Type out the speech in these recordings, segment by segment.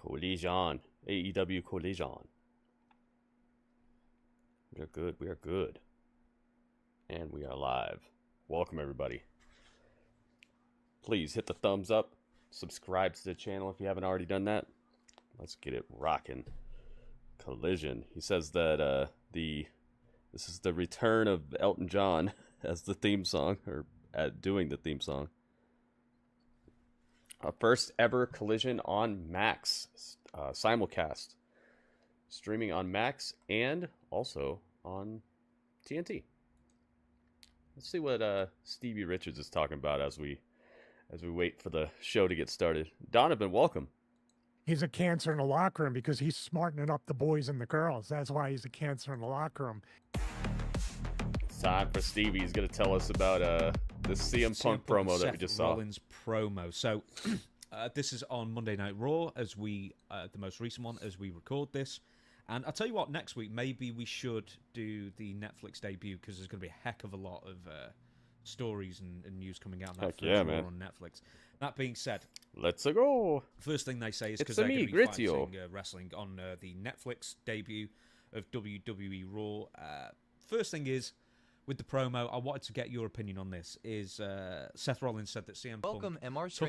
Collision. AEW Collision. We are good. We are good. And we are live. Welcome, everybody. Please hit the thumbs up. Subscribe to the channel if you haven't already done that. Let's get it rocking. Collision. He says that this is the return of Elton John as the theme song, or doing the theme song. First ever Collision on Max, simulcast, streaming on Max and also on TNT. Let's see what Stevie Richards is talking about as we wait for the show to get started. Donovan, welcome. He's a cancer in the locker room because he's smartening up the boys and the girls. That's why he's a cancer in the locker room. It's time for Stevie. He's going to tell us about the CM Punk promo that we just saw. Rollins promo. So this is on Monday Night Raw, as we the most recent one as we record this. And I'll tell you what, next week maybe we should do the Netflix debut, because there's going to be a heck of a lot of stories and news coming out on that yeah, man. on Netflix. That being said, let's go. First thing they say is because It's they're going me, to be GrittyUrban. fighting wrestling on the Netflix debut of WWE Raw. First thing is, with the promo, I wanted to get your opinion on this. Is Seth Rollins said that CM Punk took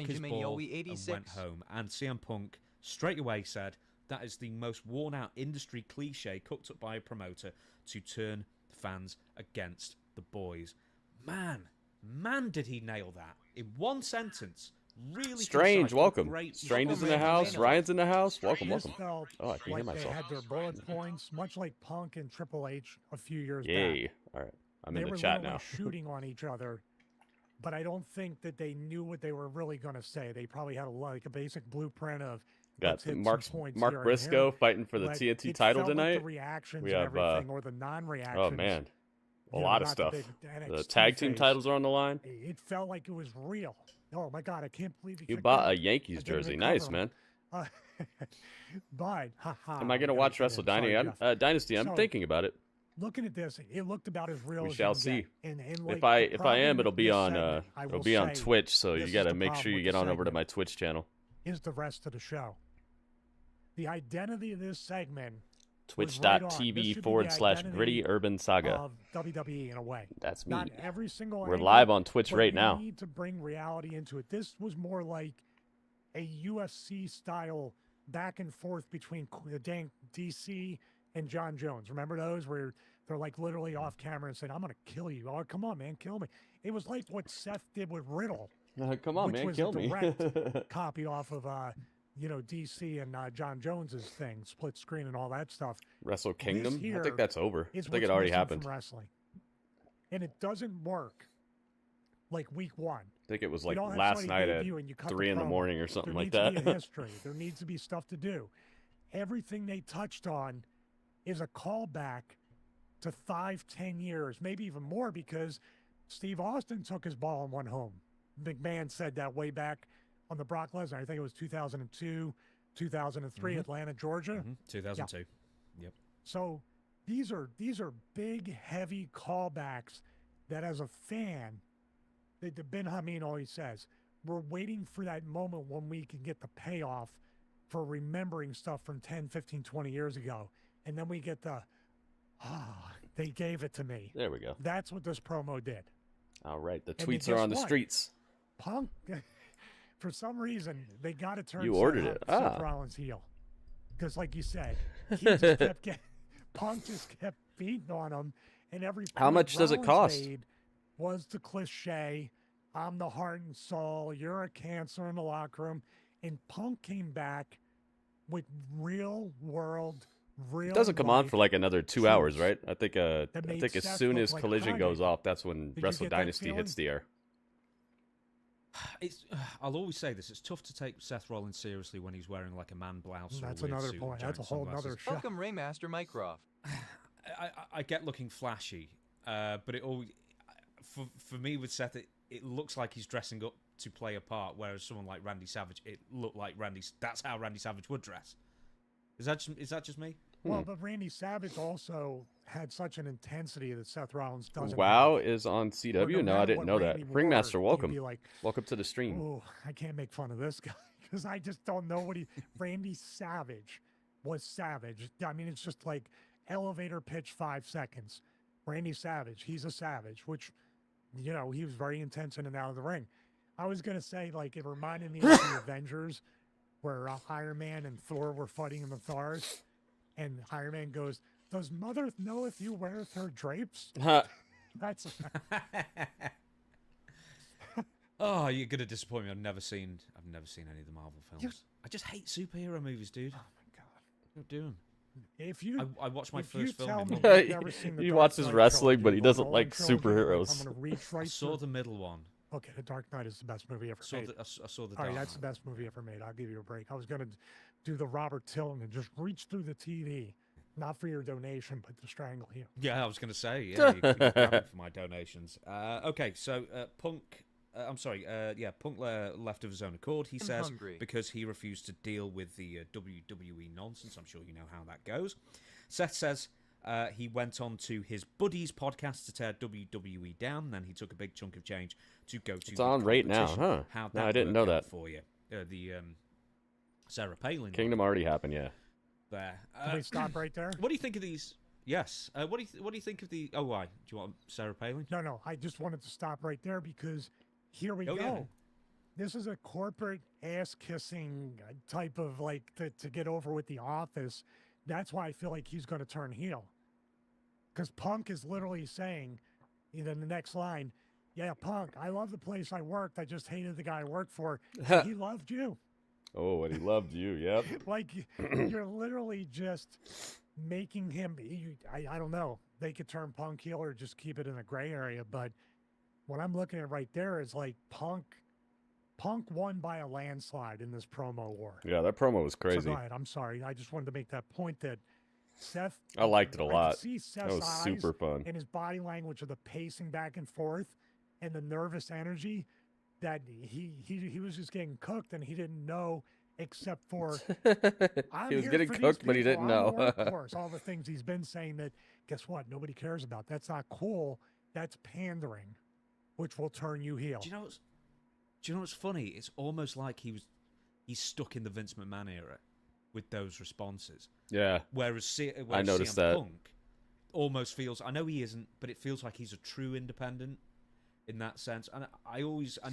his ball and went home, and CM Punk straight away said that is the most worn-out industry cliche cooked up by a promoter to turn fans against the boys. Man, did he nail that in one sentence? Really Strange, concise, welcome. great. Strange is in the house. Ryan's in the house. Welcome, This welcome. felt Oh, I can hear like myself. they had their bullet points, much like Punk and Triple H a few years Yay. back. All right. I'm They in the were chat literally now. shooting on each other, but I don't think that they knew what they were really going to say. They probably had a basic blueprint of Got let's hit some Mark points here and Briscoe here. fighting for the But TNT it title felt like tonight. the reactions We and have, everything, or the non-reactions. Oh man, a you know, lot of not stuff. the The NXT tag team phase. titles are on the line. It felt like it was real. Oh my God, I can't believe You kicked bought out. a Yankees I didn't jersey. recover Nice, him. man. But haha. Am I gonna watch Wrestle Dynasty? I'm So, thinking about it. Looking at this, it looked about as real We as shall you can see. get. And If like, I am, the it'll be problem on with this segment, I it'll will be on say, Twitch. So this you is got to the make problem sure you with get the on over to segment. my Twitch channel. Is the rest of the show. The identity of this segment Twitch.tv/GrittyUrbanSaga. of WWE in a way. That's me. Not every single We're angle, live on Twitch but right you now. need to bring reality into it. This was more like a UFC style back and forth between DC and John Jones. Remember those where they're like literally off camera and saying, "I'm going to kill you." Oh, come on, man, kill me. It was like what Seth did with Riddle. Come on, which man, was kill a me. direct copy off of DC and John Jones's thing, split screen and all that stuff. Wrestle Kingdom. I here think that's over. I Is think it what's already missing happened. from wrestling, and it doesn't work like week one. I think it was You like don't have last somebody night at debut and you cut the 3 in the promo. morning or something There like needs to be a that. history. There needs to be stuff to do. Everything they touched on is a callback to 5-10 years, maybe even more, because Steve Austin took his ball and went home. McMahon said that way back on the Brock Lesnar. I think it was 2002, 2003, Atlanta, Georgia. 2002. Yep. So these are big, heavy callbacks that, as a fan, that Ben Hameen always says, we're waiting for that moment when we can get the payoff for remembering stuff from 10, 15, 20 years ago. And then we get the, they gave it to me. There we go. That's what this promo did. All right, the And tweets then are on guess the what? streets. Punk, for some reason, they got to turn You ordered Seth, it. Seth Rollins heel. Because like you said, he just kept Punk just kept beating on him. And every How point much does it Rollins cost? made was the cliche, I'm the heart and soul, you're a cancer in the locker room. And Punk came back with real world, real It doesn't come on life for like another 2 hours, right? I think as made Seth soon look as like Collision Kanye. goes off, that's when Did you Wrestle get that Dynasty hits the air. I'll always say this: it's tough to take Seth Rollins seriously when he's wearing like a man blouse. That's or a weird another suit and point. That's a giant whole sunglasses. nother show. Welcome, Raymaster Mycroft. I get looking flashy, but it always for me with Seth, it looks like he's dressing up to play a part, whereas someone like Randy Savage, it looked like that's how Randy Savage would dress. Is that just me? Well, but Randy Savage also had such an intensity that Seth Rollins doesn't. WoW have. is on Or CW? No, I matter didn't what know that. Randy wore, Ringmaster, you'd welcome. be like, Welcome to the stream. oh, I can't make fun of this guy because I just don't know what Randy Savage was savage. I mean, it's just like elevator pitch 5 seconds. Randy Savage, he's a savage, which, he was very intense in and out of the ring. I was going to say, like, it reminded me of the Avengers where Iron Man and Thor were fighting in the Thors, and Iron Man goes, "Does Mother know if you wear her drapes?" That's... Oh, you're gonna disappoint me. I've never seen any of the Marvel films. I just hate superhero movies, dude. Oh my god, don't do them. If you, I watched my first film. He watches wrestling, but he doesn't like superheroes. I saw the middle one. Okay, The Dark Knight is the best movie ever made. I saw the. All right, that's the best movie ever made. I'll give you a break. I was gonna do the Robert Tilton and just reach through the TV, not for your donation, but to strangle you. Yeah, I was gonna say. Yeah, you can grab it for my donations. Okay, so Punk. Punk left of his own accord, he says, because he refused to deal with the WWE nonsense. I'm sure you know how that goes. Seth says he went on to his buddy's podcast to tear WWE down, then he took a big chunk of change to go to. It's on right now, huh? How'd no, I didn't know that. For you. The Sarah Palin Kingdom already happened, yeah. There. Can we stop right there? What do you think of these? Yes. What do you think of the? Oh, why? Do you want Sarah Palin? No. I just wanted to stop right there because. Here we go. Yeah. This is a corporate ass-kissing type of, like, to get over with the office. That's why I feel like he's going to turn heel. Because Punk is literally saying, in the next line, "Yeah, Punk, I love the place I worked. I just hated the guy I worked for. He loved you." Oh, and he loved you, yep. Like, you're literally just making him... I don't know. They could turn Punk heel or just keep it in a gray area, but... What I'm looking at right there is like Punk won by a landslide in this promo war. Yeah, that promo was crazy. So go ahead. I'm sorry. I just wanted to make that point that Seth. I liked it a lot. See Seth's that was super fun. And his body language of the pacing back and forth and the nervous energy that he was just getting cooked and he didn't know except for he was getting cooked, but he didn't know. Of course, all the things he's been saying that guess what? Nobody cares about. That's not cool. That's pandering. Which will turn you heel. Do you know what's funny? It's almost like he's stuck in the Vince McMahon era with those responses. Yeah. Whereas I noticed CM that. Punk almost feels, I know he isn't, but it feels like he's a true independent in that sense. And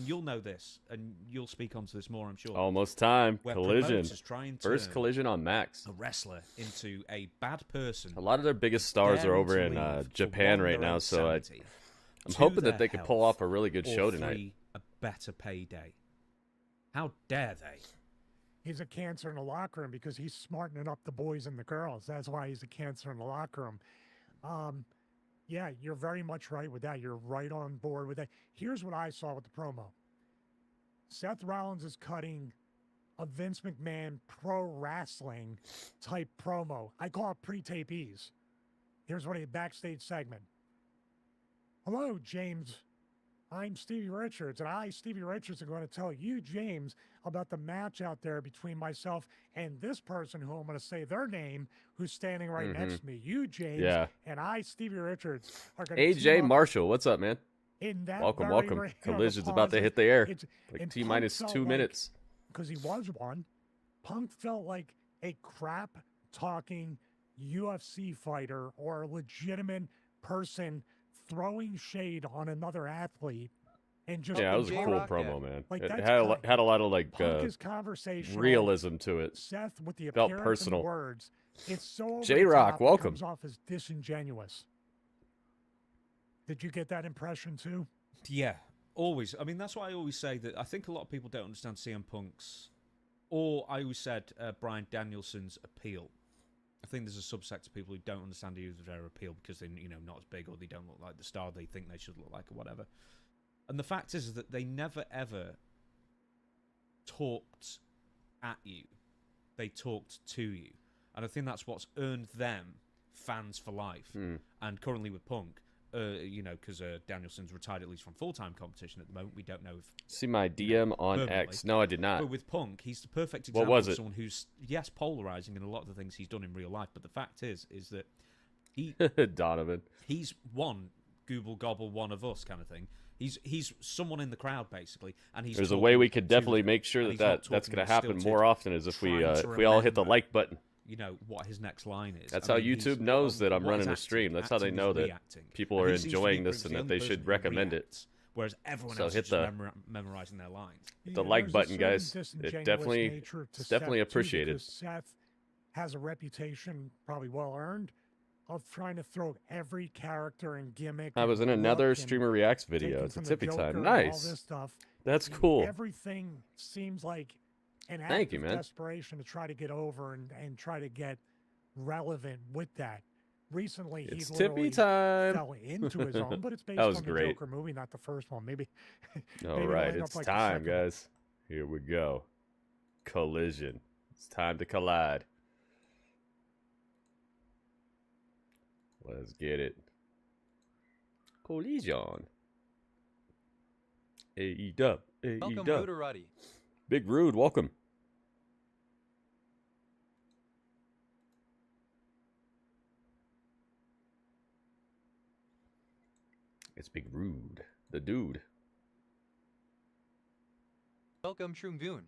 you'll know this, and you'll speak onto this more, I'm sure. Almost time. Collision. First turn Collision on Max. A wrestler into a bad person. A lot of their biggest stars are over in Japan right now, so I'm hoping that they could pull off a really good show tonight. A better payday. How dare they? He's a cancer in the locker room because he's smartening up the boys and the girls. That's why he's a cancer in the locker room. Yeah, you're very much right with that. You're right on board with that. Here's what I saw with the promo. Seth Rollins is cutting a Vince McMahon pro wrestling type promo. I call it pre-tape ease. Here's what a backstage segment. Hello, James. I'm Stevie Richards, and I, Stevie Richards, am going to tell you, James, about the match out there between myself and this person who I'm going to say their name, who's standing right next to me. You, James, and I, Stevie Richards, are going to AJ Marshall, what's up, man? In that welcome. Collision's about to hit the air. Like T-minus 2 minutes. Because he was one. Punk felt like a crap-talking UFC fighter or a legitimate person throwing shade on another athlete and just it was a cool promo, man. Like it had a lot of like realism to it. Seth with the felt personal and words. It's so J-Rock, welcome. Comes off as disingenuous. Did you get that impression too? Yeah, always. I mean, that's why I always say that I think a lot of people don't understand CM Punk's, or I always said Bryan Danielson's appeal. I think there's a subsect of people who don't understand either their appeal because they're not as big or they don't look like the star they think they should look like or whatever. And the fact is that they never ever talked at you. They talked to you. And I think that's what's earned them fans for life. And currently with Punk, because Danielson's retired at least from full-time competition at the moment. We don't know if... See my DM on permanently. X. No, I did not. But with Punk, he's the perfect example of someone who's, yes, polarizing in a lot of the things he's done in real life, but the fact is that he... Donovan. He's, one, Google Gobble one of us kind of thing. He's someone in the crowd basically, and he's. There's a way we could definitely make sure that's going to happen more often, is if we all hit the like button. You know what his next line is. That's how YouTube knows that I'm running a stream. That's how they know that people are enjoying this and that they should recommend it. Whereas everyone else is just memorizing their lines. Hit the like button, guys. It's definitely appreciated. Seth has a reputation, probably well earned, of trying to throw every character and gimmick. I was in another Streamer Reacts video. It's a tippy time. Nice. All this stuff. That's cool. Everything seems like an Thank act you, of man. desperation to try to get over and try to get relevant with that. Recently, It's he tippy time. fell into his own, but it's based That was on the great. Joker movie, not the first one. Maybe. All right, it's time, guys. Here we go. Collision. It's time to collide. Let's get it. Collision. AEW. Welcome, Ruderati. Big Rude, welcome. It's Big Rude, the dude. Welcome, Shroomgoon.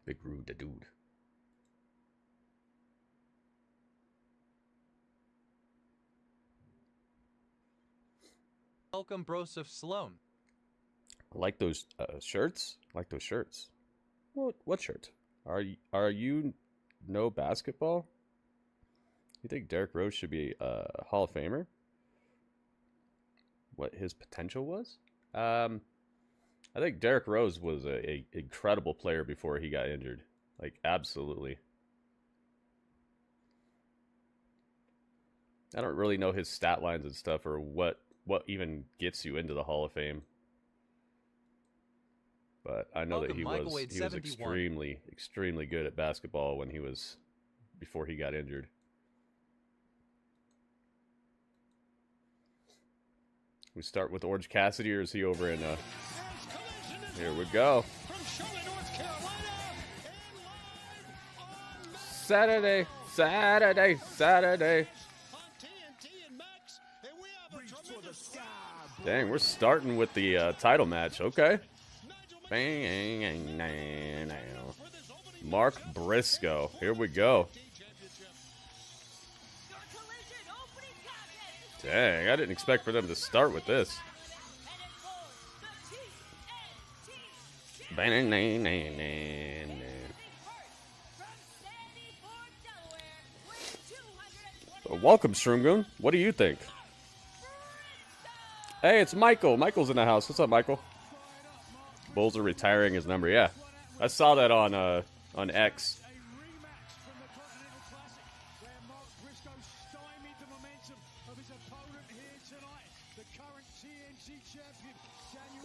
Big Rude, the dude. Welcome, Broseph Sloan. I like those shirts. I like those shirts. What shirt? Are you no basketball? You think Derrick Rose should be a Hall of Famer? What his potential was? I think Derrick Rose was a incredible player before he got injured. Like, absolutely. I don't really know his stat lines and stuff, or what even gets you into the Hall of Fame. But I know that he was extremely good at basketball when before he got injured. We start with Orange Cassidy, or is he over in here we go. Saturday. Dang, we're starting with the title match. Okay. Mark Briscoe. Here we go. Dang, I didn't expect for them to start with this. Welcome, Shroomgoon. What do you think? Hey, it's Michael. Michael's in the house. What's up, Michael? Bulls are retiring his number. Yeah, I saw that on X.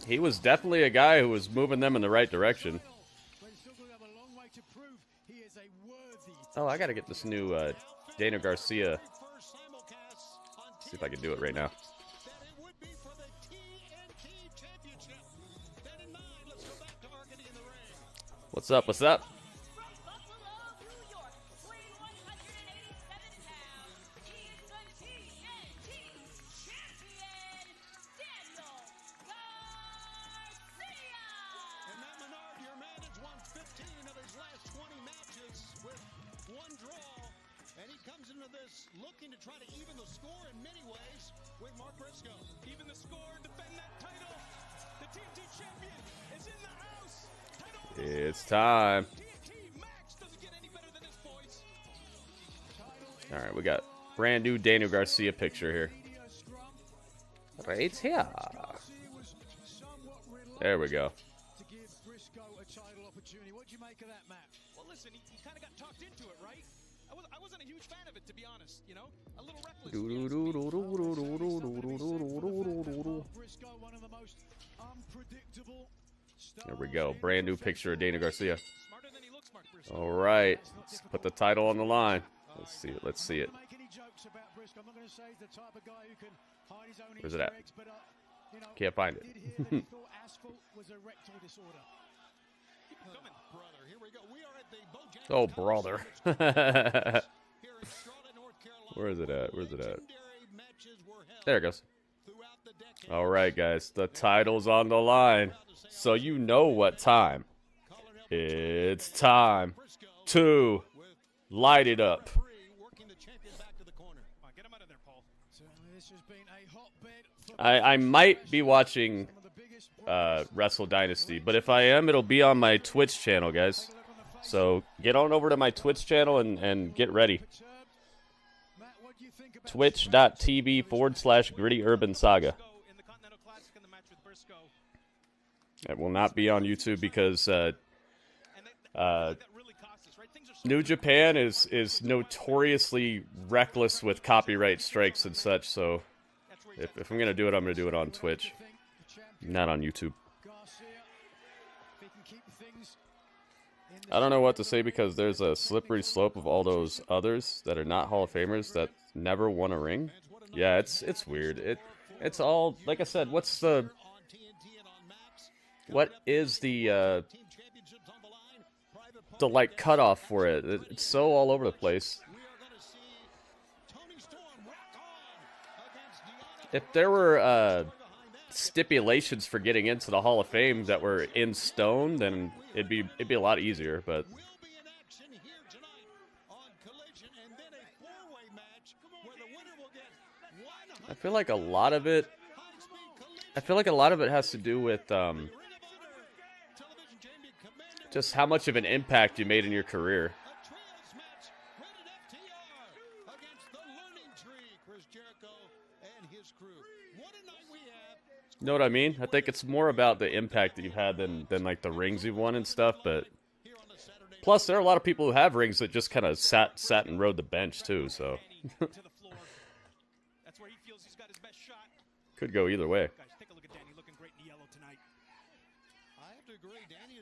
He was definitely a guy who was moving them in the right direction. Oh, I gotta get this new Dana Garcia. See if I can do it right now. What's up? What's up? Looking to try to even the score in many ways with Mark Briscoe. Even the score, defend that title. The TNT champion is in the house. It's time. TNT MAX doesn't get any better than this, boys. All right, we got brand new Daniel Garcia picture here. Right here. There we go. To give Briscoe a title opportunity. What do you make of that, Matt? Well, listen, he kind of got talked into it, right? I wasn't a huge fan of it, to be honest. You know, a little reckless. There we go. Brand new picture of Dana Garcia. All right, let's put the title on the line. Let's see it. Let's see it. Where's it at? Can't find it. Oh, brother. Where is it at? Where's it at? There it goes. All right, guys. The title's on the line. So you know what time. It's time to light it up. I might be watching Wrestle Dynasty, but if I am, it'll be on my Twitch channel, guys. So get on over to my Twitch channel and get ready. Twitch.tv/GrittyUrbanSaga. It will not be on YouTube because New Japan is notoriously reckless with copyright strikes and such, so if I'm going to do it, I'm going to do it on Twitch, not on YouTube. I don't know what to say because there's a slippery slope of all those others that are not Hall of Famers that never won a ring. Yeah, it's weird. It's all, like I said, what is the like cutoff for it? It's so all over the place. If there were stipulations for getting into the Hall of Fame that were in stone, then it'd be a lot easier, but I feel like a lot of it has to do with just how much of an impact you made in your career. You know what I mean? I think it's more about the impact that you've had than like the rings you've won and stuff, but plus there are a lot of people who have rings that just kind of sat and rode the bench too, so could go either way. Guys, take a look at Danny looking great in yellow tonight. I have to agree. Danny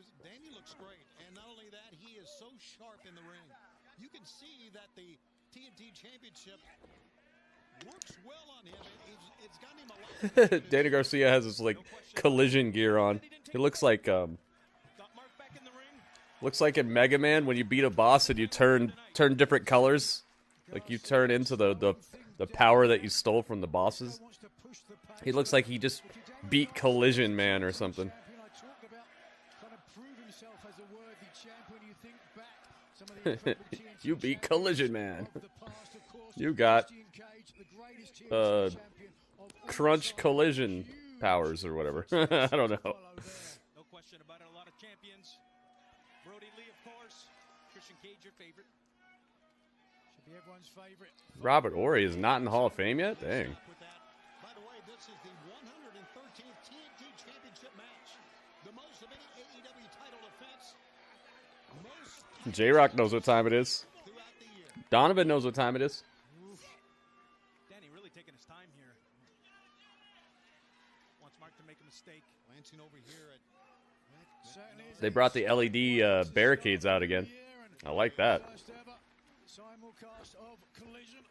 looks great, and not only that, he is so sharp in the ring. You can see that the TNT Championship works well on him. It's gotten him a lot. Danny Garcia has his like collision gear on. It looks like in Mega Man when you beat a boss and you turn different colors, like you turn into the power that you stole from the bosses. He looks like he just beat Collision Man or something. You beat Collision Man. You got Crunch Collision powers or whatever. I don't know. No question about it. A lot of champions. Brody Lee, of course. Christian Cage, your favorite. Should be everyone's favorite. Robert Horry is not in the Hall of Fame yet? Dang. By the way, this is the 113th TNT Championship match. The most of any AEW title defense. J-Rock knows what time it is. Throughout the year. Donovan knows what time it is. Danny really taking his time here. Wants Mark to make a mistake. Glancing over here at They brought the LED barricades out again. I like that. Simulcast of Collision.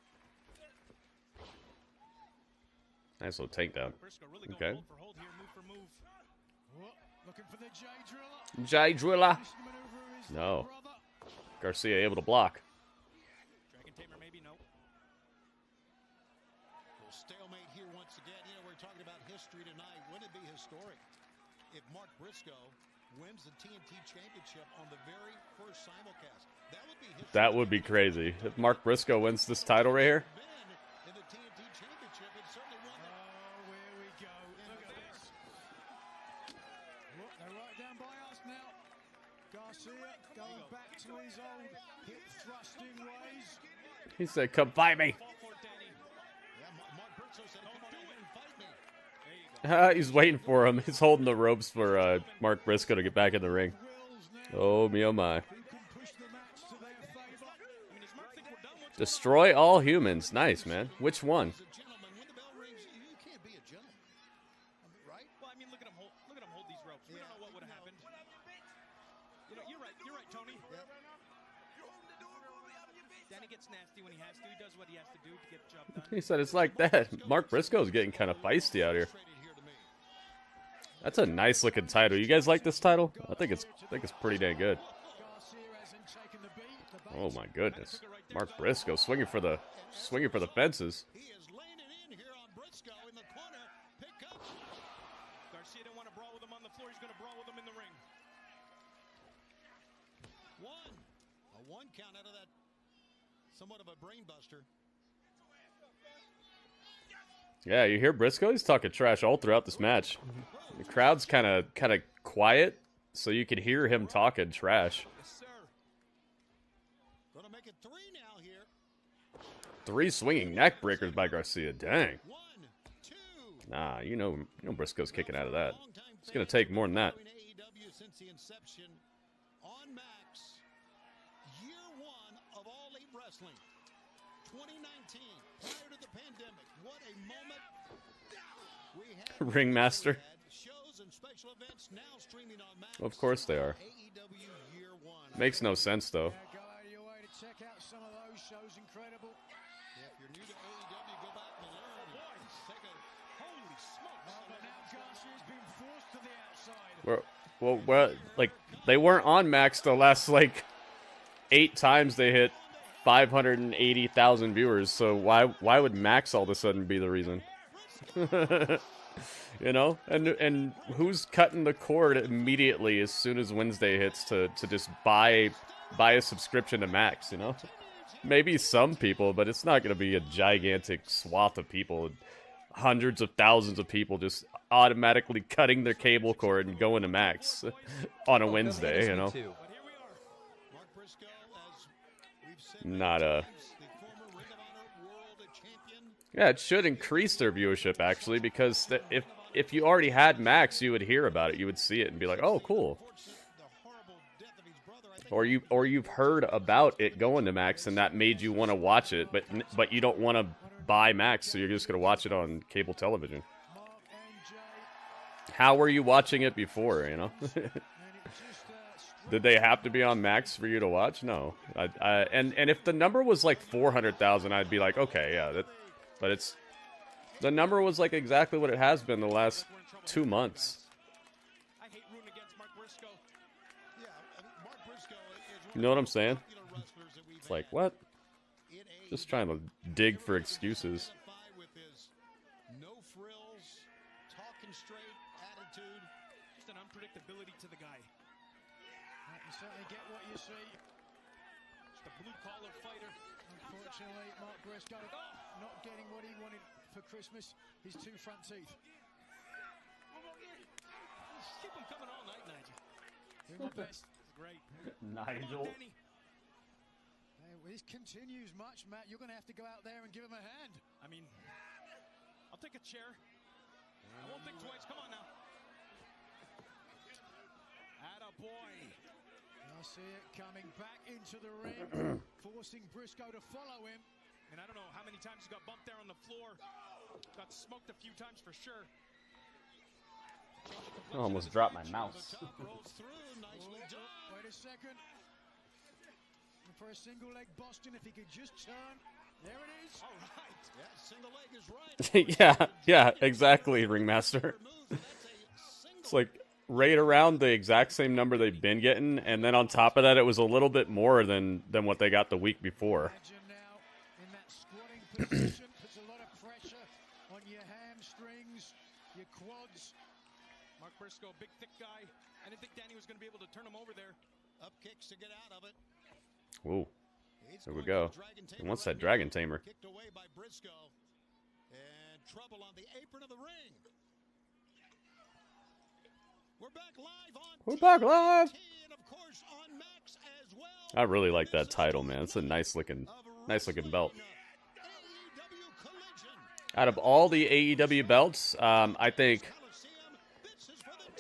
Nice little takedown. Briscoe really going Okay. hold for hold here, move for move. Looking for the J Driller. Jai Driller. This maneuver is No. brother. Garcia able to block. Dragon Tamer, maybe no. Well, stalemate here once again. You know, we're talking about history tonight. Wouldn't it be historic if Mark Briscoe wins the TNT Championship on the very first simulcast? That would be history. That would be crazy. If Mark Briscoe wins this title right here. In the TNT Championship, it's certainly one that Oh, here we go. Look at this. Look, they're right down by us now. Garcia going back to his old hip thrusting ways. He said, come fight me. Fall for it, Danny. Mark Briscoe said, come on over and fight me. There you go. He's waiting for him. He's holding the ropes for Mark Briscoe to get back in the ring. Wills now. Oh, me oh my. Who can push the match to their favor? I mean, does Mark think we're done? What's Destroy all humans. Nice, man. Which one? As a gentleman, when the bell rings, you can't be a gentleman. Right? Well, I mean, look at him hold these ropes. We don't know what would have happened. You know, you're right, Tony. Danny gets nasty when he has to. He does what he has to do to get the job done. He said it's like that. Mark Briscoe's getting kind of feisty out here. Traded here to me. That's a nice looking title. You guys like this title? I think it's pretty dang good. Oh my goodness. Mark Briscoe swinging for the fences. He is laying it in here on Briscoe in the corner. Pick up. Garcia didn't want to brawl with him on the floor. He's going to brawl with him in the ring. One. A one count out of that. Somewhat of a brain buster. Yeah, you hear Briscoe? He's talking trash all throughout this match. The crowd's kind of quiet, so you could hear him talking trash. Yes, sir. Going to make it three now here. 3 swinging neck breakers by Garcia. Dang. 1, 2. Nah, you know Briscoe's kicking out of that. It's gonna take more than that. AEW since the inception on Max. Year 1 of All Elite Wrestling. 2019, prior to the pandemic. What a moment. We had Ringmaster. shows and special events now streaming on Max. Of course they are. AEW Year 1. Makes no sense though. Go out of your way to check out some of those shows. Incredible. Yeah, if you're new to AEW, go back and learn. Take a Holy smokes. But now Garcia's been forced to the outside. Well, like they weren't on Max the last like 8 times they hit 580,000 viewers. So why would Max all of a sudden be the reason? You know, and who's cutting the cord immediately as soon as Wednesday hits to just buy a subscription to Max? You know, maybe some people, but it's not going to be a gigantic swath of people. Hundreds of thousands of people just automatically cutting their cable cord and going to Max on a Wednesday. You know, Mark Briscoe, as we've said not a. the former Ring of Honor World Champion. Yeah, it should increase their viewership actually, because if you already had Max, you would hear about it, you would see it, and be like, "Oh, cool." The horrible death of his brother. I think Or you've heard about it going to Max, and that made you want to watch it, but you don't want to buy Max, so you're just gonna watch it on cable television. Mark and Jay. How were you watching it before? You know, And it just did they have to be on Max for you to watch? No. And if the number was like 400,000, I'd be like, okay, yeah, but the number was like exactly what it has been the last 2 months. I hate rooting against Mark Briscoe. yeah, I mean, Mark Briscoe is You know what I'm saying? popular wrestlers that we've It's like, what? in Just trying to dig for excuses. identify with his no frills, talking straight attitude. Just an unpredictability to the guy. you certainly get what you see. Just a blue-collar fighter. Unfortunately, Mark Briscoe not getting what he wanted for Christmas. His 2 front teeth. Just keep him coming all night, Nigel. Doing my best. It's great. Nigel. Danny. Hey, well, this continues much, Matt. You're going to have to go out there and give him a hand. I mean, I'll take a chair. I won't think twice. Come on now. Attaboy. Garcia coming back into the ring, forcing Briscoe to follow him. And I don't know how many times he got bumped there on the floor. Got smoked a few times for sure. I almost dropped my mouse. Top rolls through, nicely done. Wait a second. And for a single leg Boston, if he could just turn. There it is. All right. Yeah, single leg is right. yeah, exactly, Ringmaster. It's like right around the exact same number they've been getting, and then on top of that, it was a little bit more than what they got the week before. Imagine now in that squatting position, puts a lot of pressure on your hamstrings, your quads. Mark Briscoe, big, thick guy. I didn't think Danny was going to be able to turn him over there. Up kicks to get out of it. Ooh, He's there we going go. for the Dragon He Tamer wants right that Dragon now. Tamer. Kicked away by Briscoe. And trouble on the apron of the ring. We're back live on We're back live. TNT and of course on Max as well. I really like that title, man. It's a nice looking belt. AEW Collision. Out of all the AEW belts, I think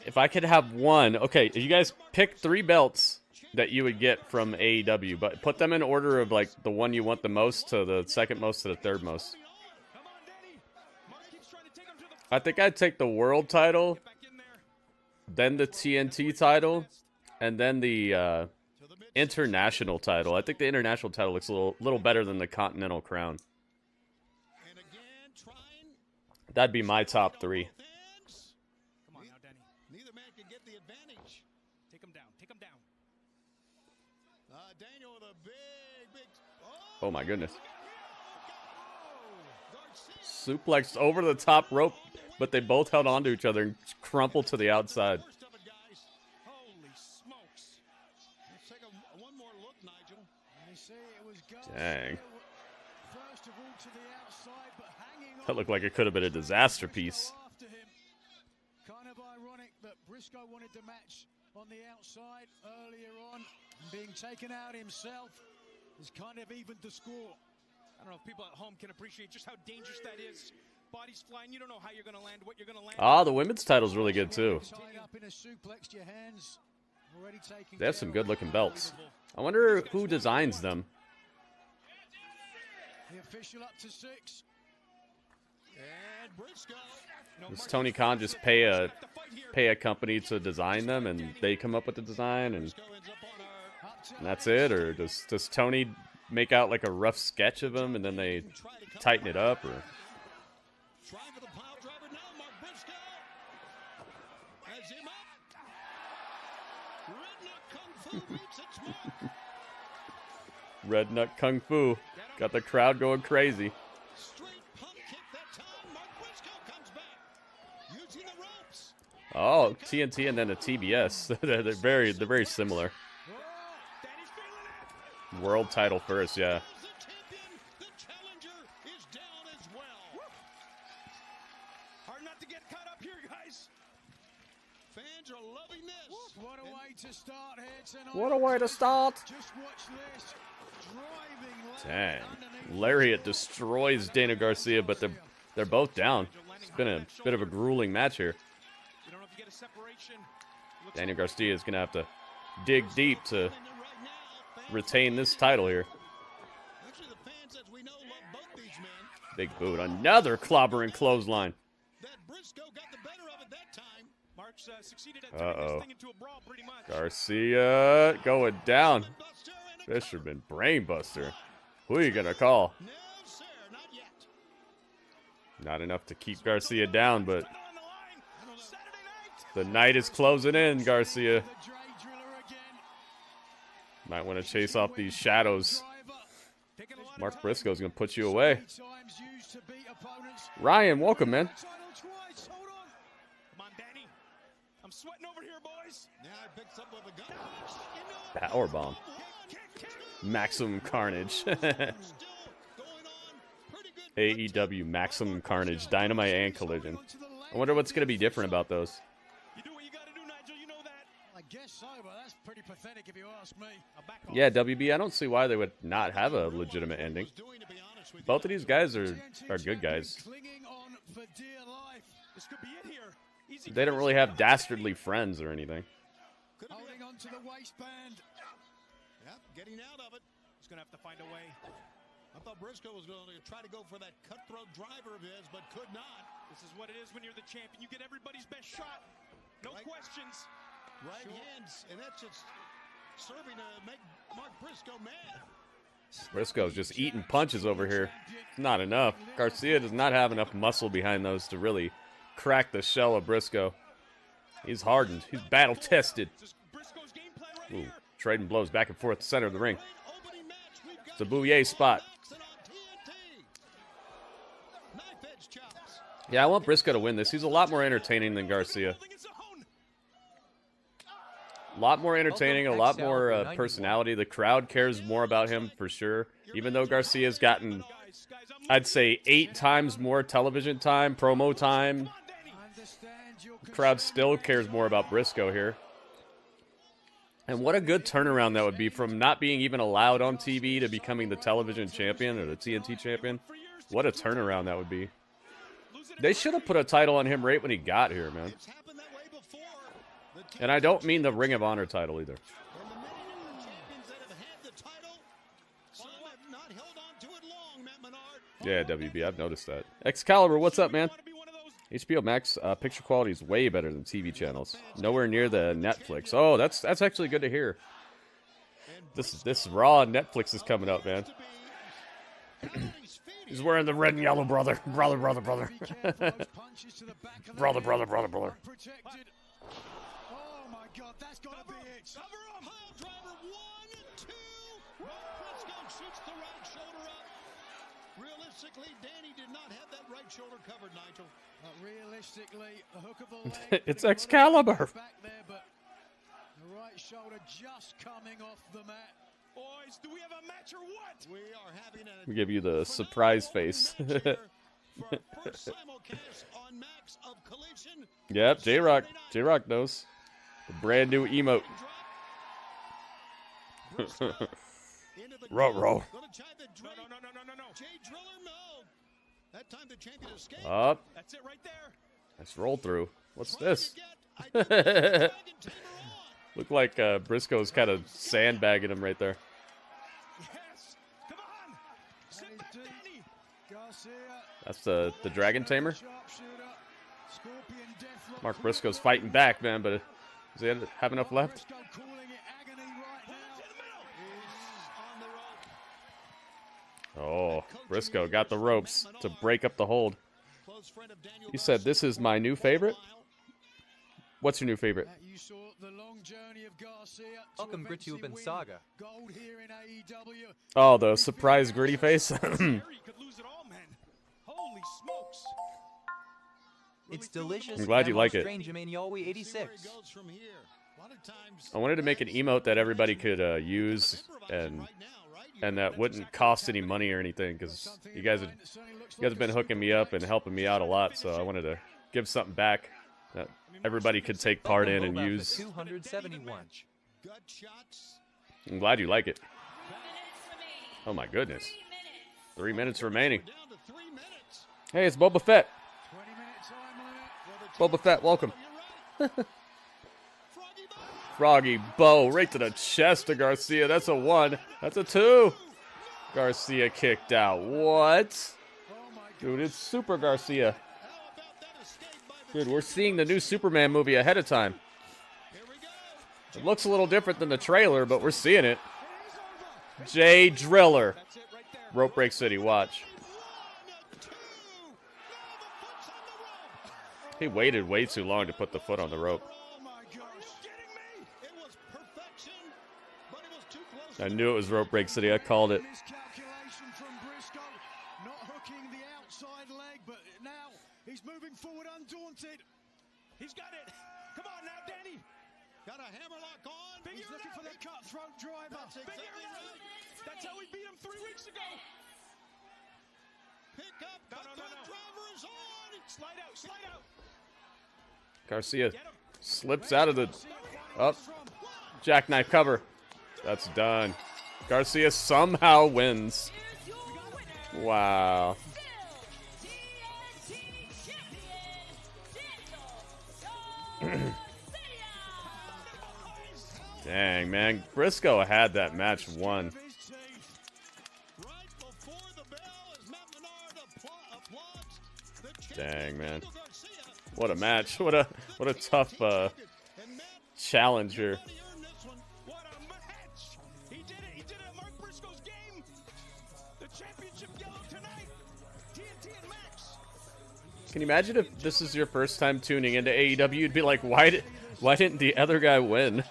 if I could have one, okay, you guys pick 3 belts that you would get from AEW, but put them in order of like the one you want the most to the second most to the third most. Come on, Danny. Mark keeps trying to take him to the I think I'd take the world title, back in there. then the TNT title, and then the international title. I think the international title looks a little better than the Continental Crown. And again, trying That'd be my top 3. both ends. Come on now, Danny. Oh my goodness. Suplexed over the top rope, but they both held on to each other and crumpled to the outside. Holy smokes. Let's take one more look, Nigel. You see, it was Garcia Dang. first of all to the outside, but hanging That on. looked like it could have been a disaster piece. After him. Kind of ironic that Briscoe wanted the match on the outside earlier on, and being taken out himself has kind of evened the score. I don't know if people at home can appreciate just how dangerous that is. Bodies flying, you don't know how you're going to land, what you're going to land. Ah, the women's title's really good too. Tied up in a suplex, your hands already taken They have care some of. good-looking belts. I wonder who designs them. The official up to 6. And Briscoe. Does Tony Khan just pay a company to design them, and they come up with the design, and that's it? Or does Tony make out like a rough sketch of them, and then they tighten it up? Or Trying for the pile driver now, Mark Briscoe. Has him up. Redneck Kung Fu meets its mark. Redneck Kung Fu got the crowd going crazy. Straight pump kick that time. Mark Briscoe comes back. Using the ropes. Oh, TNT and then a TBS. they're very similar. World title first, yeah. The champion, the challenger is down as well. Hard not to get caught up here, guys. Fans are loving this. What a way to start here tonight. What a way to start. Just watch this. Driving Dang. underneath. Lariat destroys Dana Garcia, but they're both down. It's been a bit of a grueling match here. You don't know if you get a separation. Daniel Garcia is going to have to dig deep to retain this title here. Actually, the fans, as we know, love both these men. Big boot. Another clobbering clothesline. That Briscoe got the better of it that time. Mark's succeeded at turning Uh-oh. this thing into a brawl pretty much. Garcia going down. Buster and a Fisherman brainbuster. Who are you going to call? no, sir, not yet. Not enough to keep Garcia down, but Title on the line. Saturday night. the night is closing in, Garcia. The Dre Driller again. Might want to chase off these shadows. Driver. Taking a lot of Mark time. Briscoe's going to put you away. 3 times used to beat opponents. Ryan, welcome, man. Title twice. Hold on. Come on, Danny. I'm sweating over here, boys. Now he picks up with a gun. Powerbomb. Maximum Carnage. Still going on. Pretty good. AEW Maximum Carnage, Dynamite and Collision. I wonder what's going to be different about those. You do what you got to do, Nigel. You know that. I guess so, but that's pretty pathetic if you ask me. I'll back off. Yeah, WB, I don't see why they would not have a legitimate ending. Was doing, to be honest with you. Both of these guys are TNT good champion guys. Clinging on for dear life. This could be it here. Easy They don't really have dastardly friends or anything. Could have been. Holding on to the waistband. Yep, getting out of it. He's going to have to find a way. I thought Briscoe was going to try to go for that cutthroat driver of his, but could not. This is what it is when you're the champion. You get everybody's best shot. No Right. questions. Right hands, and that's just serving to make Mark Briscoe mad. Briscoe's just eating punches over here. Not enough. Garcia does not have enough muscle behind those to really crack the shell of Briscoe. He's hardened. He's battle tested. This is Briscoe's game plan right Ooh, here. trading blows back and forth the center of the ring. Great opening match. We've got It's a Bouye spot. Jackson on TNT. Knife edge chops. Yeah, I want Briscoe to win this. He's a lot more entertaining than Garcia. Holding his own. A lot more entertaining, a lot more personality. The crowd cares more about him for sure. Even though Garcia's gotten, Guys, I'd say, 8 times more television time, promo time. Come on, Danny. Understand your The crowd still cares more about Briscoe here. And what a good turnaround that would be from not being even allowed on TV to becoming the television champion or the TNT champion. What a turnaround that would be. They should have put a title on him right when he got here, man. It's happened that way before. The And I don't mean the Ring of Honor title either. And the many different champions that have had the title, some have not held on to it long, Matt Menard. Yeah, WB, I've noticed that. Excalibur, what's up, man? Want to be one of those? HBO Max picture quality is way better than TV channels. Nowhere near the Netflix. Oh, that's actually good to hear. This Raw on Netflix is coming up, man. He's wearing the red and yellow, brother. Brother. Be careful, those punches to the back of the Brother. head. Unprotected. Oh my God, that's got to be it. Cover him. Pile driver, 1, 2, Briscoe shoots the right shoulder up. Realistically, Danny did not have that right shoulder covered, Nigel. Realistically, the hook of the leg. It's Excalibur. Back there, but the right shoulder just coming off the mat. Boys, do we have a match or what? We are having a We give you the surprise face. match here for our first simulcast on Max of Collision. Yep, J-Rock. J-Rock knows. The brand new emote. Briscoe into the Ruh-roh. Gonna try the No, drape. no. Jay Driller, no. That time the champion escaped. Up. That's it right there. Nice roll through. What's Trying this? to get- I think the Dragon Tamer on. Looked like Briscoe's kind of sandbagging him right there. Yes. Come on. Sit back, Danny. Garcia. That's the Dragon Tamer. Sharpshooter. Scorpion death Mark Briscoe's fighting back, man, but does he have enough left? Briscoe calling it agony right now. He's on the rope. Oh, Briscoe got the ropes to break up the hold. Close friend of Daniel You said this is my new favorite? What's your new favorite? Matt, you saw the long journey of Garcia to Welcome, eventually win GrittyUrbanSaga. gold here in AEW. Oh, the surprise gritty face. Harry could lose it all, man. Holy smokes. It's delicious. I'm glad you and like most it. Strange Emmanuel See where 86. he goes from here. A lot of times, I wanted to make an emote that everybody could use and that wouldn't cost any money or anything, because you guys have been hooking me up and helping me out a lot, so I wanted to give something back that everybody could take part in and Welcome, use. 271. gut shots. I'm glad you like it. Oh my goodness. 3 minutes remaining. Down to 3 minutes. Hey, it's Boba Fett. 20-minute time limit. Boba Fett, welcome. You're right. Froggy Bob. Froggy bow right to the chest of Garcia. That's a 1. That's a 2. Garcia kicked out. What? Dude, it's Super Garcia. How about that escape by the Dude, we're seeing the new Superman movie ahead of time. Here we go. It looks a little different than the trailer, but we're seeing it. Jay Driller. That's it right there. Rope Break City, watch. 1, 2. Now the foot's on the rope. He waited way too long to put the foot on the rope. Oh my gosh. Kidding me? It was perfection, but it was too close. I knew it was Rope Break City. I called it. Miscalculation from Briscoe, not hooking the outside leg, but now he's moving forward undaunted. He's got it. Come on now, Danny. Got a hammerlock on. He's Figure it looking out. for the cutthroat driver. That's Figure exactly it out. right. That's how we beat him 3 weeks ago. Pick up. No, no, no, Cutthroat no. driver is on. Slide out. Slide out. Garcia Get him. slips out of the up. Jackknife cover. That's done. Garcia somehow wins. Wow. Dang, man. Briscoe had that match won. Right before the bell, as Matt Menard applauds the Dang, man. Daniel Garcia. What a match. What a tough And Matt challenge here. really earned this one. What a match. He did it. He did it at Mark Briscoe's game. The championship yellow tonight. TNT and Max. Can you imagine if this is your first time tuning into AEW? You'd be like, why didn't the other guy win?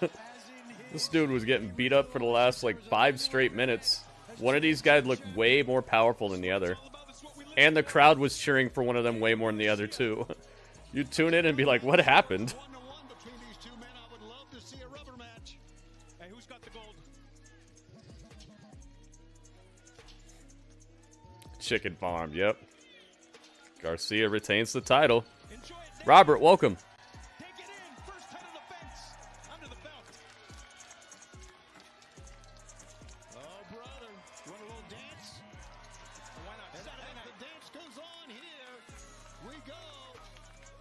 This dude was getting beat up for the last like 5 straight minutes. One of these guys looked way more powerful than the other. And the crowd was cheering for one of them way more than the other too. You'd tune in and be like, what happened? 1-1 between these two men. I would love to see a rubber match. Hey, who's got the gold? Chicken Farm, yep. Garcia retains the title. Enjoy it. Robert, welcome. Take it in. First head of the fence. Under the belt. Oh, brother. Want a little dance? Why not? And Saturday as night. the dance goes on here, we go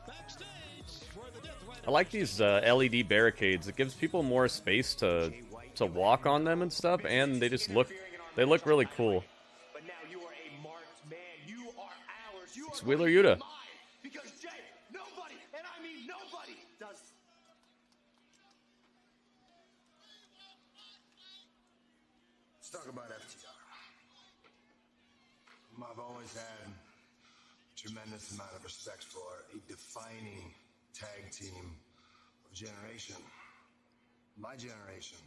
backstage where the Death Rider. I like these LED barricades. It gives people more space to walk on them and stuff, and they look really cool. But now you are a marked man. You are ours. You It's are Wheeler going to Yuta. be mine. Because Jay, nobody, and I mean nobody, does. Let's talk about FTR. I've always had a tremendous amount of respect for a defining tag team of generation. My generation.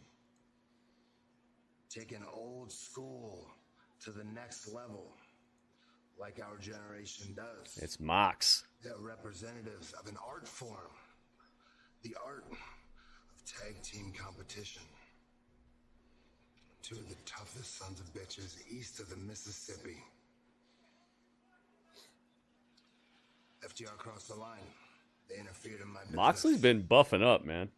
taking old school to the next level, like our generation does. It's Mox. They're representatives of an art form, the art of tag team competition. Two of the toughest sons of bitches east of the Mississippi. FTR crossed the line. They interfered in my business. Moxley's been buffing up, man.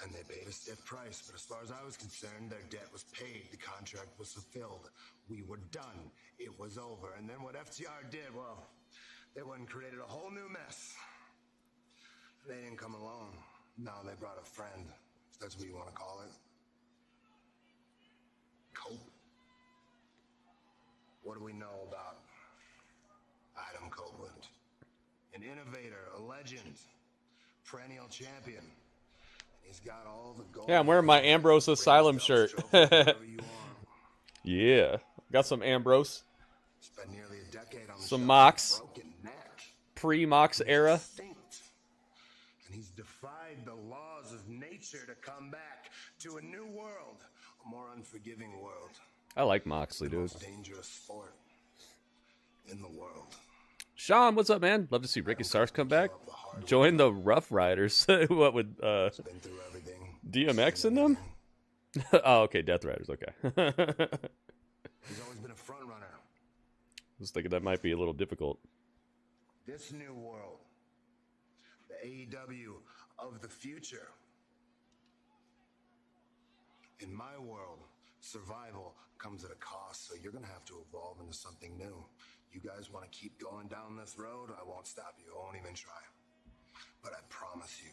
And they paid a stiff price, but as far as I was concerned, their debt was paid. The contract was fulfilled. We were done. It was over. And then what FTR did, well, they went and created a whole new mess. They didn't come alone. No, they brought a friend, if that's what you want to call it. Cope. What do we know about Adam Copeland? An innovator, a legend, perennial champion. He's got all the gold. Yeah, I'm wearing my Ambrose Asylum shirt. Yeah, got some Ambrose. Spent nearly a decade on the some Mox. Broken neck. Pre-Mox era. Extinct. And he's defied the laws of nature to come back to a new world, a more unforgiving world. I like Moxley, The dude. most dangerous sport in the world. Sean, what's up, man? Love to see Ricky Starks come back. Join the Rough Riders. What would Been through everything. DMX in them? Oh, okay, Death Riders. Okay. He's always been a front runner. I was thinking that might be a little difficult. This new world, the AEW of the future. In my world, survival comes at a cost, so you're going to have to evolve into something new. You guys want to keep going down this road? I won't stop you. I won't even try. But I promise you,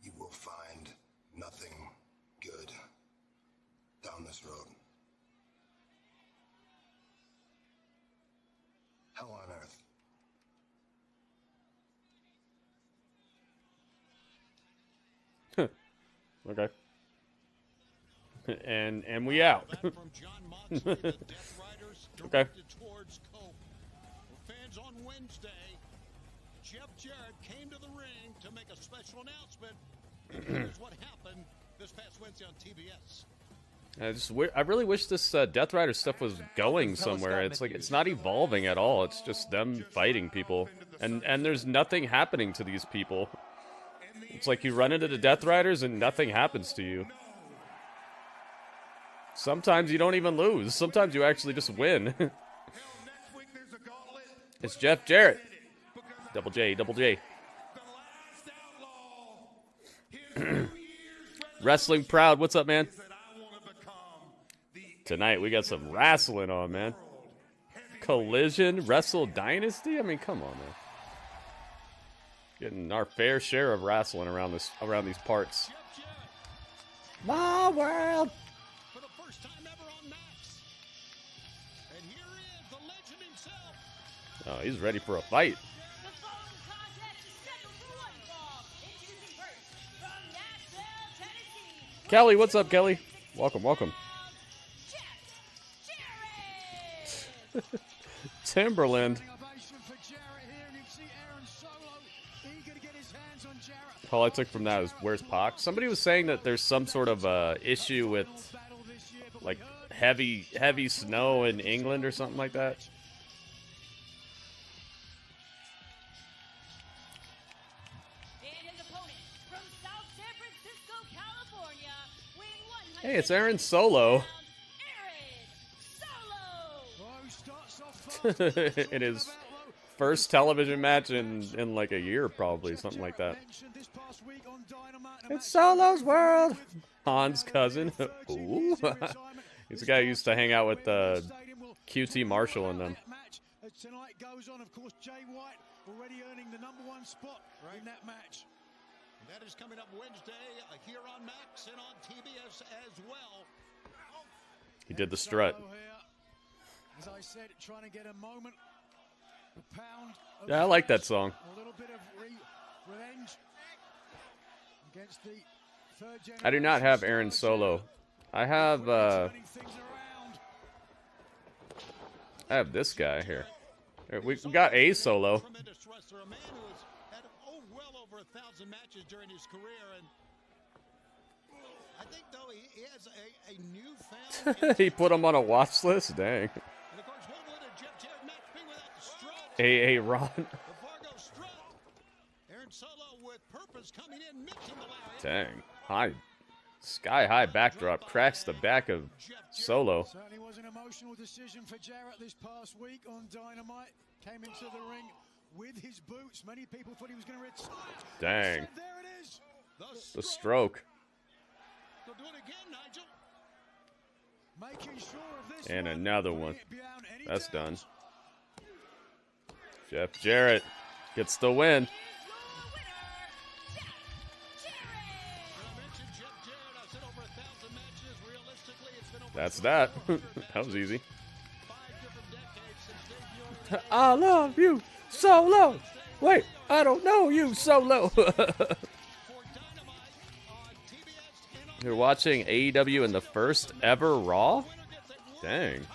you will find nothing good down this road. Hell on earth. Okay. And we out. That from John Moxley, the Death Riders, Okay. directed towards Cope. Fans on Wednesday, Jeff Jarrett came to the ring to make a special announcement. Here's what happened this past Wednesday on TBS. I really wish this Death Rider stuff was going somewhere. It's like it's not evolving at all. It's just them fighting people, and there's nothing happening to these people. It's like you run into the Death Riders and nothing happens to you. Sometimes you don't even lose. Sometimes you actually just win. It's Jeff Jarrett. Double J, Double J. Wrestling Proud, what's up, man? Tonight we got some wrestling on, man. Collision, Wrestle Dynasty? I mean, come on, man. Getting our fair share of wrestling around these parts. My world. For the first time ever on Max. And here is the legend himself. Oh, he's ready for a fight. The following contest is scheduled for one fall. Introducing first from Nashville, Tennessee. Kelly, what's up, Kelly? Welcome, welcome. Jeff Jarrett. Timberland. All I took from that is, where's Pac? Somebody was saying that there's some sort of issue with, like, heavy snow in England or something like that. And his opponent from South San Francisco, California, weighing 100 Hey, it's Aaron Solo. In his first television match in like a year, probably, something like that. It's Solo's world. Han's cousin. Ooh. He's the guy who used to hang out with QT Marshall and them. Tonight goes on, of course, Jay White already earning the #1 spot in that match. That is coming up Wednesday here on Max and on TBS as well. He did the strut. As I said, trying to get a moment, a pound. Yeah, I like that song. A little bit of revenge against the third generation. I do not have Aaron Solo. I have this guy here. We got a Solo. Tremendous wrestler, a man who has had well over 1,000 matches during his career, and I think, though, he has a newfound... He put him on a watch list? Dang. And, of course, what would a Jeff Jarrett match be without the strut? Hey, Ron. The Fargo strut. Aaron Solo with purpose coming in, mixing the loud. Dang. High. Sky high backdrop cracks the back of Solo. Certainly was an emotional decision for Jarrett this past week on Dynamite. Came into the ring with his boots. Many people thought he was going to retire. Dang. There it is. The stroke. They'll do it again, Nigel. Making sure of this And one. another one. Beyond any That's doubt. done. Jeff Jarrett gets the win. That's that. That was easy. I love you, Solo. Wait, I don't know you, Solo. You're watching AEW in the first ever Raw? Dang.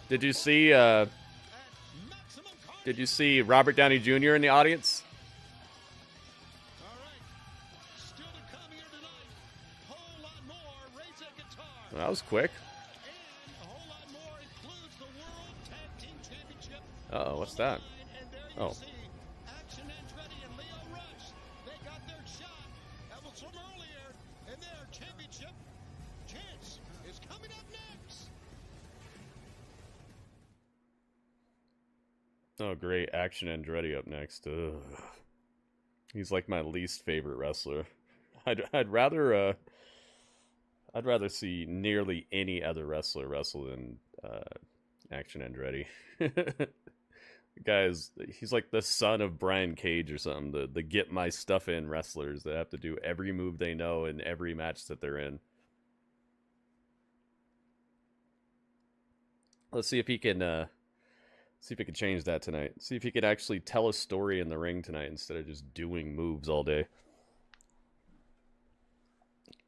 Did you see Robert Downey Jr. in the audience? Well, that was quick. Uh-oh, what's that? Oh. Oh, great. Action Andretti up next. Ugh. He's like my least favorite wrestler. I'd rather see nearly any other wrestler wrestle than Action Andretti. He's like the son of Brian Cage or something. The get my stuff in wrestlers that have to do every move they know in every match that they're in. Let's see if he can change that tonight. See if he could actually tell a story in the ring tonight instead of just doing moves all day.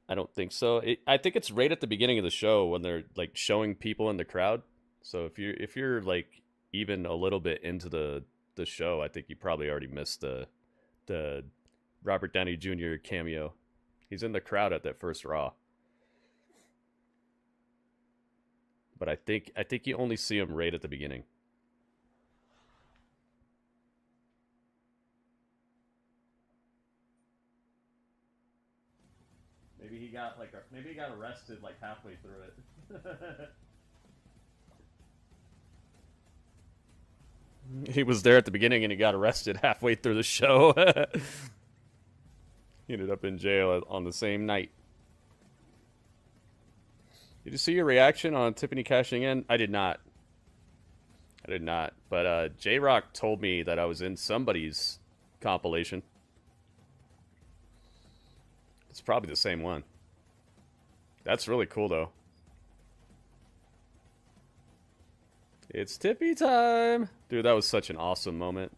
I don't think so. I think it's right at the beginning of the show when they're like showing people in the crowd. So if you're like even a little bit into the show, I think you probably already missed the Robert Downey Jr. cameo. He's in the crowd at that first Raw. But I think you only see him right at the beginning. Maybe he got arrested like halfway through it. He was there at the beginning and he got arrested halfway through the show. He ended up in jail on the same night. Did you see your reaction on Tiffany cashing in? I did not. But J-Rock told me that I was in somebody's compilation. It's probably the same one. That's really cool, though. It's Tippy time! Dude, that was such an awesome moment.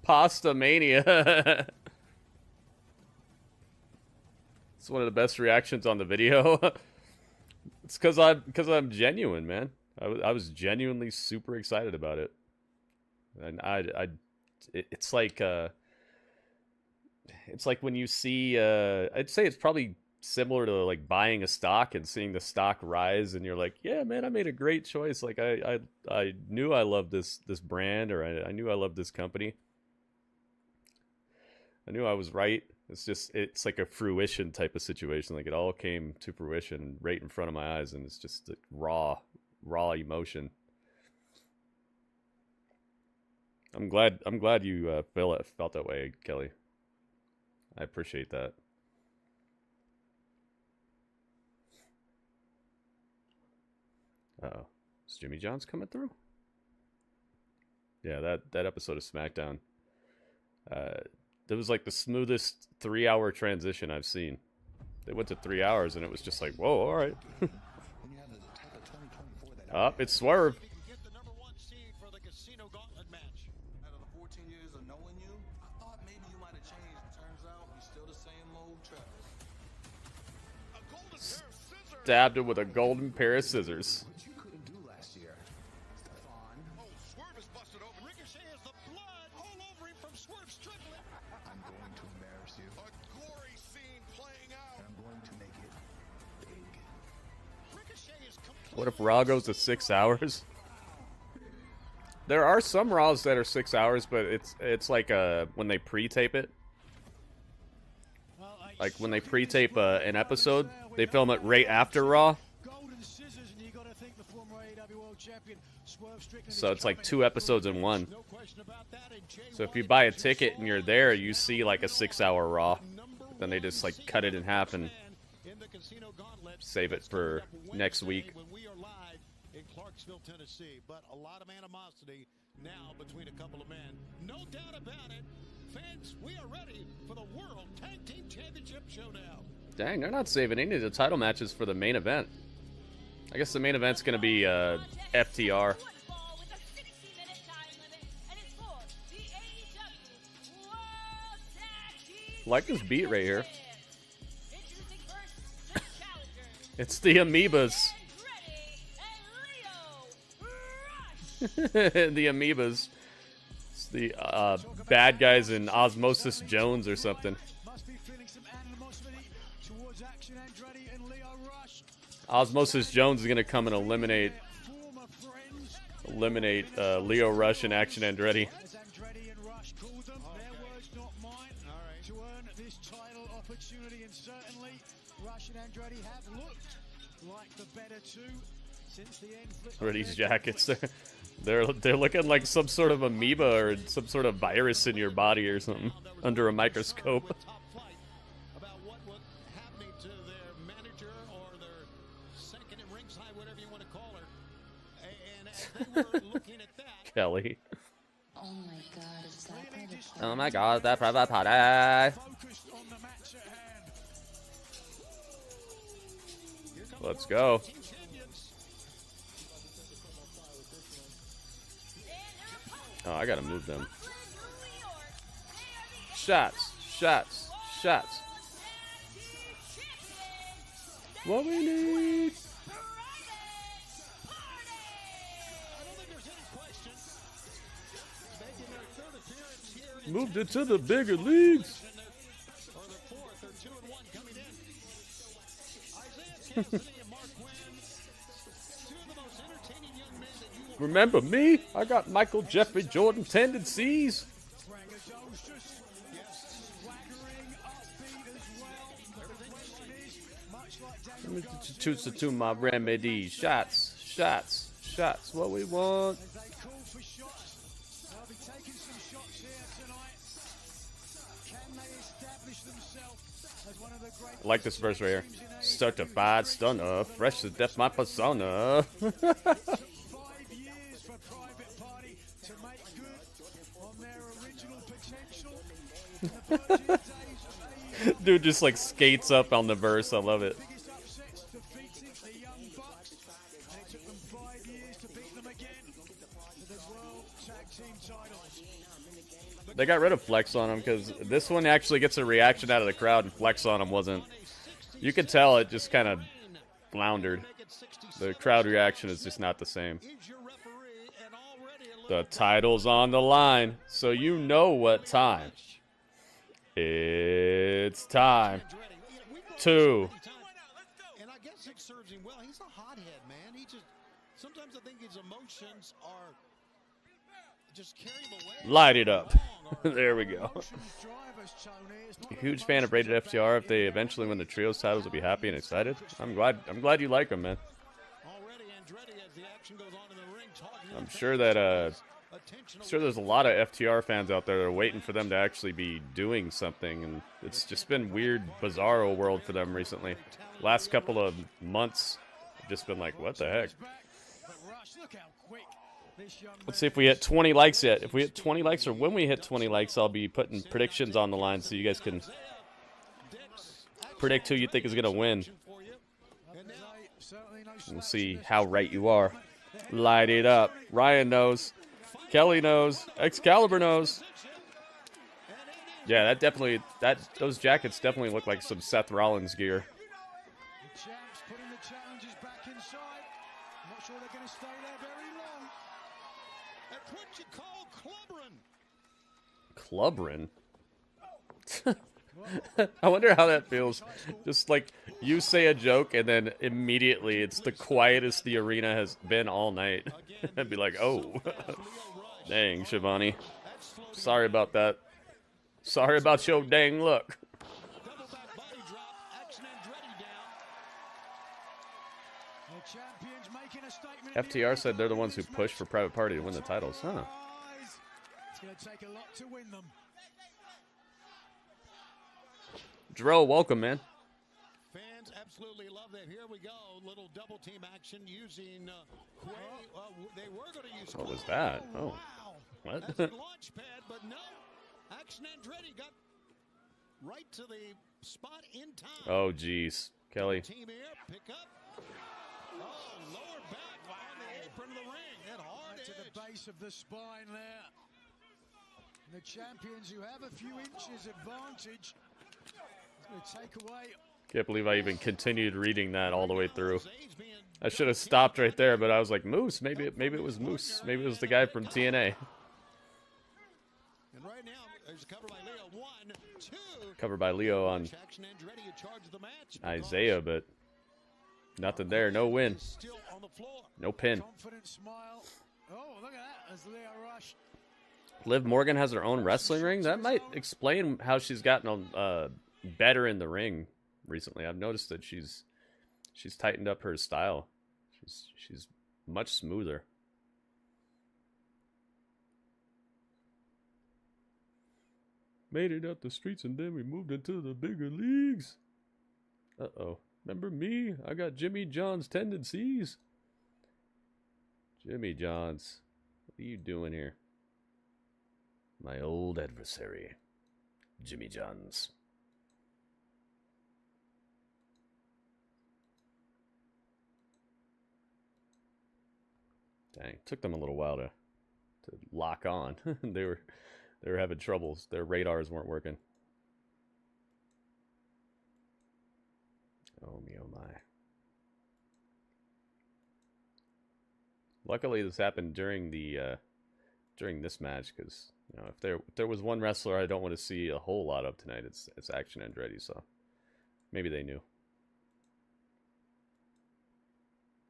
Pasta Mania! It's one of the best reactions on the video. It's because I'm genuine, man. I was genuinely super excited about it, and it's like when you see I'd say it's probably similar to like buying a stock and seeing the stock rise, and you're like, yeah, man, I made a great choice. Like I knew I loved this brand, or I knew I loved this company. I knew I was right. It's like a fruition type of situation. Like it all came to fruition right in front of my eyes, and it's just raw emotion. I'm glad you felt that way, Kelly. I appreciate that. Uh-oh. Is Jimmy John's coming through? Yeah, that episode of SmackDown. That was like the smoothest 3-hour transition I've seen. They went to 3 hours and it was just like, whoa, all right. Up, it's Swerve. Get the number 1 seed for the Casino Gauntlet match. Out of the 14 years of knowing you, I thought maybe you might have changed. Turns out you're still the same old Travis. Stabbed him with a golden pair of scissors. What you couldn't do last year, Stefan. Oh, Swerve is busting What if Raw goes to 6 hours? There are some Raws that are 6 hours, but it's like when they pre-tape it. Like when they pre-tape an episode, they film it right after Raw. So it's like 2 episodes in one. So if you buy a ticket and you're there, you see like a 6-hour Raw. Then they just like cut it in half and save it for next week. In Clarksville, Tennessee, but a lot of animosity now between a couple of men. No doubt about it. Fans, we are ready for the World Tag Team Championship Showdown. Dang, they're not saving any of the title matches for the main event. I guess the main event's going to be FTR. Like this beat right here. It's the Amoebas. The Amoebas. It's the bad guys in Osmosis Jones or something. Osmosis Jones is going to come and eliminate Leo Rush and Action Andretti. What are these jackets? They're looking like some sort of amoeba or some sort of virus in your body or something under a microscope. About what was happening to their manager or their second in ringside, whatever you want to call her. And as they were looking at that, Kelly. Oh my god, is that private party? Oh my god, that private party. Let's go. Oh, I gotta move them. Shots, shots, shots. What we need. Moved it to the bigger leagues. Remember me? I got Michael Jeffrey Jordan tendencies. Let me choose to my remedy. Shots, shots, shots. What we want. I like this verse right here. Certified stunner, fresh to death, my persona. Dude just like skates up on the verse. I love it. They got rid of Flex on him because this one actually gets a reaction out of the crowd, and Flex on him wasn't. You could tell it just kind of floundered. The crowd reaction is just not the same. The title's on the line, so you know what time. It's time to. and I guess it serves him well. He's a hothead, man. He just sometimes I think his emotions are just carry him away. Light it up. There we go. Huge fan of Rated FTR. If they eventually win the trios titles, I'll be happy and excited. I'm glad you like them, man. I'm sure that there's a lot of FTR fans out there that are waiting for them to actually be doing something, and it's just been weird, bizarro world for them recently. Last couple of months, I've just been like, what the heck? Let's see if we hit 20 likes yet. If we hit 20 likes, or when we hit 20 likes, I'll be putting predictions on the line so you guys can predict who you think is going to win. We'll see how right you are. Light it up. Ryan knows. Kelly knows. Excalibur knows. Yeah, those jackets definitely look like some Seth Rollins gear. The champs putting the challenges back inside. I'm not sure they're going to stay there very long. That's what you call clubbering. Clubbering? I wonder how that feels. Just like you say a joke and then immediately it's the quietest the arena has been all night. I'd be like, oh, dang, Shivani. Sorry about that. Sorry about your dang luck. FTR said they're the ones who push for Private Party to win the titles. Huh. It's going to take a lot to win them. Dro, welcome, man. Fans absolutely love that. Here we go. Little double team action using they were going to use. What was that? Oh. Wow. What? That's a launch pad, but no. Action Andretti got right to the spot in time. Oh, jeez. Kelly. Team here, pick up. Oh, lower back on the apron of the ring. That hard right to the base of the spine there. And the champions who have a few inches advantage. It's going to take away. Can't believe I even continued reading that all the way through. I should have stopped right there, but I was like, Moose. Maybe it was Moose. Maybe it was the guy from TNA. And right now, there's a cover by Leo. 1, 2. Covered by Leo on Isaiah, but nothing there. No win. No pin. Confident smile. Oh, look at that as Leo rushed. Liv Morgan has her own wrestling ring. That might explain how she's gotten better in the ring recently. I've noticed that she's tightened up her style. She's much smoother. Made it up the streets and then we moved into the bigger leagues. Uh-oh. Remember me? I got Jimmy John's tendencies. Jimmy John's. What are you doing here? My old adversary. Jimmy John's. Dang, took them a little while to lock on. They were having troubles. Their radars weren't working. Oh me, oh my. Luckily, this happened during this match, because if there was one wrestler I don't want to see a whole lot of tonight, it's Action Andretti. So maybe they knew.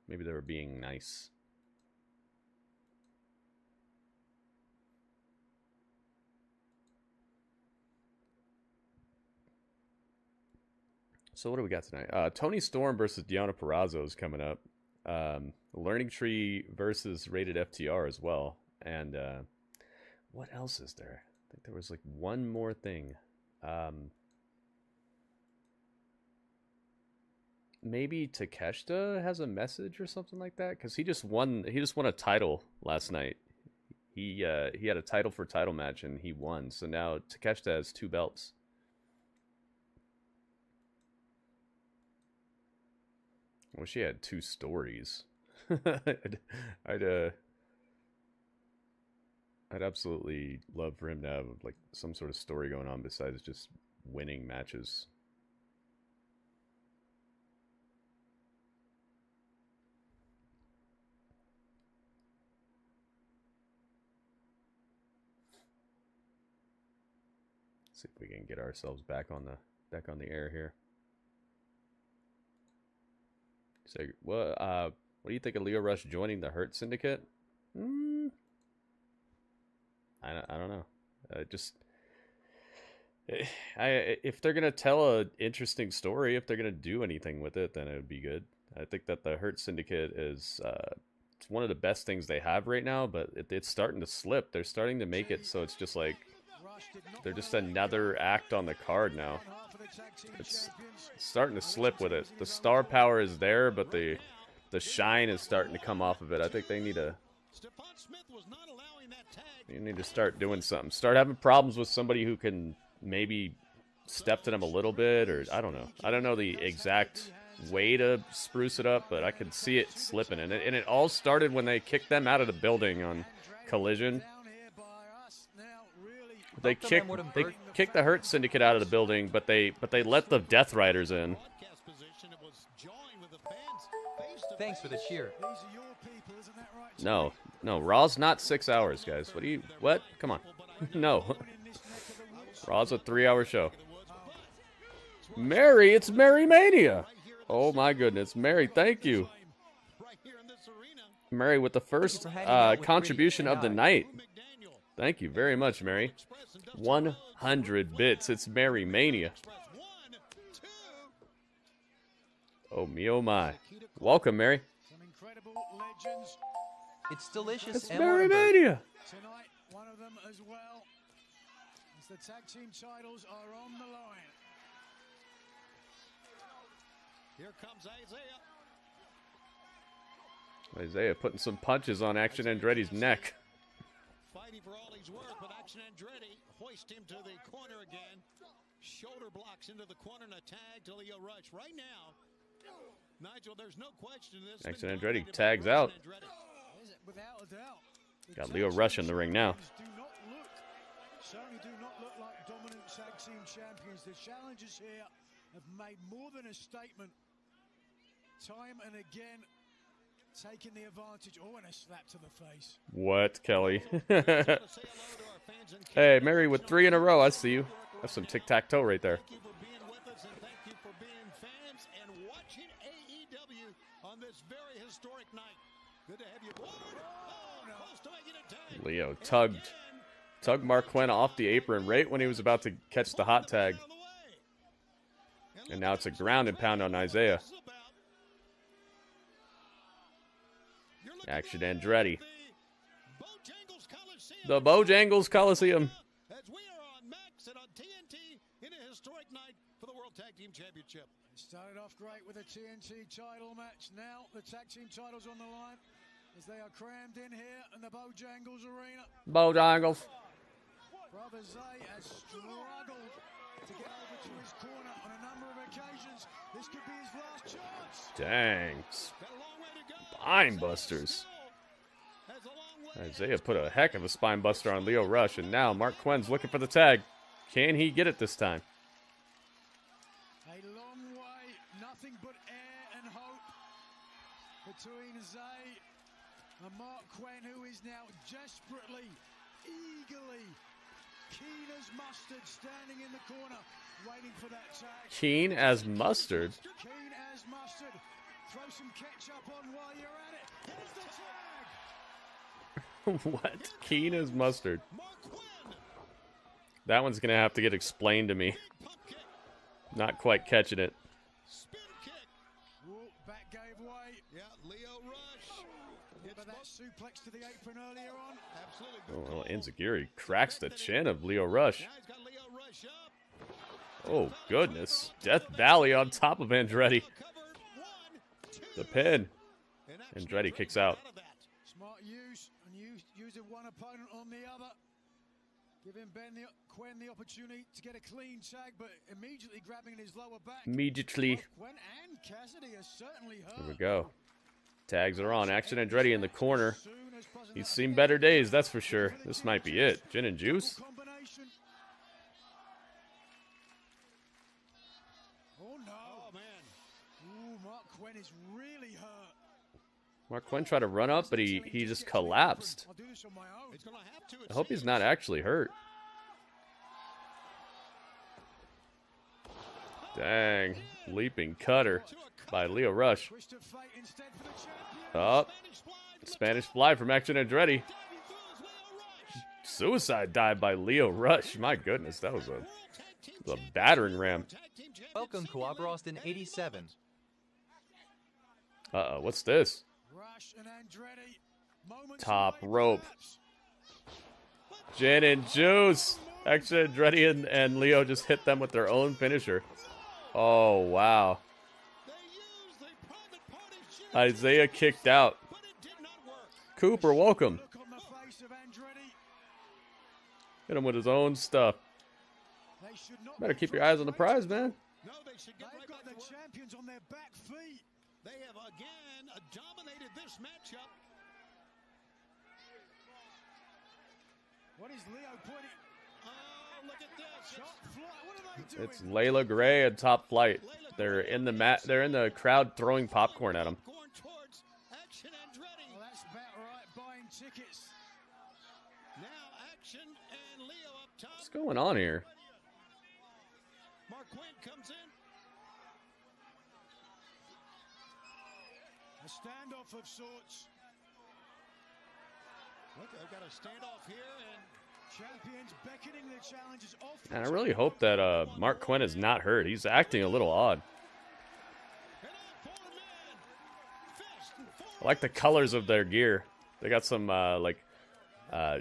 Maybe they were being nice. So what do we got tonight? Toni Storm versus Deonna Purrazzo is coming up. Learning Tree versus Rated FTR as well. And what else is there? I think there was like one more thing. Maybe Takeshita has a message or something like that, because he just won a title last night. He had a title for title match and he won. So now Takeshita has 2 belts. I wish he had 2 stories. I'd absolutely love for him to have like some sort of story going on besides just winning matches. See if we can get ourselves back on the air here. So, what do you think of Leo Rush joining the Hurt Syndicate? I don't know. If they're gonna tell an interesting story, if they're gonna do anything with it, then it would be good. I think that the Hurt Syndicate is it's one of the best things they have right now, but it's starting to slip. They're starting to make it so it's just like they're just another act on the card now. It's starting to slip with it. The star power is there, but the shine is starting to come off of it. I think they need to start doing something. Start having problems with somebody who can maybe step to them a little bit, or I don't know. I don't know the exact way to spruce it up, but I could see it slipping. And it all started when they kicked them out of the building on Collision. They kicked the Hurt Syndicate out of the building, but they let the Death Riders in. Thanks for the cheer. No, Raw's not 6 hours, guys. What? Come on. No. Raw's a 3-hour show. Mary, it's Mary Mania. Oh my goodness, Mary, thank you. Mary with the first contribution of the night. Thank you very much, Mary. 100 bits. It's Mary Mania. Oh me, oh my. Welcome, Mary. It's delicious. It's Mary Mania. Tonight, one of them as well. As the tag team titles are on the line. Here comes Isaiah. Isaiah putting some punches on Action Andretti's neck. Fighting for all he's worth, but Action Andretti hoist him to the corner again. Shoulder blocks into the corner and a tag to Lio Rush. Right now, Nigel, there's no question this. Action Andretti tags out. Without a doubt. Got Lio Rush in the ring now. Certainly do not look like dominant tag team champions. The challengers here have made more than a statement. Time and again, taking the advantage. Oh, and a slap to the face. What, Kelly? Hey, Mary with 3 in a row. I see you. That's some tic-tac-toe right there. Thank you for being with us, and thank you for being fans and watching AEW on this very historic night. Good to have you aboard. Oh, close to making a tag. Leo tugged Mark Quinn off the apron right when he was about to catch the hot tag. And now it's a ground and pound on Isaiah. Action Andretti. The Bojangles Coliseum. As we are on Max and on TNT in a historic night for the World Tag Team Championship. It started off great with a TNT title match. Now the tag team titles on the line as they are crammed in here in the Bojangles arena. Bojangles. Brother Zay has struggled to get over to his corner on a number of occasions. This could be his last chance. Dang. Spine busters. Isaiah put a heck of a spine buster on Lio Rush, and now Mark Quinn's looking for the tag. Can he get it this time? A long way, nothing but air and hope between Zay and Mark Quinn, who is now desperately, eagerly, keen as mustard, standing in the corner, waiting for that tag. Keen as mustard? Keen as mustard. Throw some ketchup on while you're at it. Here's the tag. What? Keen as mustard. That one's going to have to get explained to me. Not quite catching it. Spin kick. Ooh, back gave way. Yeah, Lio Rush. Remember that suplex to the apron earlier on? Absolutely. Oh, well, Enziguri cracks the chin of Lio Rush. Now he's got Lio Rush up. Oh, goodness. Death Valley on top of Andretti. The pin. Andretti kicks out. Smart use, and using one opponent on the other. Giving Quinn the opportunity to get a clean tag, but immediately grabbing his lower back. Immediately. Quinn and Cassidy are certainly hurt. Here we go. Tags are on. Action Andretti in the corner. He's seen better days, that's for sure. This might be it. Gin and juice. Oh no! Oh man! Ooh, Mark Quinn is really hurt. Mark Quinn tried to run up, but he just collapsed. I hope he's not actually hurt. Dang. Leaping cutter by Lio Rush. Up. Spanish fly from Action Andretti. Suicide dive by Lio Rush. My goodness, that was a battering ram. Welcome, Coabra in 87. Uh-oh, what's this? Top rope. Gin and juice. Actually, Andretti and Leo just hit them with their own finisher. Oh, wow. Isaiah kicked out. Cooper, welcome. Hit him with his own stuff. Better keep your eyes on the prize, man. They've got the champions on their back feet. They have again dominated this matchup. What is Leo pointing? Oh, look at this! What are they doing? It's Layla Gray and Top Flight. They're in the They're in the crowd throwing popcorn at him. Going towards Action Andretti. Well, that's about right. Buying tickets. Now Action and Leo up top. What's going on here? Mark Quinn comes in. A standoff of sorts. Look, I've got a standoff here, and champions beckoning the challengers off. And I really hope that Mark Quinn is not hurt. He's acting a little odd. I like the colors of their gear. They got some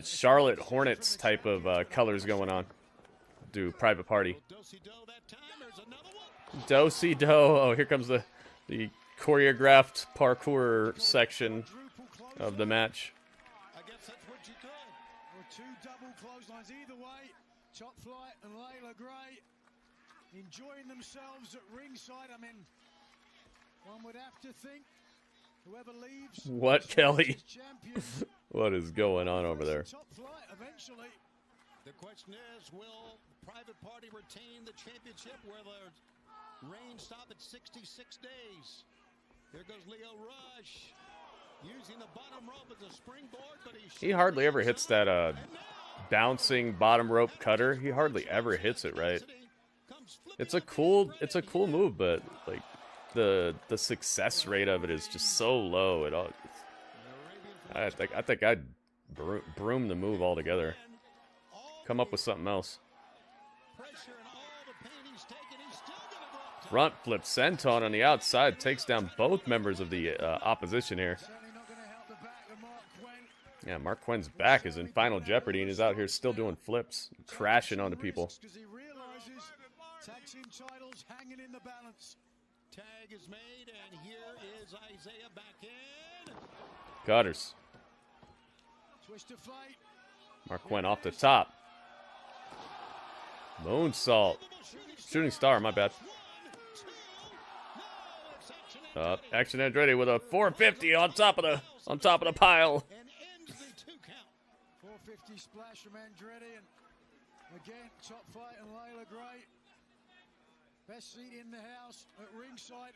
Charlotte Hornets type of colors going on. Do Private Party. Do-si-do. Oh, here comes the choreographed parkour section of the match. I guess that's what you could. Or two double clotheslines either way. Top Flight and Layla Gray enjoying themselves at ringside. I mean, one would have to think whoever leaves. What, Kelly? What is going on over there? Top Flight eventually. the question is, will Private Party retain the championship where their reign stop at 66 days? Here goes Leo Rush using the bottom rope as a springboard, but he hardly ever hits that bouncing bottom rope cutter. He hardly ever hits it right. It's a cool move, but like the success rate of it is just so low. I think I'd broom the move altogether. Come up with something else. Front flip senton on the outside takes down both members of the opposition here. Yeah, Mark Quinn's back is in final jeopardy and is out here still doing flips, crashing onto people. Tag team titles hanging in the balance. Tag is made, and here is Isaiah back in. Gutters. Twist of fate. Mark Quinn off the top. Moonsault. Shooting star, my bad. Action Andretti with a 450 on top of the pile. 450 splash from Andretti, and again Top Fight and Layla Gray. Best seat in the house at ringside.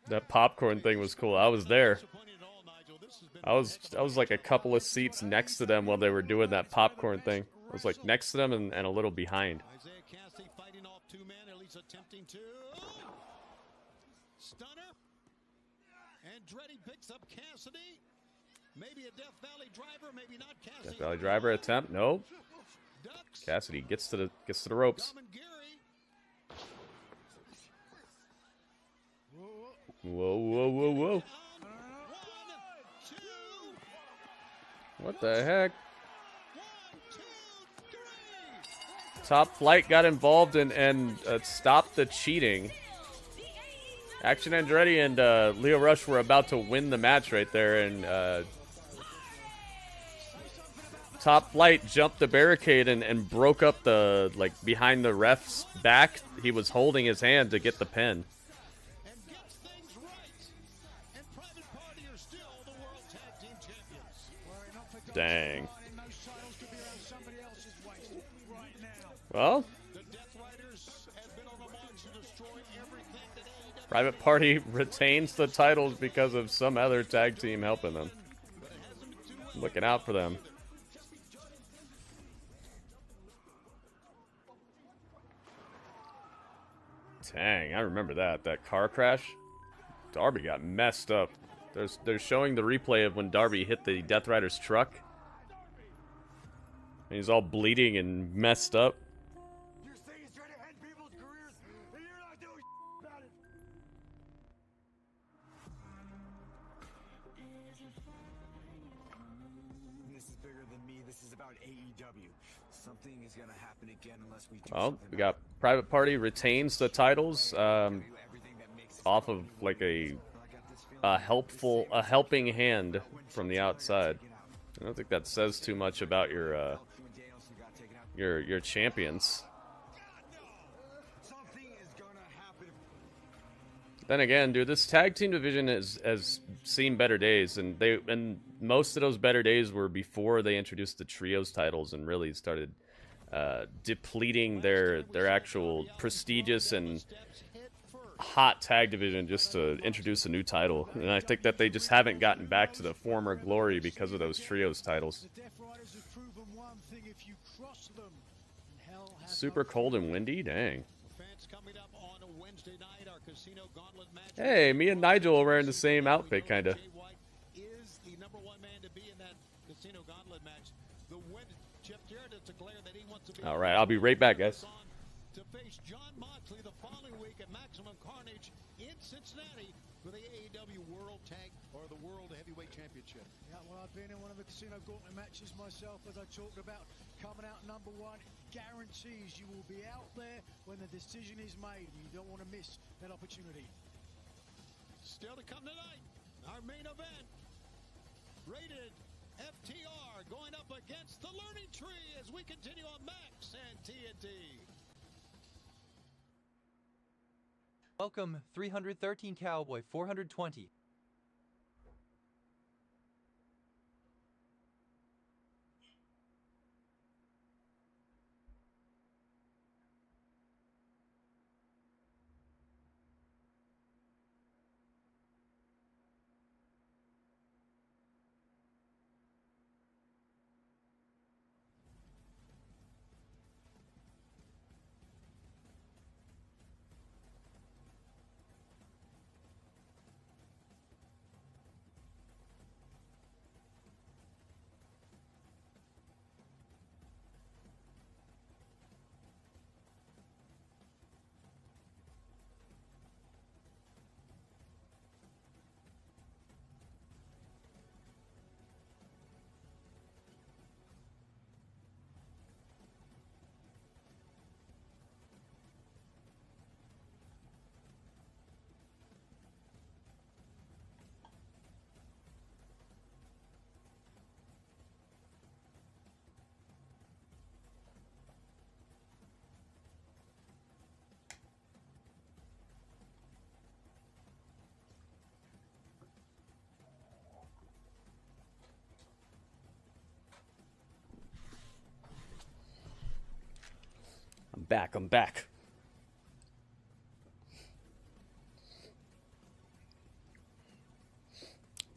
That popcorn thing was cool. I was there. I was like a couple of seats next to them while they were doing that popcorn thing. I was like next to them and a little behind. Isaiah Cassidy fighting off two men, at least attempting to. Stunner. Andretti picks up Cassidy. Maybe a Death Valley driver, maybe not. Cassidy. Death Valley driver attempt. Nope. Cassidy gets to the ropes. Whoa, whoa, whoa, whoa. What the heck? Top Flight got involved and stopped the cheating. Action Andretti and Leo Rush were about to win the match right there, and Top Flight jumped the barricade and broke up the, like, behind the ref's back. He was holding his hand to get the pin. Dang. Well, Private Party retains the titles because of some other tag team helping them. Looking out for them. Dang, I remember that car crash. Darby got messed up. They're showing the replay of when Darby hit the Death Rider's truck. And he's all bleeding and messed up. You're saying he's trying to end people's careers, and you're not doing about it. This is bigger than me. This is about AEW. Something is gonna happen again unless we do Well, we got Private Party retains the titles off of like a helping hand from the outside. I don't think that says too much about your champions. Then again, dude, this tag team division has seen better days, and most of those better days were before they introduced the trios titles and really started depleting their actual prestigious and hot tag division just to introduce a new title. And I think that they just haven't gotten back to the former glory because of those trios titles. Super cold and windy? Dang. Fans coming up on a Wednesday night are Casino Gauntlet match. Hey, me and Nigel are wearing the same outfit, kind of. Jay White is the #1 man to be in that Casino Gauntlet match. The win, Jeff Jarrett has declared that he wants to be. All right, I'll be right back, guys. To face Jon Moxley the following week at Maximum Carnage in Cincinnati for the AEW World Tag or the World Heavyweight Championship. Yeah, well, I've been in one of the Casino Gauntlet matches myself, as I talked about. Coming out #1 guarantees you will be out there when the decision is made. You don't want to miss that opportunity. Still to come tonight, our main event, rated FTR going up against the Learning Tree as we continue on Max and TNT. Welcome, 313 Cowboy, 420. I'm back.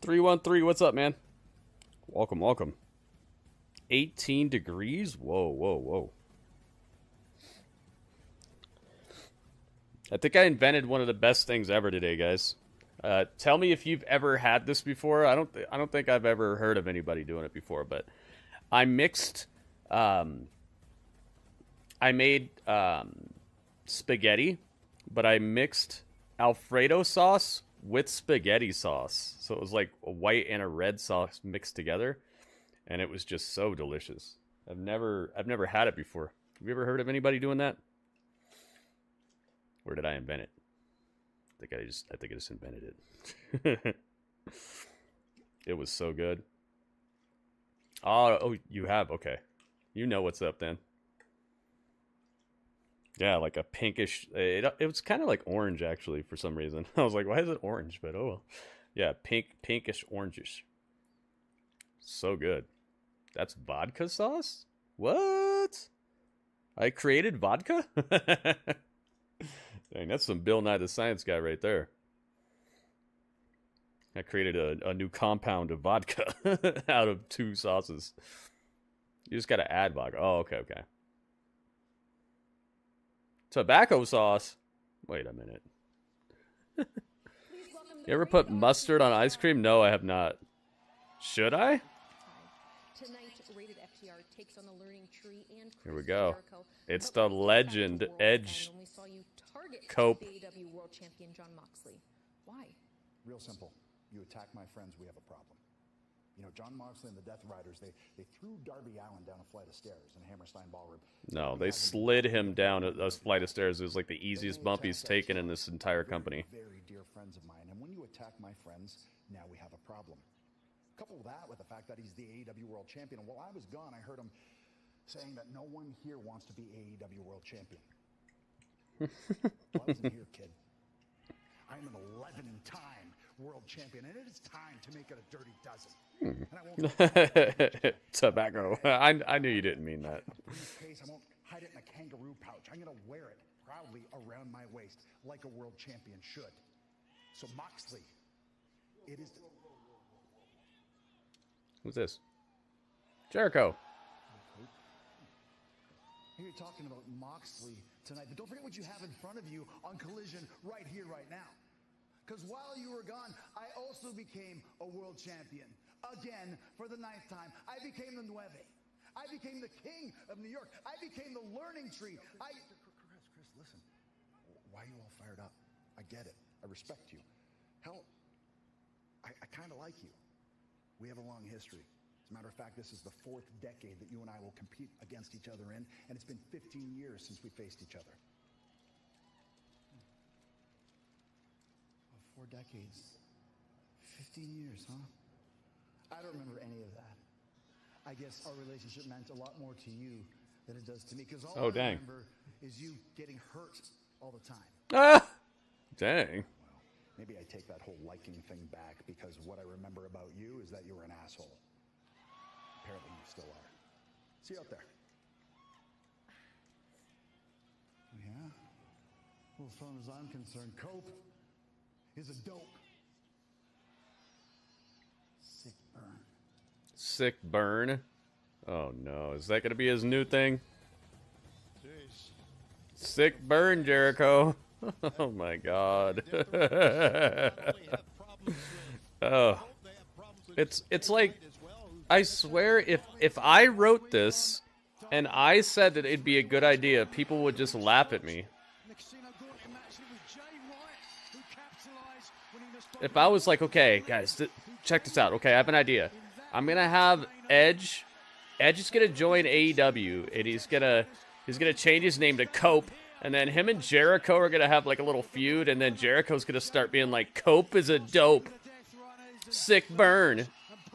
"313, what's up, man? Welcome. 18 degrees? Whoa. I think I invented one of the best things ever today, guys. Tell me if you've ever had this before. I don't think I've ever heard of anybody doing it before, but I mixed... I made spaghetti, but I mixed Alfredo sauce with spaghetti sauce. So it was like a white and a red sauce mixed together, and it was just so delicious. I've never had it before. Have you ever heard of anybody doing that? Or did I invent it? I think I just invented it. It was so good. Oh, you have? Okay. You know what's up then. Yeah, like a pinkish... It was kind of like orange, actually, for some reason. I was like, why is it orange? But oh well. Yeah, pinkish oranges. So good. That's vodka sauce? What? I created vodka? Dang, that's some Bill Nye the Science Guy right there. I created a new compound of vodka out of 2 sauces. You just gotta add vodka. Oh, okay. Tobacco sauce? Wait a minute. You ever put mustard on ice cream? No, I have not. Should I? Tonight, rated FTR takes on the Learning Tree and Here we go. It's the legend Edge Cope. AEW World Champion Jon Moxley. Why? Real simple. You attack my friends, we have a problem. You know, Jon Moxley and the Death Riders, they threw Darby Allin down a flight of stairs in Hammerstein Ballroom. No, they slid him down a flight of stairs. It was like the easiest bump he's taken in this entire company. Very dear friends of mine, and when you attack my friends, now we have a problem. Couple that with the fact that he's the AEW World Champion, and while I was gone, I heard him saying that no one here wants to be AEW World Champion. Well, I wasn't here, kid. I'm an 11-time world champion, and it is time to make it a dirty dozen. Tobacco. I knew you didn't mean that. I won't hide it in a kangaroo pouch. I'm going to wear it proudly around my waist like a world champion should. So Moxley, it is... Who's this? Jericho. I hear you talking about Moxley tonight, but don't forget what you have in front of you on Collision right here, right now. Because while you were gone, I also became a world champion. Again, for the 9th time. I became the Nueve. I became the king of New York. I became the learning tree. Chris, listen. Why are you all fired up? I get it. I respect you. Hell, I kind of like you. We have a long history. As a matter of fact, this is the 4th decade that you and I will compete against each other in, and it's been 15 years since we faced each other. 4 decades. 15 years, huh? I don't remember any of that. I guess our relationship meant a lot more to you than it does to me, because all I remember is you getting hurt all the time. Ah! Dang. Well, maybe I take that whole liking thing back, because what I remember about you is that you were an asshole. Apparently you still are. See you out there. Yeah? Well, as far as I'm concerned, Cope is a dope. Sick burn. Sick burn. Oh no, is that gonna be his new thing? Jeez. Sick burn, Jericho. Oh my God. Oh, it's like, I swear, if I wrote this and I said that it'd be a good idea, people would just laugh at me. If I was like, okay, guys, check this out. Okay, I have an idea. I'm gonna have Edge. Edge is gonna join AEW, and he's gonna change his name to Cope, and then him and Jericho are gonna have like a little feud, and then Jericho's gonna start being like, Cope is a dope. Sick burn.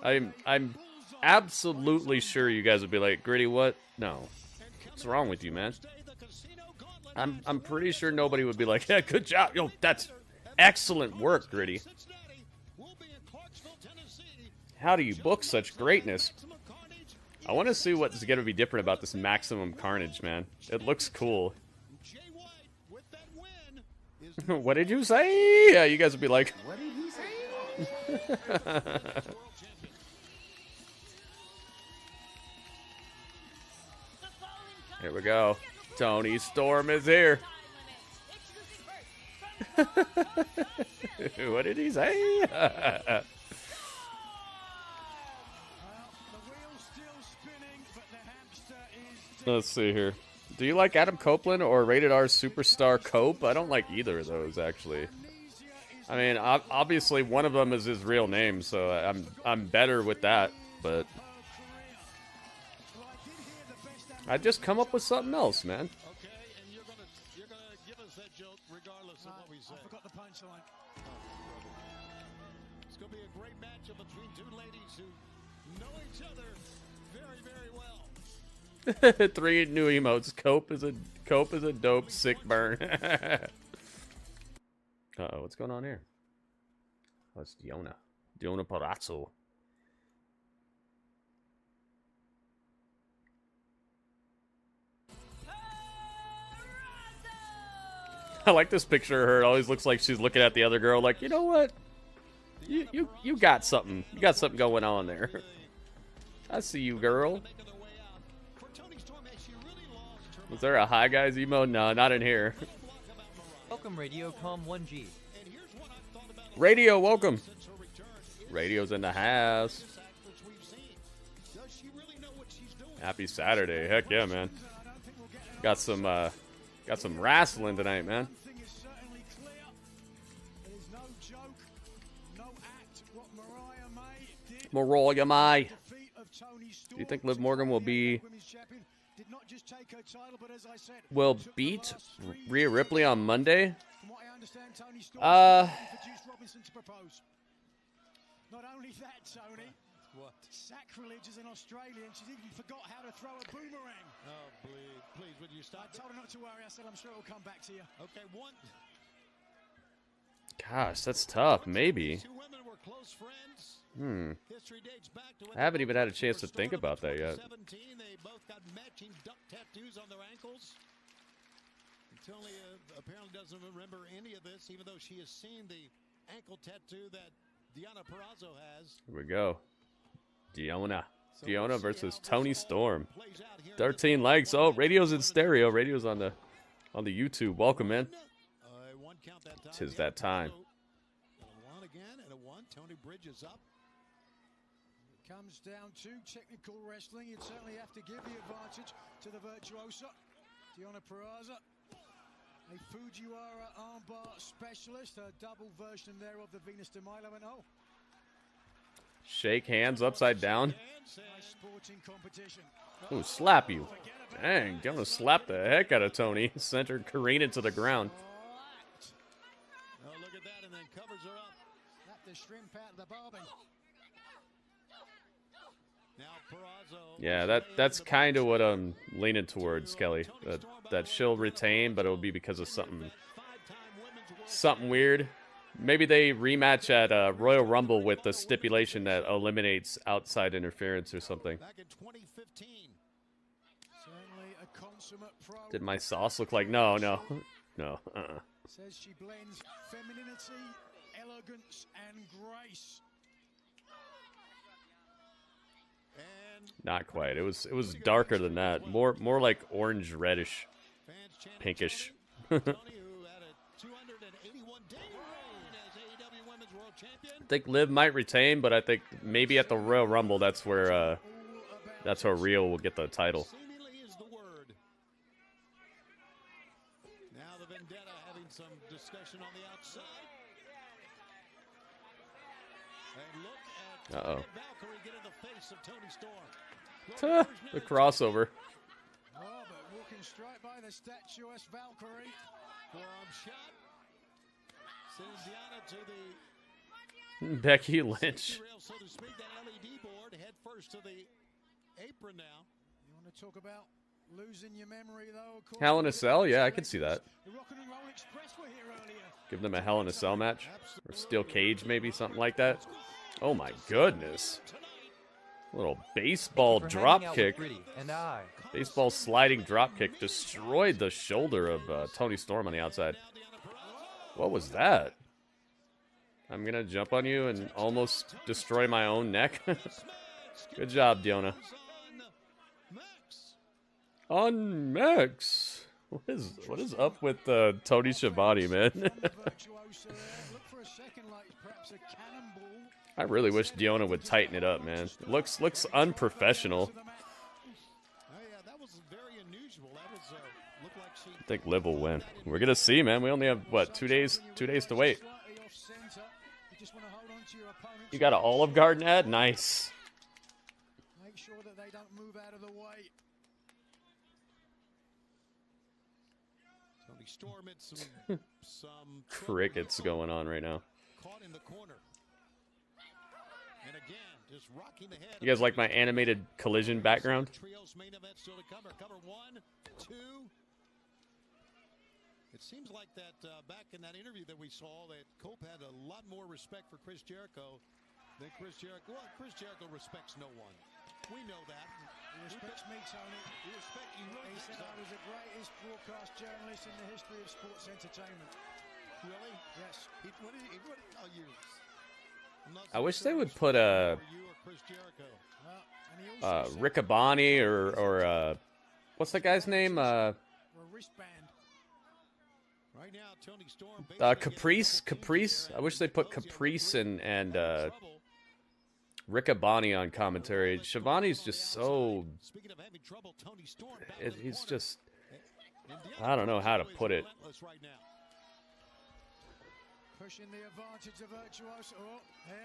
I'm absolutely sure you guys would be like, Gritty, what? No. What's wrong with you, man? I'm pretty sure nobody would be like, yeah, good job. Yo, that's excellent work, Gritty. How do you book such greatness? I want to see what's going to be different about this Maximum Carnage, man. It looks cool. What did you say? Yeah, you guys would be like, what did he say? Here we go. Tony Storm is here. What did he say? Let's see here. Do you like Adam Copeland or Rated R Superstar Cope? I don't like either of those, actually. I mean, obviously one of them is his real name, so I'm better with that, but I just come up with something else, man. Okay, and you're gonna give us that joke regardless of what we say. I forgot the punchline. It's gonna be a great matchup between two ladies who know each other very, very well. 3 new emotes. Cope is a dope. Sick burn. Uh-oh, what's going on here? Oh, it's Deonna. Deonna Purrazzo. I like this picture of her. It always looks like she's looking at the other girl like, you know what? You got something. You got something going on there. I see you, girl. Was there a Hi Guys emo? No, not in here. Welcome, Radiocom 1G. Radio, welcome. Radio's in the house. Happy Saturday. Heck yeah, man. Got some wrestling tonight, man. Mariah May. Do you think Liv Morgan will beat Rhea Ripley on Monday? Not only that, Tony. What? Sacrilege is an Australian. She's even forgot how to throw a boomerang. Oh, please, would you stop? I told her not to worry. I said I'm sure it'll come back to you. Okay, one. Gosh, that's tough. Maybe. Two women were close friends. History dates back to I haven't even had a chance to think about that yet. 17, they both got matching duck tattoos on their ankles. Tony apparently doesn't remember any of this, even though she has seen the ankle tattoo that Deonna Purrazzo has. Here we go. Deonna. Deonna versus Toni Storm. 13 likes. Oh, radio's in stereo. Radio's on the YouTube. Welcome, man. Tis that time. One again and a one. Tony bridges up. It comes down to technical wrestling. You'd certainly have to give the advantage to the virtuosa, Deonna Purrazzo. A Fujiwara armbar specialist, a double version there of the Venus de Milo and oh. Shake hands upside down. Nice sporting competition. Ooh, slap you. Dang, gonna slap the heck out of Toni. Sent her careening to the ground. Oh, look at that, and then covers her up. Slap the shrimp out of the barbie. Now Purrazzo. Yeah, that's kind of what I'm leaning towards, Kelly. That she'll retain, but it'll be because of something weird. Maybe they rematch at Royal Rumble with the stipulation that eliminates outside interference or something. Back in 2015. Certainly a consummate pro. Did my sauce look like? No. Says she blends femininity, elegance, and grace. Not quite. It was darker than that. More like orange reddish, pinkish. I think Liv might retain, but I think maybe at the Royal Rumble that's where Rio will get the title. Seemingly is the word. Now the Vendetta having some discussion on the outside. And look at Valkyrie get in the face of Toni Storm. The crossover. Oh, but walking straight by the statuesque Valkyrie. Forearm shot. Sends Deonna to the Becky Lynch. rail, so to speak, that LED board head first to the apron now. You want to talk about losing your memory, though? Of course, Hell in a Cell? Yeah, I can see that. the Rock and Roll Express were here earlier. Give them a Hell in a Cell match. Or Steel Cage, maybe, something like that. Oh my goodness. Little baseball drop kick. Baseball sliding drop kick destroyed the shoulder of Toni Storm on the outside. What was that? I'm going to jump on you and almost destroy my own neck. Good job, Deonna. On Max. What is up with Tony Schiavone, man? I really wish Deonna would tighten it up, man. It looks unprofessional. I think Liv will win. We're gonna see, man. We only have what, 2 days? 2 days to wait. You got an Olive Garden ad? Nice. Make sure that they don't move out of the way. Toni Storm had some Crickets going on right now. caught in the corner. And again, just rocking the head. You guys like my animated Collision background? Trios main event still to cover. Cover 1, 2. It seems like that back in that interview that we saw, that Cope had a lot more respect for Chris Jericho than Chris Jericho. Well, Chris Jericho respects no one. We know that. He respects me, Tony. He respects you. He said I was the greatest broadcast journalist in the history of sports entertainment. Really? Yes. What did he tell you? I wish they would put a Riccaboni or what's that guy's name? A wristband. Right now, Toni Storm Caprice. I wish they put Caprice and Riccaboni on commentary. Shivani's just so. He's just. I don't know how to put it. Pushing the advantage of Virtuoso. Oh, here.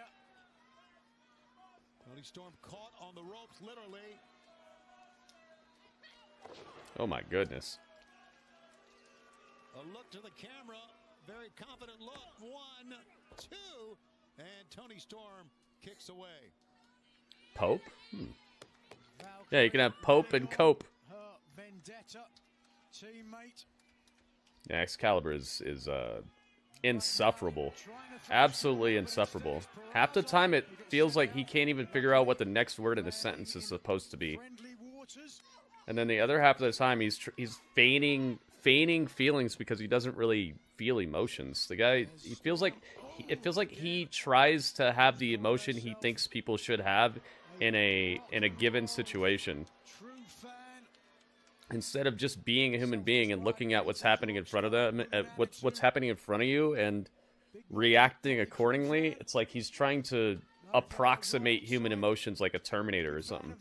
Toni Storm caught on the ropes, literally. Oh my goodness. A look to the camera. Very confident look. 1, 2. And Toni Storm kicks away. Pope? Yeah, you can have Pope and Cope. Her vendetta teammate. Yeah, Excalibur is insufferable. Absolutely insufferable. Half the time it feels like he can't even figure out what the next word in a sentence is supposed to be. And then the other half of the time he's feigning feelings because he doesn't really feel emotions. The guy, it feels like he tries to have the emotion he thinks people should have, in a given situation. Instead of just being a human being and looking at what's happening in front of them, at what's happening in front of you, and reacting accordingly, it's like he's trying to approximate human emotions like a Terminator or something.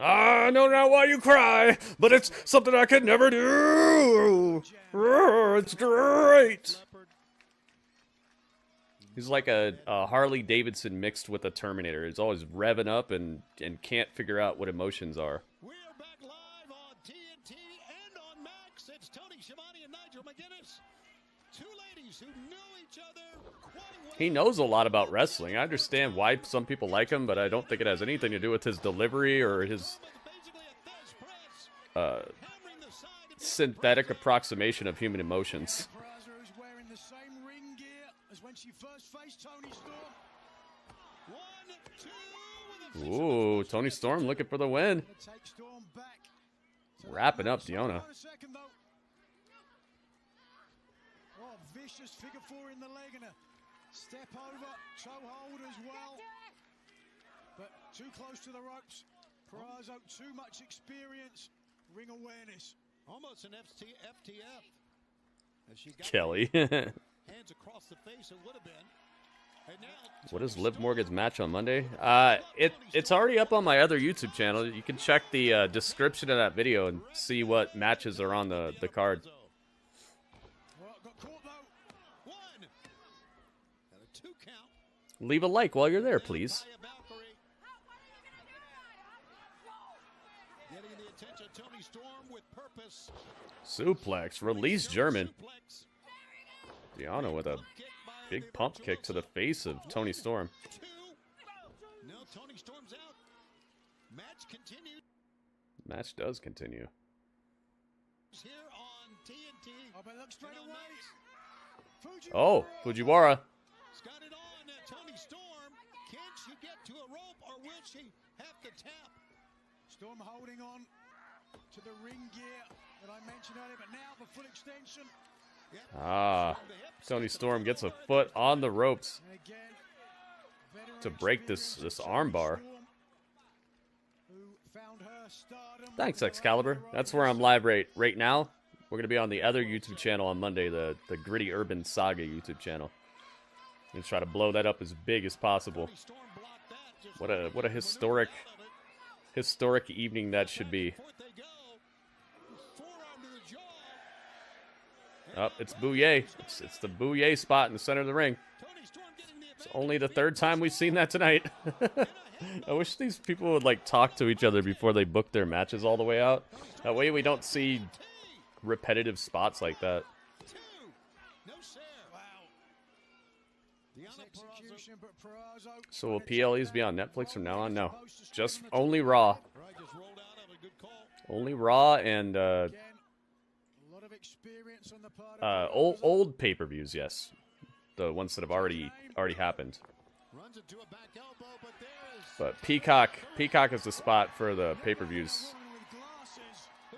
I know now why you cry, but it's something I could never do. It's great. He's like a Harley Davidson mixed with a Terminator. He's always revving up and can't figure out what emotions are. We are back live on TNT and on Max. It's Toni Schiavone and Nigel McGuinness. Two ladies who knew each other quite well. He knows a lot about wrestling. I understand why some people like him, but I don't think it has anything to do with his delivery or his synthetic approximation of human emotions. Purrazzo is wearing the same ring gear as when she first faced Toni Storm. 1, 2 with a Ooh, Toni Storm looking for the win. take Storm back. Wrapping up Deonna. Oh, vicious figure four in the leg and a step over, toe hold as well. But too close to the ropes. Purrazzo, too much experience. Ring awareness. almost an FTF. As she got Kelly. hands across the face, it would have been. And now, What is Liv Morgan's match on Monday? It's already up on my other YouTube channel. You can check the description of that video and see what matches are on the card. Leave a like while you're there, please. getting the attention of Toni Storm with purpose. Suplex. Release German. Deonna with a big pump kick to the face of Toni Storm. No, Toni Storm's out. Match continued. Match does continue. Here on TNT. Oh, but look straight away. Oh, Fujiwara. Got it on Toni Storm. Can she get to a rope or will she have to tap? Storm holding on to the ring gear that I mentioned earlier, but now the full extension. Ah, Toni Storm gets a foot on the ropes And again, to break this armbar. who found her stardom. Thanks, Excalibur. That's where I'm live right now. We're going to be on the other YouTube channel on Monday, the Gritty Urban Saga YouTube channel. And try to blow that up as big as possible. What a historic evening that should be. Oh, it's Bouye. It's the Bouye spot in the center of the ring. It's only the third time we've seen that tonight. I wish these people would like talk to each other before they book their matches all the way out. That way we don't see repetitive spots like that. So will PLEs be on Netflix from now on? No. Just only Raw. Only Raw and old pay-per-views, yes. The ones that have already happened. But Peacock is the spot for the pay-per-views.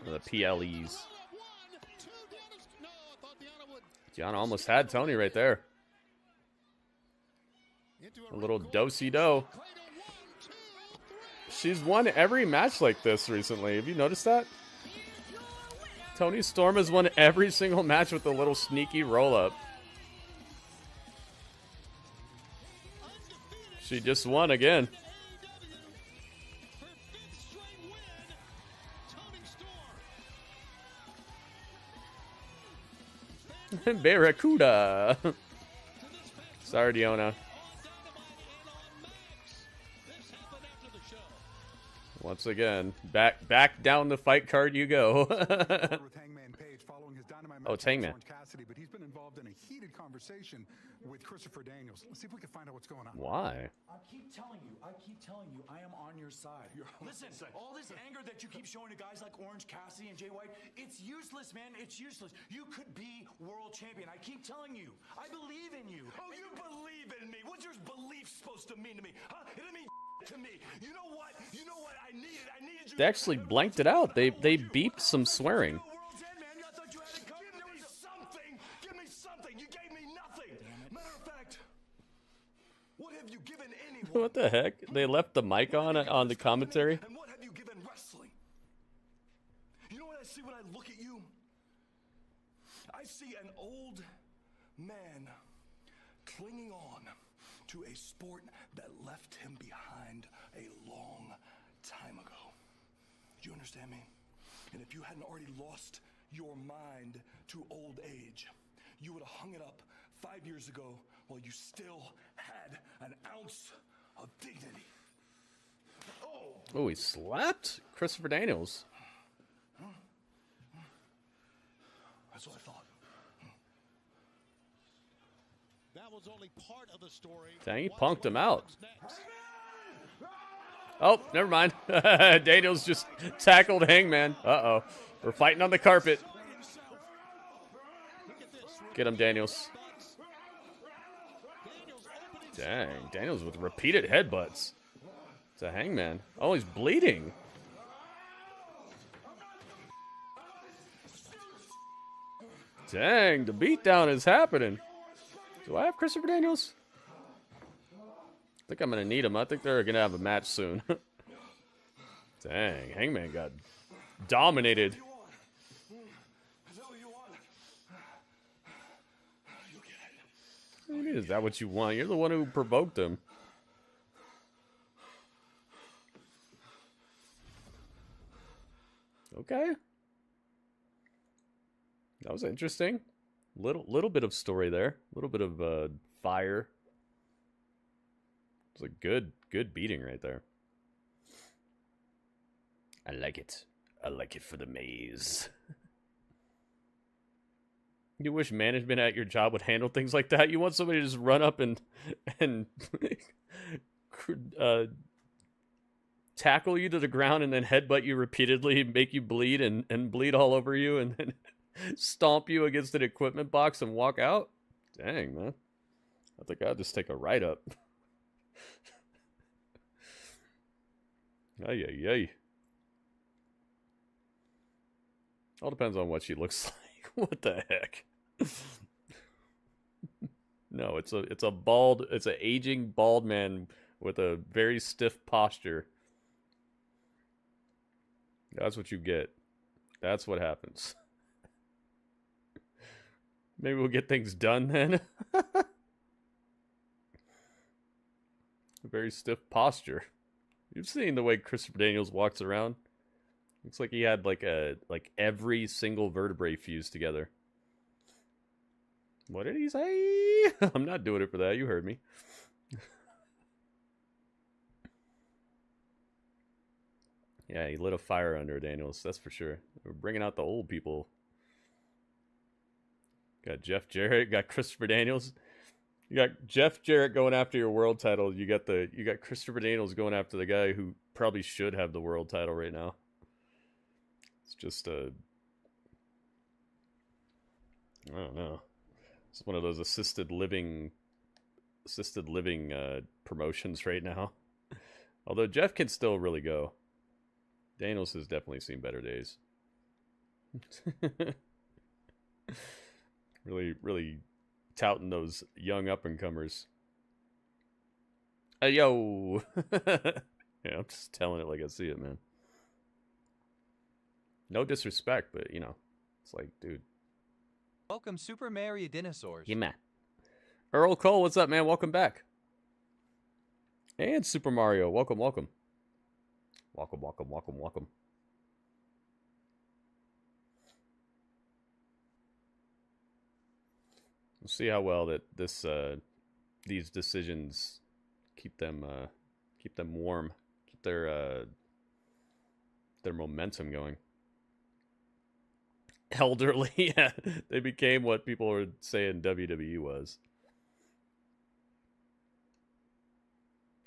The PLEs. Deonna almost had Toni right there. A little do-si-do. She's won every match like this recently. Have you noticed that? Toni Storm has won every single match with a little sneaky roll-up. She just won again. Barracuda. Sorry, Deonna. Once again, back down the fight card you go. Oh, it's Hangman. But he's been involved in a heated conversation with Christopher Daniels. Let's see if we can find out what's going on. Why? I keep telling you, I am on your side. Listen, all this anger that you keep showing to guys like Orange Cassidy and Jay White, it's useless, man. It's useless. You could be world champion. I keep telling you. I believe in you. Oh, you believe in me? What's your belief supposed to mean to me? Huh? It doesn't mean to me. You know what? I needed you. They actually blanked it out. They beeped some swearing. Give me something. You gave me nothing. Matter of fact, what have you given anyone? What the heck? They left the mic on the commentary? And what have you given wrestling? You know what I see when I look at you? I see an old man clinging on to a sport that left him behind a long time ago. Do you understand me? And if you hadn't already lost your mind to old age, you would have hung it up 5 years ago while you still had an ounce of dignity. Oh, he slapped Christopher Daniels. That's what I thought. That was only part of the story. Dang, he punked him out. Oh, never mind. Daniels just tackled Hangman. Uh-oh. We're fighting on the carpet. Get him, Daniels. Dang, Daniels with repeated headbutts to Hangman. Oh, he's bleeding. Dang, the beatdown is happening. Do I have Christopher Daniels? I think I'm going to need him. I think they're going to have a match soon. Dang, Hangman got dominated. What do you mean, is that what you want? You're the one who provoked him. Okay. That was interesting. Little bit of story there. A little bit of fire. It was a good beating right there. I like it. I like it for the maze. You wish management at your job would handle things like that? You want somebody to just run up and tackle you to the ground and then headbutt you repeatedly, make you bleed and bleed all over you, and then stomp you against an equipment box and walk out? Dang, man. I think I'll just take a ride up. Ay, ay, ay. All depends on what she looks like. What the heck? No, it's an aging bald man with a very stiff posture. That's what you get. That's what happens. Maybe we'll get things done then. A very stiff posture. You've seen the way Christopher Daniels walks around. Looks like he had like every single vertebrae fused together. What did he say? I'm not doing it for that. You heard me. Yeah, he lit a fire under Daniels. That's for sure. We're bringing out the old people. Got Jeff Jarrett. Got Christopher Daniels. You got Jeff Jarrett going after your world title. You got Christopher Daniels going after the guy who probably should have the world title right now. It's just I don't know. It's one of those assisted living promotions right now. Although Jeff can still really go. Daniels has definitely seen better days. Really touting those young up-and-comers. Hey, yo! Yeah, I'm just telling it like I see it, man. No disrespect, but, you know, it's like, dude. Welcome, Super Mario Dinosaurs. Yeah, man. Earl Cole, what's up, man? Welcome back. And Super Mario, welcome. Welcome. We'll see how well that these decisions keep them warm, keep their momentum going. Elderly, yeah, they became what people were saying WWE was.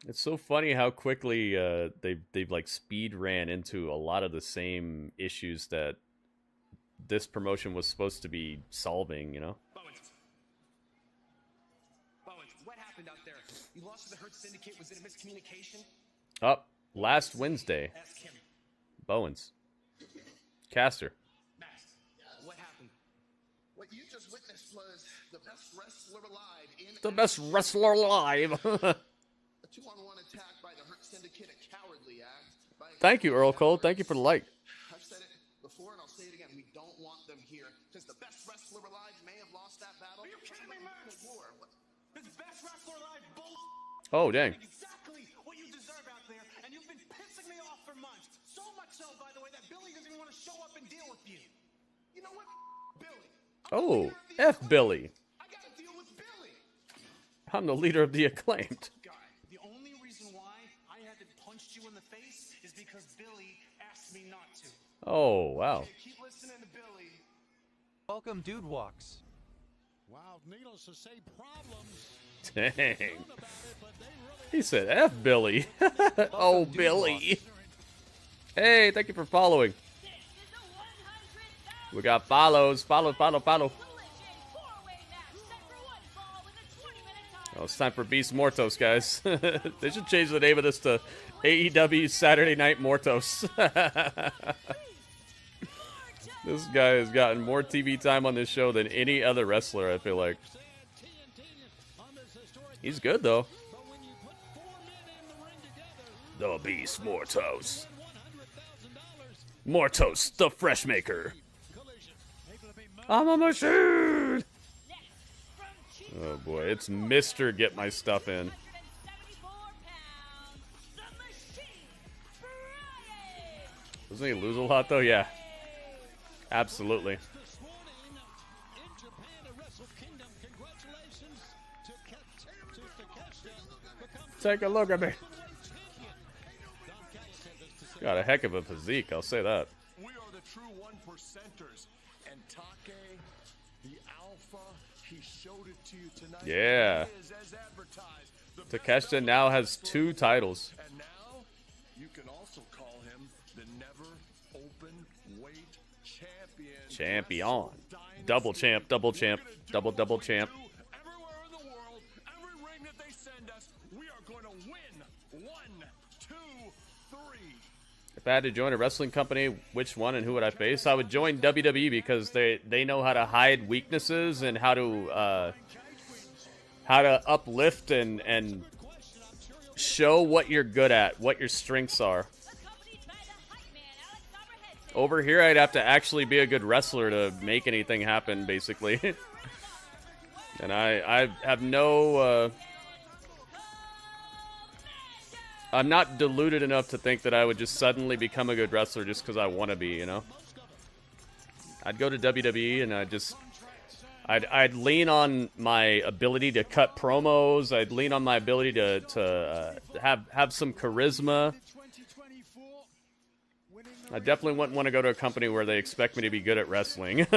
It's so funny how quickly they've like speed ran into a lot of the same issues that this promotion was supposed to be solving, you know? Bowens, what happened out there? You lost to the Hurt Syndicate. Was it a miscommunication? Up last Wednesday. Ask him. Bowens. Caster. What happened? What you just witnessed was the best wrestler alive in The best wrestler alive. A 2-on-1 attack by the Hurt Syndicate, a cowardly act. Thank you, Earl Cole. Thank you for the like. I've said it before and I'll say it again. We don't want them here because the best wrestler alive may have lost that battle. Are you kidding me, Max? This best wrestler alive bull. Oh, dang. Exactly what you deserve out there, and you've been pissing me off for months. So much so, by the way, that Billy doesn't even want to show up and deal with you. You know what, Billy? Oh, F Billy. I gotta deal with Billy. I'm the leader of the Acclaimed. The only reason why I haven't punched you in the face is because Billy asked me not to. Oh, wow. Okay, keep listening to Billy. Welcome, Dude Walks. Wow, needless to say, problems. Dang. He said F Billy. Oh, Billy. Hey, thank you for following. We got follows. Follow. Oh, it's time for Beast Mortos, guys. They should change the name of this to AEW Saturday Night Mortos. This guy has gotten more TV time on this show than any other wrestler, I feel like. He's good, though. The Beast Mortos. Mortos, the Fresh Maker. I'm a machine! Oh boy, it's Mr. Get My Stuff In. Doesn't he lose a lot, though? Yeah. Absolutely. Take a look at me. Got a heck of a physique, I'll say that. We are the true 1%ers. And Take, the alpha, he showed it to you tonight. Yeah. He is as advertised. Takeshita now has 2 titles. And now, you can also call him the never open weight champion. Champion. Double champ, double champ, double champ. Everywhere in the world, every ring that they send us, we are going to win. 1, 2, 3. If I had to join a wrestling company, which one and who would I face? I would join WWE because they know how to hide weaknesses and how to uplift and show what you're good at, what your strengths are. Over here, I'd have to actually be a good wrestler to make anything happen, basically. And I have no... I'm not deluded enough to think that I would just suddenly become a good wrestler just because I want to be, you know? I'd go to WWE and I'd lean on my ability to cut promos. I'd lean on my ability to have some charisma. I definitely wouldn't want to go to a company where they expect me to be good at wrestling.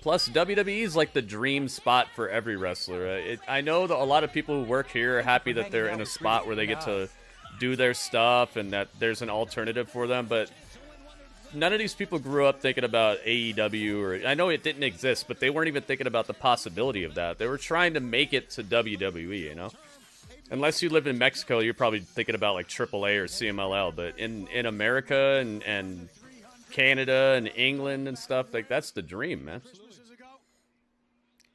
Plus, WWE is like the dream spot for every wrestler. I know that a lot of people who work here are happy that they're in a spot where they get to do their stuff and that there's an alternative for them, but none of these people grew up thinking about AEW, or I know it didn't exist, but they weren't even thinking about the possibility of that. They were trying to make it to WWE, you know? Unless you live in Mexico, you're probably thinking about like AAA or CMLL, but in America and Canada and England and stuff, like that's the dream, man.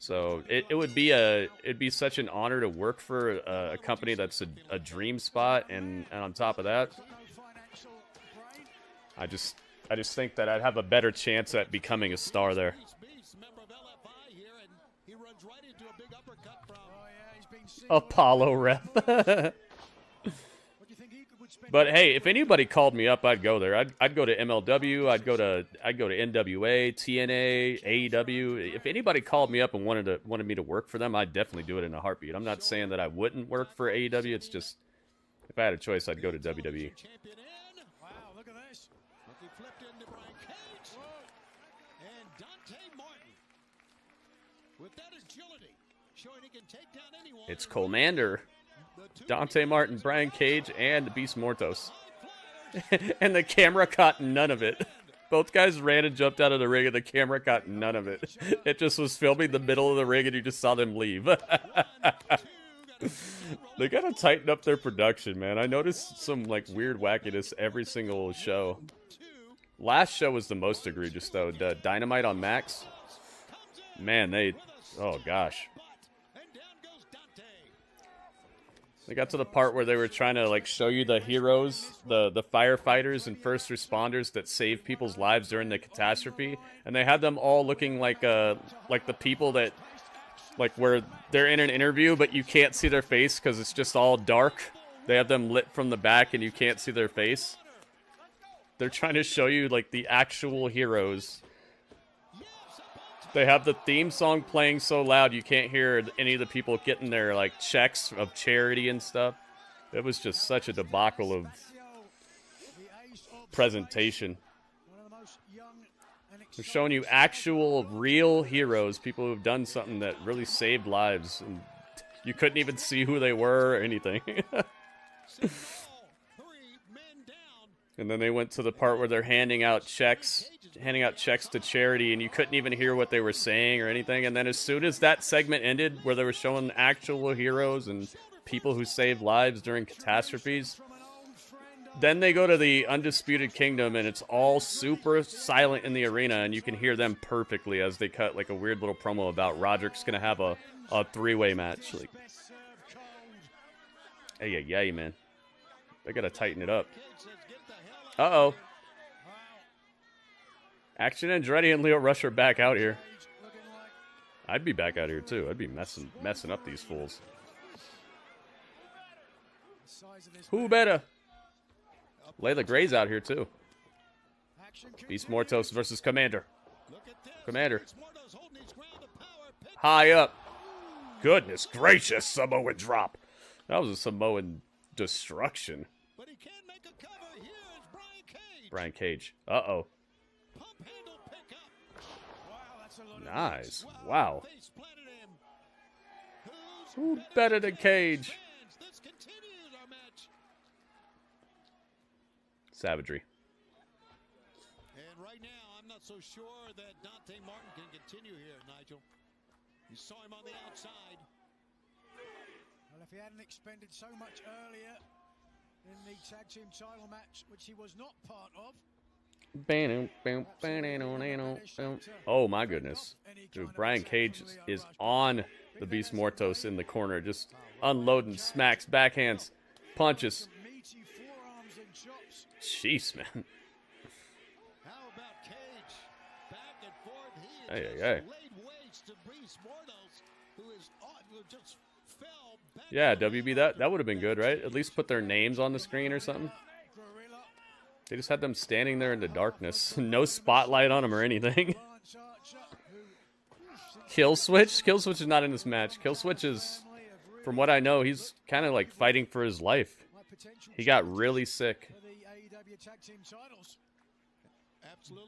So it'd be such an honor to work for a company that's a dream spot, and on top of that, I just think that I'd have a better chance at becoming a star there. Apollo rep. But hey, if anybody called me up, I'd go there. I'd go to MLW. I'd go to NWA, TNA, AEW. If anybody called me up and wanted me to work for them, I'd definitely do it in a heartbeat. I'm not saying that I wouldn't work for AEW. It's just if I had a choice, I'd go to WWE. Wow, look at this. He flipped into Brian Cage. And Dante Martin with that agility, showing he can take down anyone. It's Commander, Dante Martin, Brian Cage, and Beast Mortos. And the camera caught none of it. Both guys ran and jumped out of the ring, and the camera caught none of it. It just was filming the middle of the ring, and you just saw them leave. They gotta tighten up their production, man. I noticed some like weird wackiness every single show. Last show was the most egregious, though. The Dynamite on Max. Man, Oh, gosh. They got to the part where they were trying to, like, show you the heroes, the firefighters and first responders that saved people's lives during the catastrophe. And they had them all looking like the people that, like, where they're in an interview, but you can't see their face because it's just all dark. They have them lit from the back and you can't see their face. They're trying to show you, like, the actual heroes. They have the theme song playing so loud you can't hear any of the people getting their, like, checks of charity and stuff. It was just such a debacle of presentation. They're showing you actual, real heroes, people who've done something that really saved lives. And you couldn't even see who they were or anything. And then they went to the part where they're handing out checks to charity, and you couldn't even hear what they were saying or anything. And then as soon as that segment ended, where they were showing actual heroes and people who saved lives during catastrophes, then they go to the Undisputed Kingdom, and it's all super silent in the arena, and you can hear them perfectly as they cut, like, a weird little promo about Roderick's gonna have a three-way match. Like, hey, man. They gotta tighten it up. Uh-oh. Action Andretti and Leo Rush are back out here. I'd be back out here too. I'd be messing up these fools. Who better? Layla Gray's out here too. Beast Mortos versus Commander. Commander. High up. Goodness gracious, Samoan drop. That was a Samoan destruction. Brian Cage. Uh-oh. Nice. Wow. Who better than Cage? Savagery. And right now, I'm not so sure that Dante Martin can continue here, Nigel. You saw him on the outside. Well, if he hadn't expended so much earlier in the tag team title match, which he was not part of. Oh my goodness. Dude, Brian Cage is on the Beast Mortos in the corner, just unloading smacks, backhands, punches. Jeez, man. How about Cage? Back and forth. He Hey. laid waste to Beast Mortos, who just fell back. Yeah, WB, that would have been good, right? At least put their names on the screen or something. They just had them standing there in the darkness. No spotlight on them or anything. Killswitch? Killswitch is not in this match. Killswitch is, from what I know, he's kind of like fighting for his life. He got really sick.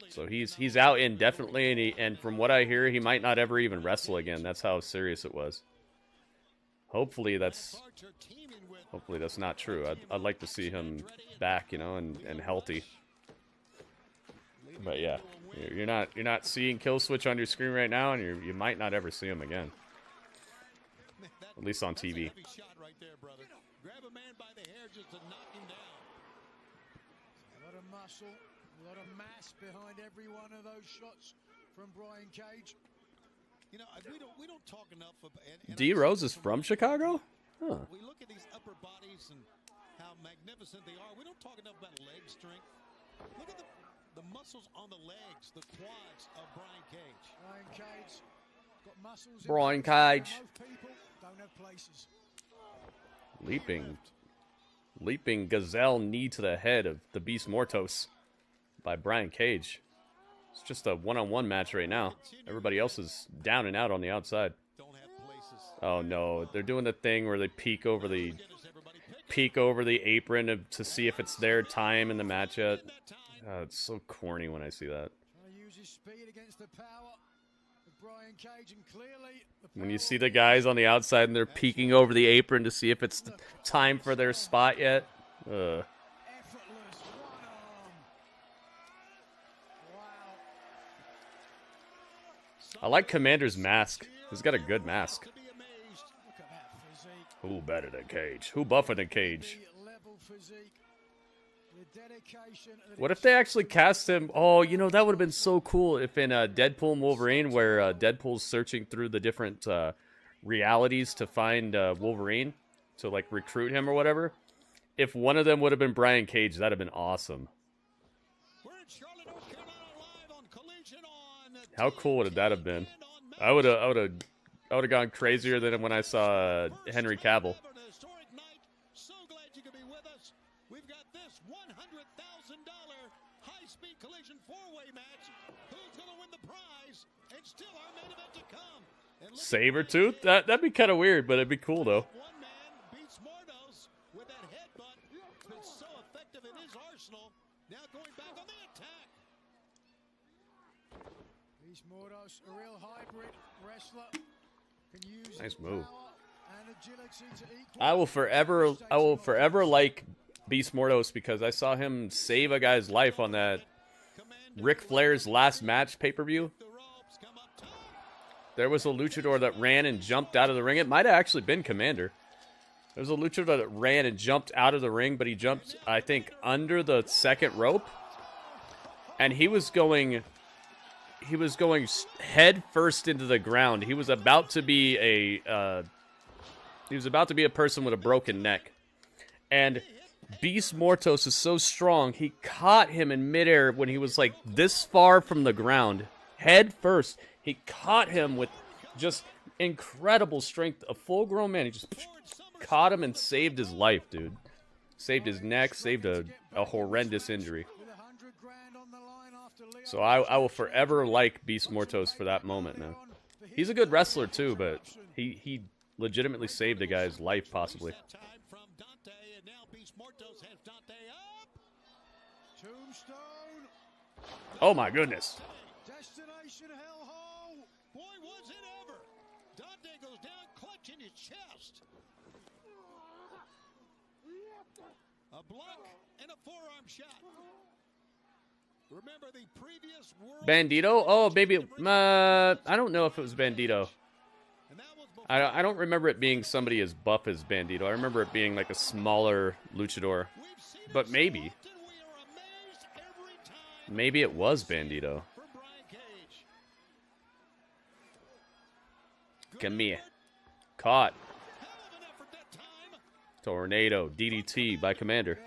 So he's out indefinitely, and from what I hear, he might not ever even wrestle again. That's how serious it was. Hopefully that's not true. I'd like to see him back, you know, and healthy. But yeah, you're not seeing Killswitch on your screen right now, and you might not ever see him again. At least on TV. Grab a man by the hair just to knock him down. A lot of muscle, a lot of mass behind every one of those shots from Brian Cage. You know, we don't talk enough about. D Rose is from Chicago? Huh. We look at these upper bodies and how magnificent they are. We don't talk enough about leg strength. Look at the muscles on the legs, the quads of Brian Cage. Brian Cage got muscles. Brian Cage. Most people don't have places. Leaping gazelle knee to the head of the Beast Mortos by Brian Cage. It's just a one-on-one match right now. Everybody else is down and out on the outside. Oh no, they're doing the thing where they peek over the apron to see if it's their time in the match yet. It's so corny when I see that. Trying to use his speed against the power of Brian Cage, and clearly When you see the guys on the outside and they're peeking over the apron to see if it's time for their spot yet. I like Commander's mask. He's got a good mask. Who better than Cage? Who buffer than Cage? What if they actually cast him? Oh, you know, that would have been so cool if in Deadpool and Wolverine, where Deadpool's searching through the different realities to find Wolverine, to like recruit him or whatever. If one of them would have been Brian Cage, that'd have been awesome. How cool would that have been? I would have gone crazier than when I saw Henry Cavill. So glad you could be with us. We've got this $100,000 high-speed collision four-way match. Who's going to win the prize? And still our main event to come. Sabretooth? That'd be kind of weird, but it'd be cool though. One man beats Mordos with that headbutt. It's so effective in his arsenal. Now going back on the attack. He's Mordos, a real hybrid wrestler. Can use Nice move. and agility to equal. I will forever like Beast Mordos because I saw him save a guy's life on that Ric Flair's last match pay-per-view. There was a luchador that ran and jumped out of the ring. It might have actually been Commander. There was a luchador that ran and jumped out of the ring, but he jumped, I think, under the second rope. And he was going head first into the ground. He was about to be a person with a broken neck. And Beast Mortos is so strong, he caught him in midair when he was like this far from the ground. Head first. He caught him with just incredible strength. A full-grown man. He just caught him and saved his life, dude. Saved his neck. Saved a horrendous injury. So I will forever like Beast Mortos for that moment, man. He's a good wrestler, too, but he legitimately saved a guy's life, possibly. Oh, my goodness. Destination hellhole. Boy, was it ever. Dante goes down, clutching his chest. A block and a forearm shot. Remember the previous world Bandito? Oh, maybe. I don't know if it was Bandito. I don't remember it being somebody as buff as Bandito. I remember it being like a smaller luchador. But maybe. Maybe it was Bandito. Come here. Caught. Tornado. DDT by Commander.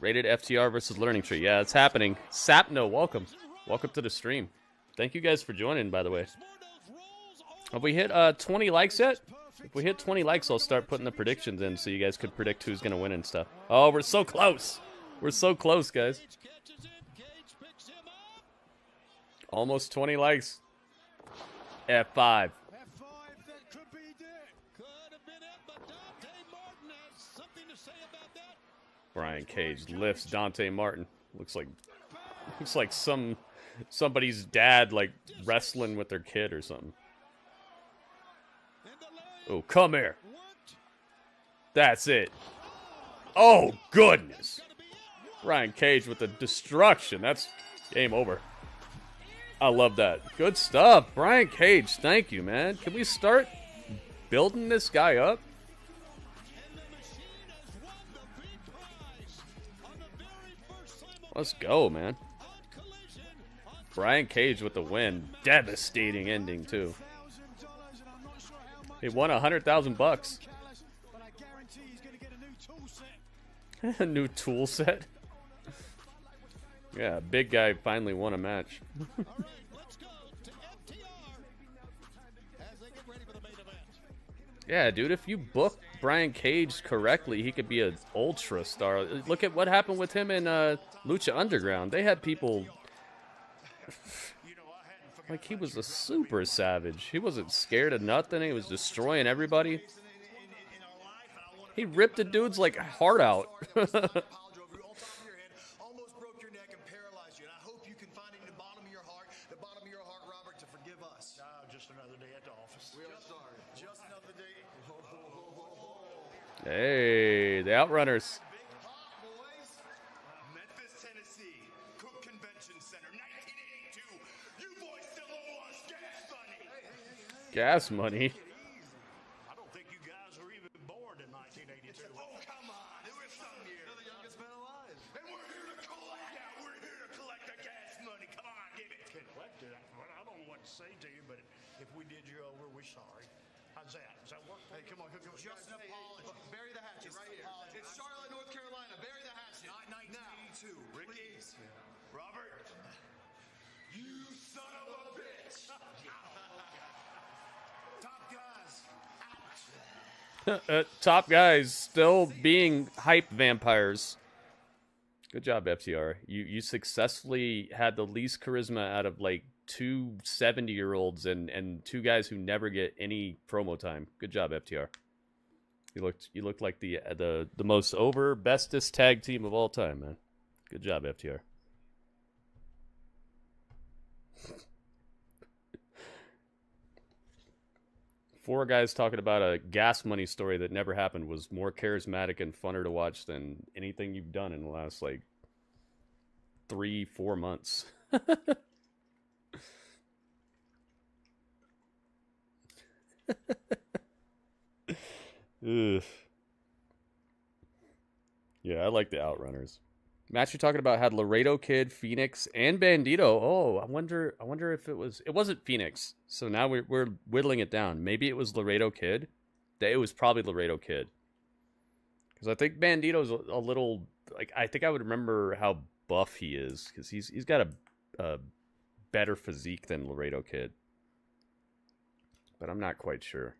Rated FTR versus Learning Tree. Yeah, it's happening. Sapno, welcome. Welcome to the stream. Thank you guys for joining, by the way. Have we hit 20 likes yet? If we hit 20 likes, I'll start putting the predictions in so you guys could predict who's going to win and stuff. Oh, we're so close. We're so close, guys. Almost 20 likes. F5. Brian Cage lifts Dante Martin. Looks like somebody's dad like wrestling with their kid or something. Oh, come here. That's it. Oh, goodness. Brian Cage with the destruction. That's game over. I love that. Good stuff. Brian Cage, thank you, man. Can we start building this guy up? Let's go, man. Brian Cage with the win. Devastating ending, too. He won $100,000. A new tool set. Yeah, big guy finally won a match. Yeah, dude, if you book Brian Cage correctly, he could be an ultra star. Look at what happened with him in Lucha Underground. They had people... like, he was a super savage. He wasn't scared of nothing. He was destroying everybody. He ripped the dude's, like, heart out. Hey, the Outrunners. Memphis, Tennessee, Cook Convention Center, 1982. You boys still owe us gas money. Gas money. I don't think you guys were even born in 1982. Oh, come on. It was some year. You're the youngest man alive. what to say to you, but if we did you over, we're sorry. How's that? Does that work? Hey, come on. Just an apology. Bury the hatchet right here. It's Charlotte, North Carolina. Bury the hatchet. Not 1982. Ricky. Robert. You son of a bitch. Top guys. Top guys still being hype vampires. Good job, FTR. You successfully had the least charisma out of like two 70-year-olds and two guys who never get any promo time. Good job, FTR. You looked like the most over bestest tag team of all time, man. Good job, FTR. Four guys talking about a gas money story that never happened was more charismatic and funner to watch than anything you've done in the last, like, 3-4 months. Ugh. Yeah, I like the Outrunners. Match you're talking about had Laredo Kid, Phoenix, and Bandito. Oh, I wonder if it wasn't Phoenix. So now we're whittling it down. Maybe it was Laredo Kid. It was probably Laredo Kid. Because I think Bandito's a little, like, I think I would remember how buff he is, because he's got a better physique than Laredo Kid. But I'm not quite sure.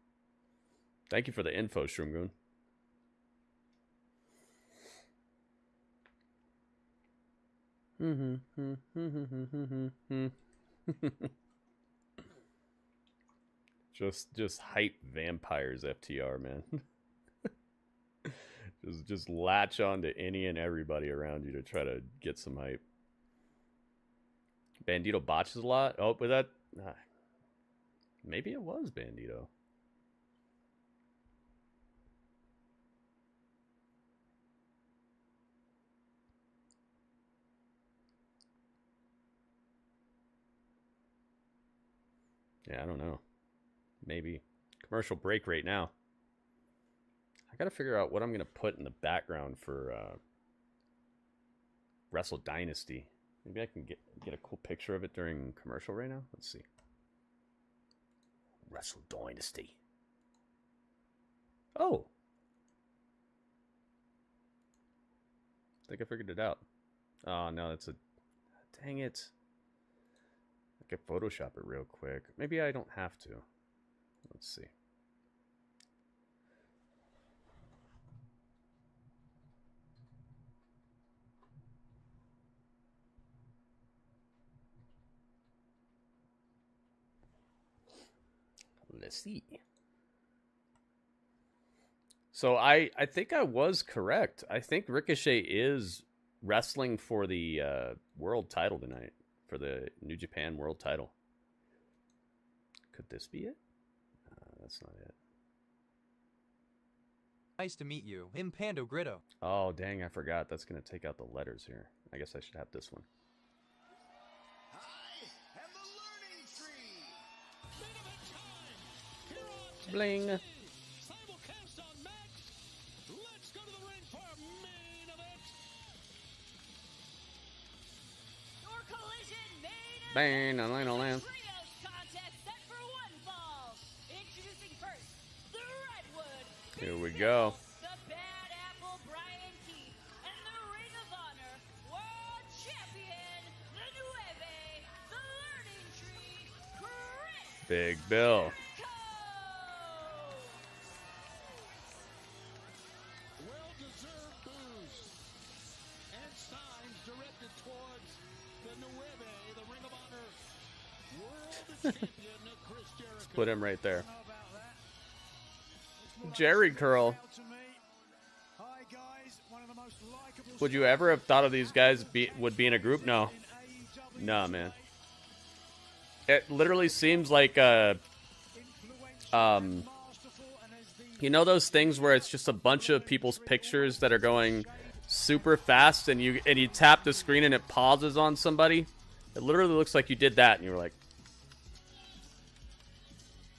Thank you for the info, Shroomgoon. just hype vampires, FTR, man. just latch on to any and everybody around you to try to get some hype. Bandito botches a lot. Oh, but that maybe it was Bandito. Yeah, I don't know. Maybe. Commercial break right now. I gotta figure out what I'm gonna put in the background for Wrestle Dynasty. Maybe I can get a cool picture of it during commercial right now. Let's see. Wrestle Dynasty. Oh. I think I figured it out. Oh, no, that's a... Dang it. I could Photoshop it real quick. Maybe I don't have to. Let's see. Let's see. So I think I was correct. I think Ricochet is wrestling for the world title tonight. For the New Japan world title. Could this be it? That's not it. Nice to meet you. Impando Gritto. Oh, dang, I forgot. That's going to take out the letters here. I guess I should have this one. I am the Learning Tree. Bling. Simulcast on Max. Let's go to the ring for main event. Your Collision main Bang, event. Trios contest set for one fall. Introducing first, the Redwood. Here we go. The Bad Apple Brian Keith and the Ring of Honor World Champion, the Nueve, the Learning Tree, Chris. Big Bill. Well-deserved boost and signs directed towards the Nueve, the Ring of Honor World Champion, Chris Jericho. Let's put him right there. Jerry Curl. Would you ever have thought of these guys would be in a group? No. No, man. It literally seems like you know those things where it's just a bunch of people's pictures that are going super fast and you tap the screen and it pauses on somebody? It literally looks like you did that and you were like,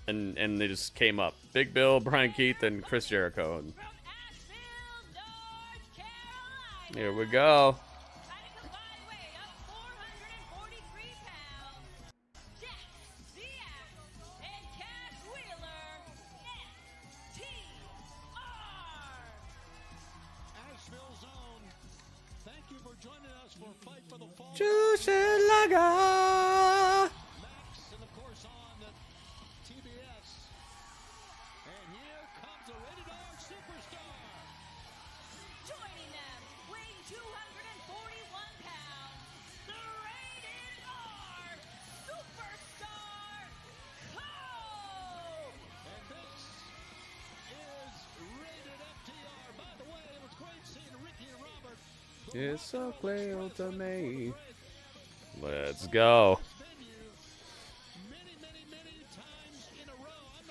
and they just came up. Big Bill, Brian Keith, and Chris Jericho. And here we go. Saga. Max, and of course on TBS. And here comes the Rated R Superstar. Joining them, weighing 241 pounds, the Rated R Superstar, Cole! And this is Rated FTR. By the way, it was great seeing Ricky and Robert. It's so clear to me. Let's go.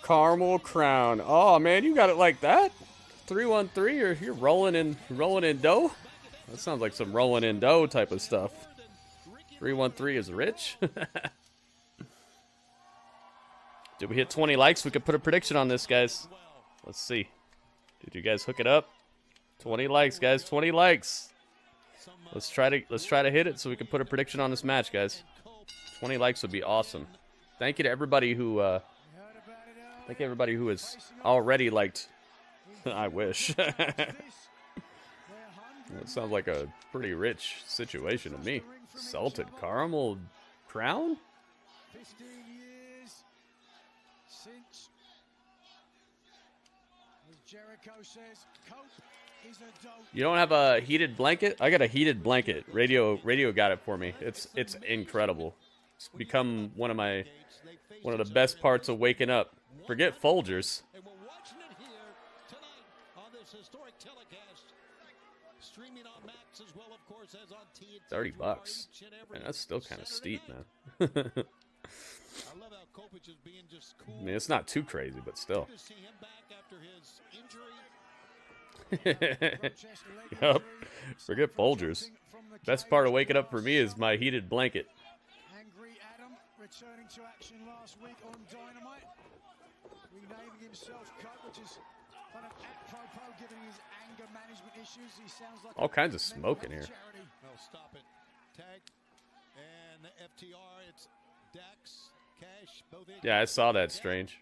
Caramel Crown. Oh man, you got it like that? 313, or you're rolling in dough? That sounds like some rolling in dough type of stuff. 313 is rich. Did we hit 20 likes? We could put a prediction on this, guys. Let's see. Did you guys hook it up? 20 likes, guys. 20 likes. Let's try to hit it so we can put a prediction on this match, guys. 20 likes would be awesome. Thank you to everybody who has already liked. I wish. That sounds like a pretty rich situation to me. Salted caramel crown? 15 years since, as Jericho says, Cope is a dope. You don't have a heated blanket? I got a heated blanket. Radio got it for me. It's incredible. It's become one of the best parts of waking up. Forget Folgers. And we're watching it here tonight on this historic telecast. Streaming on Max as well, of course, as on TNT. $30. Man, that's still kind of steep, man. I love how Kopech is being just cool. I mean, it's not too crazy, but still. Good to see him back after his injury. Yup. Forget Folgers. Best part of waking up for me is my heated blanket. Angry Adam returning to action last week on Dynamite. Renaming himself Cope, which is kind of apropos given his anger management issues. He sounds like All kinds of smoke in here. No, stop it. Tag and the FTR. It's Dax, Cash, both in. Yeah, I saw that. Strange.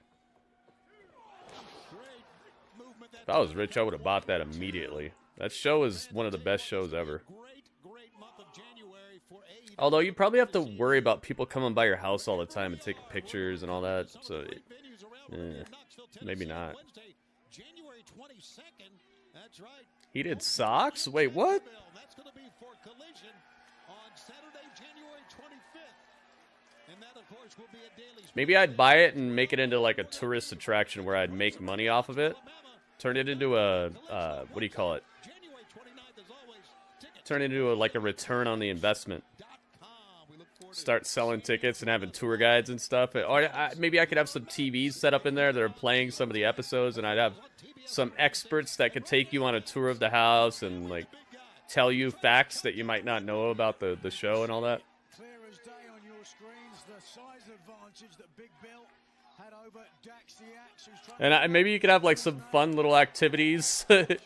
If I was rich, I would have bought that immediately. That show is one of the best shows ever. Although you probably have to worry about people coming by your house all the time and taking pictures and all that. So, maybe not. January 22nd. That's right. Heated socks? Wait, what? That's going to be for Collision on Saturday, January 25th. And that, of course, will be a daily. Maybe I'd buy it and make it into like a tourist attraction where I'd make money off of it. Turn it into a, what do you call it? Turn it into like a return on the investment. Start selling tickets and having tour guides and stuff. Or maybe I could have some TVs set up in there that are playing some of the episodes, and I'd have some experts that could take you on a tour of the house and like tell you facts that you might not know about the show and all that. Clear as day on your screens, the size advantage that Big Bill had over Dax the Axe, who's trying And maybe you could have like some fun little activities. to 6'10",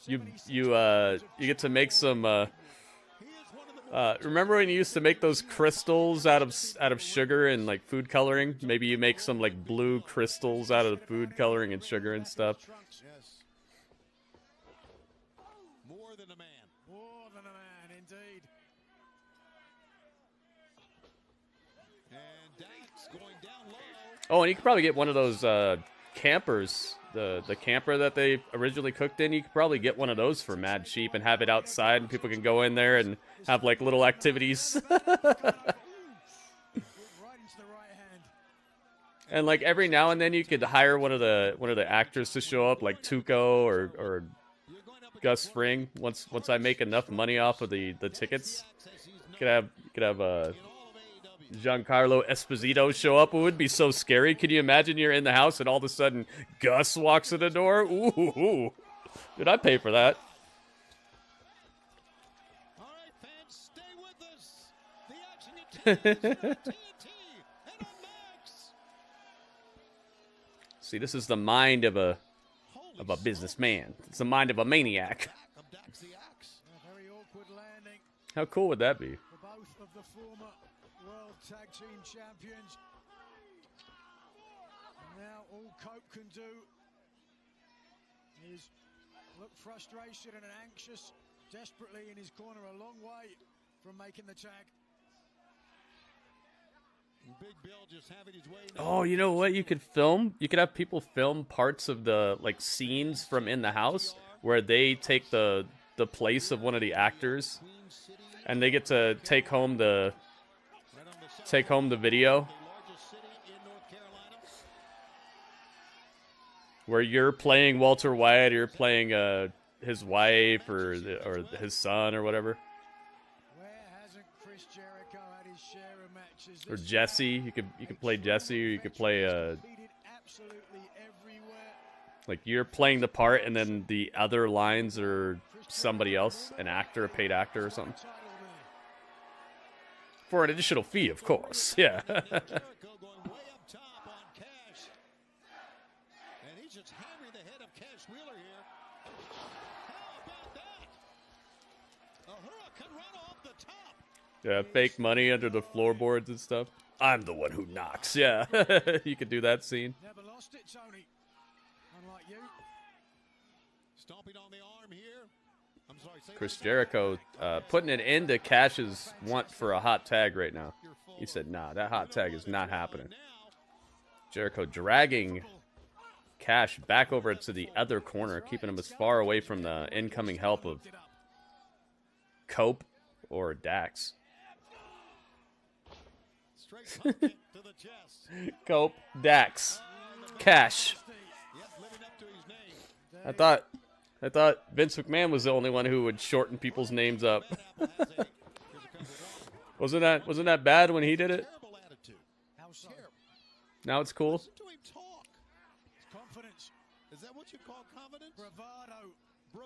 270. You get to make some. Remember when you used to make those crystals out of sugar and like food coloring? Maybe you make some like blue crystals out of the food coloring and sugar and stuff. Yes. More than a man. More than a man, indeed. And Dax going down low. Oh, and you could probably get one of those campers. The camper that they originally cooked in, you could probably get one of those for mad cheap and have it outside, and people can go in there and have like little activities. And like every now and then you could hire one of the actors to show up, like Tuco or Gus Fring. Once I make enough money off of the tickets, you could have Giancarlo Esposito show up. It would be so scary. Can you imagine you're in the house and all of a sudden Gus walks in the door? Ooh. Did I pay for that? All right, fans, stay with us. The action continues on TNT and on Max. See, this is the mind of a businessman. It's the mind of a maniac. A very awkward landing How cool would that be? for both of the former World Tag Team Champions. And now all Cope can do is Look, frustration and anxious, desperately in his corner, a long way from making the tag. Big Bill just having his way. Oh, you know what you could film? You could have people film parts of the like scenes from In the House where they take the place of one of the actors, and they get to take home the video. Where you're playing Walter White, or you're playing his wife or his son or whatever. Or Jesse, you could play Jesse, or you could play like you're playing the part, and then the other lines are somebody else, an actor, a paid actor or something. For an additional fee, of course. Yeah. Yeah, fake money under the floorboards and stuff. I'm the one who knocks. Yeah, you could do that scene. Never lost it, Tony. Unlike you. Stomping on the arm here. I'm sorry, Chris Jericho putting an end to Cash's want for a hot tag right now. He said, nah, that hot tag is not happening. Jericho dragging Cash back over to the other corner, keeping him as far away from the incoming help of Cope or Dax. Cope, Dax, Cash. I thought Vince McMahon was the only one who would shorten people's names up. Wasn't that bad when he did it? Now it's cool.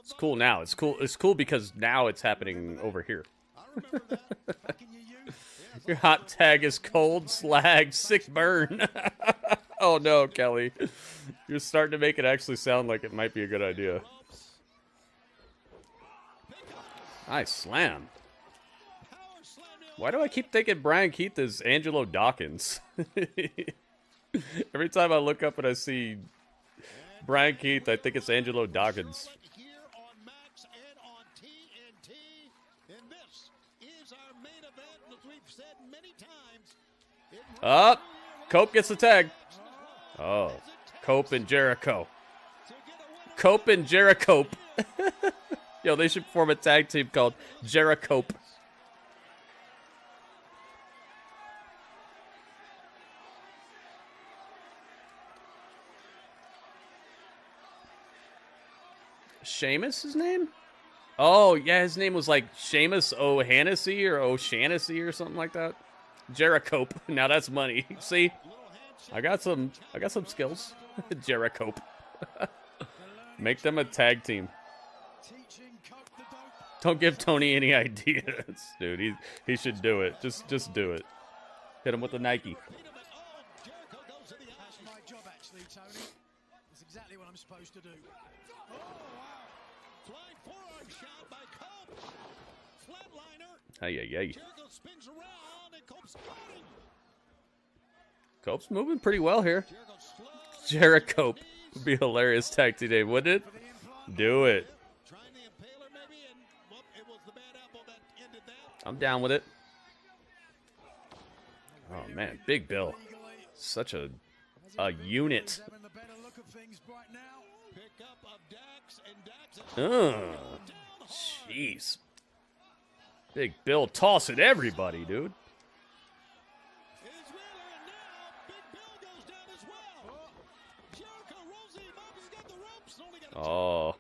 It's cool now. It's cool. It's cool because now it's happening over here. Your hot tag is cold, slag, sick burn. Oh no, Kelly. You're starting to make it actually sound like it might be a good idea. Nice slam. Why do I keep thinking Brian Keith is Angelo Dawkins? Every time I look up and I see Brian Keith, I think it's Angelo Dawkins. Up. Cope gets the tag. Oh. Cope and Jericho. Cope and Jericho. Yo, they should form a tag team called Jericho. Sheamus, his name? Oh, yeah, his name was like Sheamus O'Hannessy or O'Shaughnessy or something like that. Jericho. Now that's money. See? I got some skills. Jericho. Make them a tag team. Don't give Tony any ideas, dude. He should do it. Just do it. Hit him with the Nike. That's my job, actually, Tony. It's exactly what I'm supposed to do. Oh, wow. Flying forearm shot by Cope. Flatliner. Hey. Jericho spins around and Cope's going. Cope's moving pretty well here. Jericho would be a hilarious tag team name, wouldn't it? Do it. I'm down with it. Oh man, Big Bill, such a unit. Jeez. Big Bill tossing everybody, dude. Oh,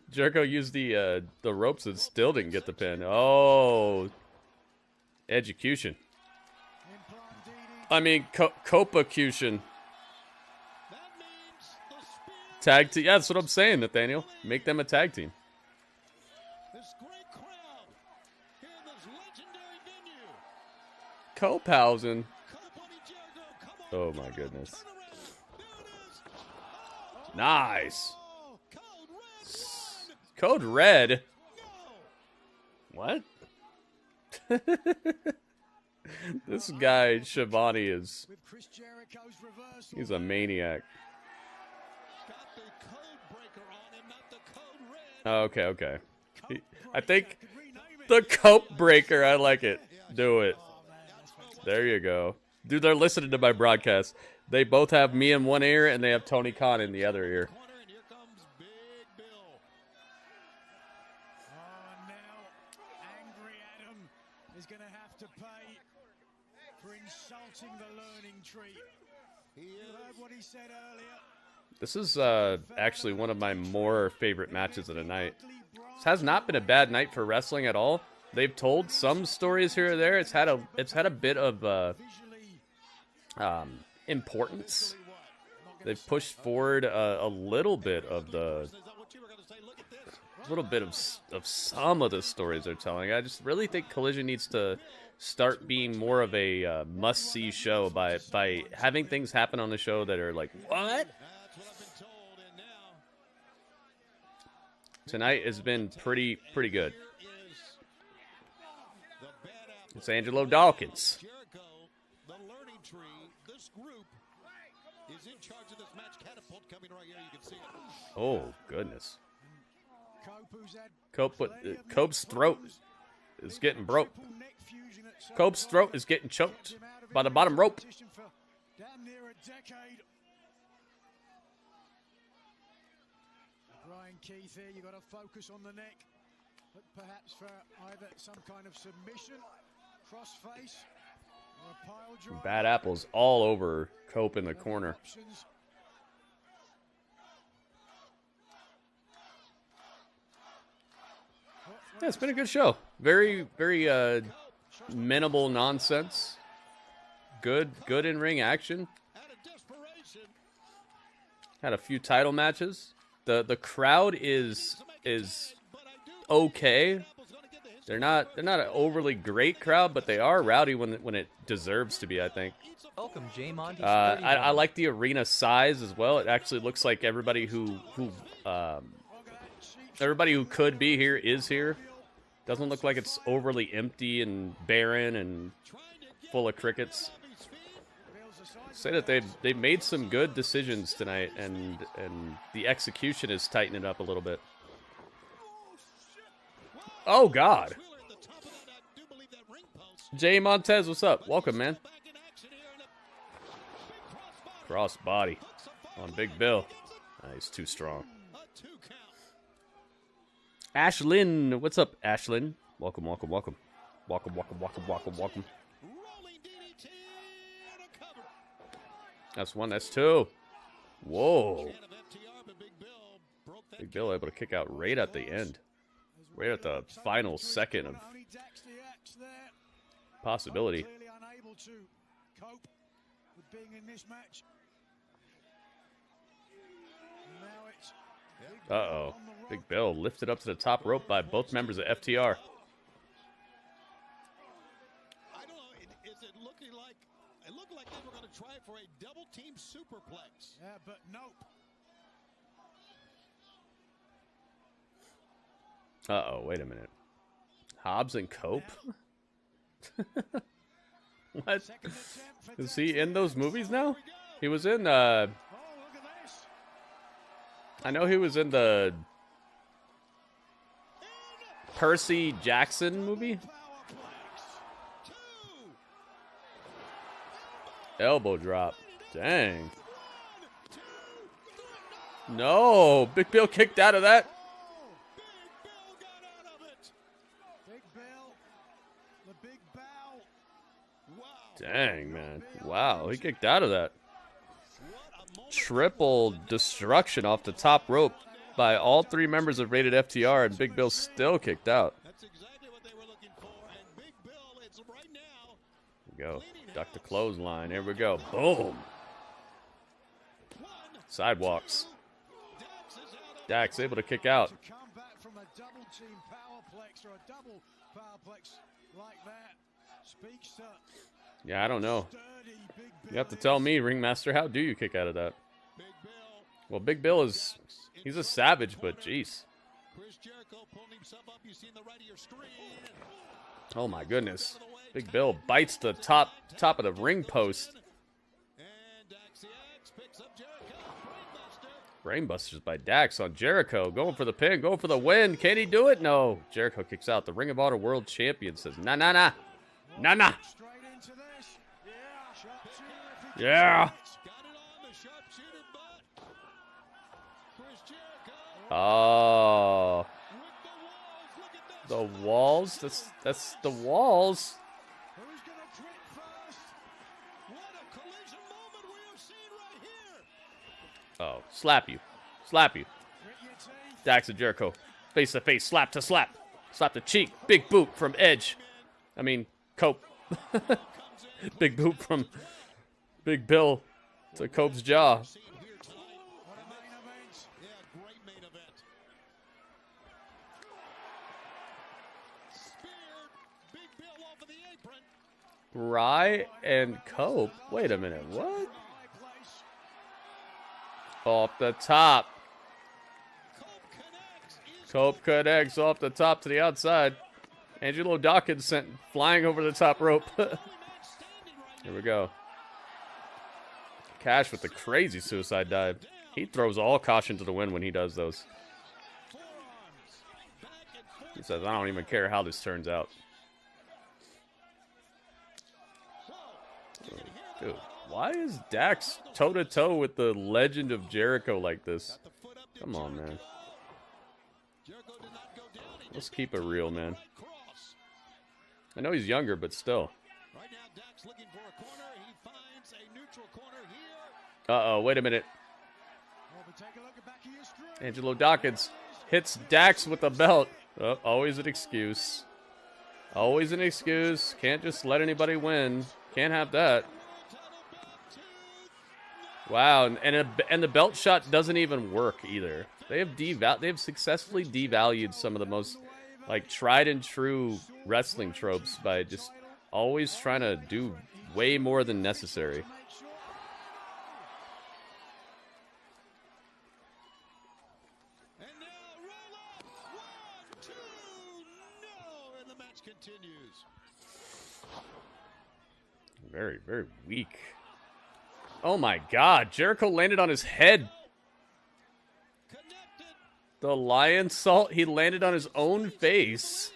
Jericho used the ropes and still didn't get the pin. Oh, execution. I mean, copacution. Tag team. Yeah, that's what I'm saying, Nathaniel. Make them a tag team. Copehausen. Oh my goodness. Nice. Code Red. What? This guy Shivani is. He's a maniac. Oh, okay, okay. I think the cope breaker. I like it. Do it. There you go. Dude, they're listening to my broadcast. They both have me in one ear, and they have Tony Khan in the other ear. Is going to have to pay for insulting the learning tree. You heard what he said earlier. This is actually one of my more favorite matches of the night. This has not been a bad night for wrestling at all. They've told some stories here or there. It's had a bit of importance. They've pushed forward a little bit of some of the stories they're telling. I just really think Collision needs to start being more of a must-see show by having things happen on the show that are like, what? Tonight has been pretty good. It's Angelo Dawkins. Oh, goodness. Cope's throat is getting broke. Cope's throat is getting choked by the bottom rope. Damn near a decade. Brian Keith here, you got to focus on the neck. But perhaps for either some kind of submission, crossface, or a pile driver. Bad apples all over Cope in the corner. Yeah, it's been a good show. Very minimal nonsense. Good in-ring action. Had a few title matches. The crowd is okay. They're not an overly great crowd, but they are rowdy when it deserves to be, I think. Welcome, J Monty. I like the arena size as well. It actually looks like everybody who could be here is here. Doesn't look like it's overly empty and barren and full of crickets. Say that they've made some good decisions tonight, and the execution is tightening up a little bit. Oh God, Jay Montez, what's up? Welcome, man. Cross body on Big Bill. He's too strong. Ashlyn, what's up, Ashlyn? Welcome. That's one, that's two. Whoa. Big Bill able to kick out right at the end. Right at the final second of possibility. Uh-oh. Big Bill lifted up to the top rope by both members of FTR. I don't know. Is it looking like... It looked like they were going to try for a double-team superplex. Yeah, but nope. Uh-oh, wait a minute. Hobbs and Cope? What? Is he in those movies now? He was in, I know he was in the Percy Jackson movie. Elbow drop. Dang. No, Big Bill kicked out of that. Dang, man. Wow, he kicked out of that. Triple destruction off the top rope by all three members of Rated FTR, and Big Bill still kicked out. There we go. Duck the clothesline. Here we go. Boom. Sidewalks. Dax able to kick out. Yeah, I don't know. You have to tell me, Ringmaster, how do you kick out of that? Well, Big Bill is... He's a savage, but jeez. Oh, my goodness. Big Bill bites the top of the ring post. Brainbusters by Dax on Jericho. Going for the pin. Going for the win. Can he do it? No. Jericho kicks out. The Ring of Honor World Champion says, nah, nah, nah. Nah, nah. Yeah. Oh. The walls? That's the walls. Oh, slap you. Slap you. Dax and Jericho. Face to face. Slap to slap. Slap the cheek. Big boot from Edge. I mean, Cope. Big boot from Big Bill to Cope's jaw. Bry and Cope? Wait a minute, what? Off the top. Cope connects off the top to the outside. Angelo Dawkins sent flying over the top rope. Here we go. Cash with the crazy suicide dive. He throws all caution to the wind when he does those. He says, I don't even care how this turns out. Dude, why is Dax toe-to-toe with the legend of Jericho like this? Come on, man. Let's keep it real, man. I know he's younger, but still. Uh-oh, wait a minute. Angelo Dawkins hits Dax with the belt. Oh, always an excuse. Always an excuse. Can't just let anybody win. Can't have that. Wow, and the belt shot doesn't even work either. They have successfully devalued some of the most like tried and true wrestling tropes by just always trying to do way more than necessary. Very, very weak. Oh my God, Jericho landed on his head. The lion salt, he landed on his own face.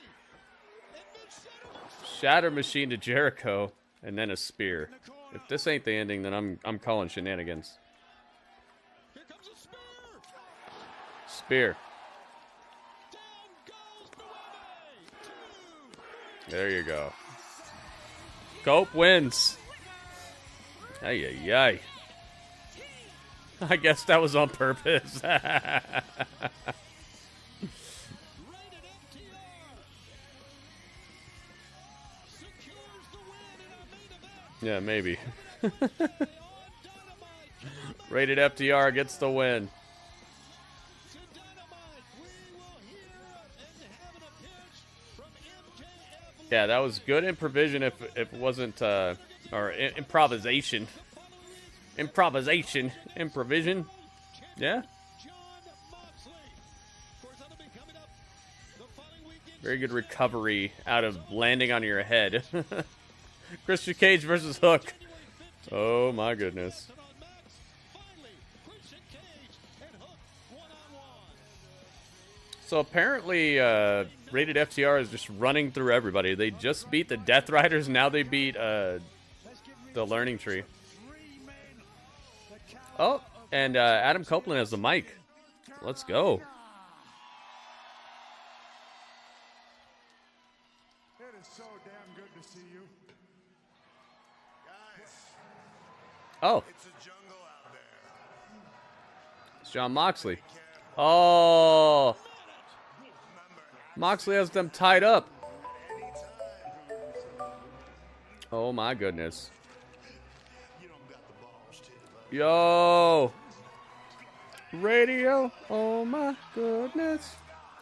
Shatter machine to Jericho, and then a spear. If this ain't the ending, then I'm calling shenanigans. Spear. There you go. Cope wins. Ay, ay, ay. I guess that was on purpose. Yeah, maybe. Rated FTR gets the win. Yeah, that was good improvisation if it wasn't, or improvisation. Improvision. Yeah. Very good recovery out of landing on your head. Christian Cage versus Hook. Oh my goodness. So apparently, Rated FTR is just running through everybody. They just beat the Death Riders, now they beat the Learning Tree. Oh, and Adam Copeland has the mic. Let's go. It is so damn good to see you. Guys. Oh. It's a jungle out there. It's John Moxley. Oh. Moxley has them tied up. Oh my goodness. Yo. Radio. Oh my goodness.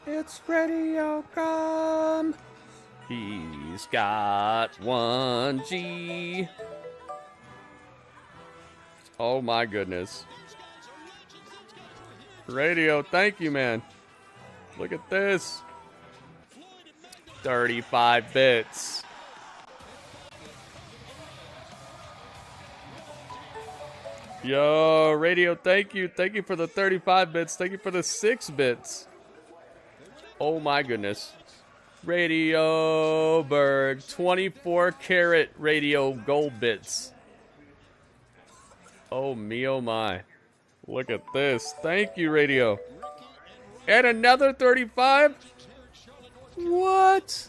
It's Radio Come. He's got 1G. Oh my goodness. Radio, thank you, man. Look at this. 35 bits. Yo, Radio, thank you. Thank you for the 35 bits. Thank you for the 6 bits. Oh my goodness. Radio Berg, 24 karat radio gold bits. Oh me, oh my. Look at this. Thank you, Radio. And another 35? What?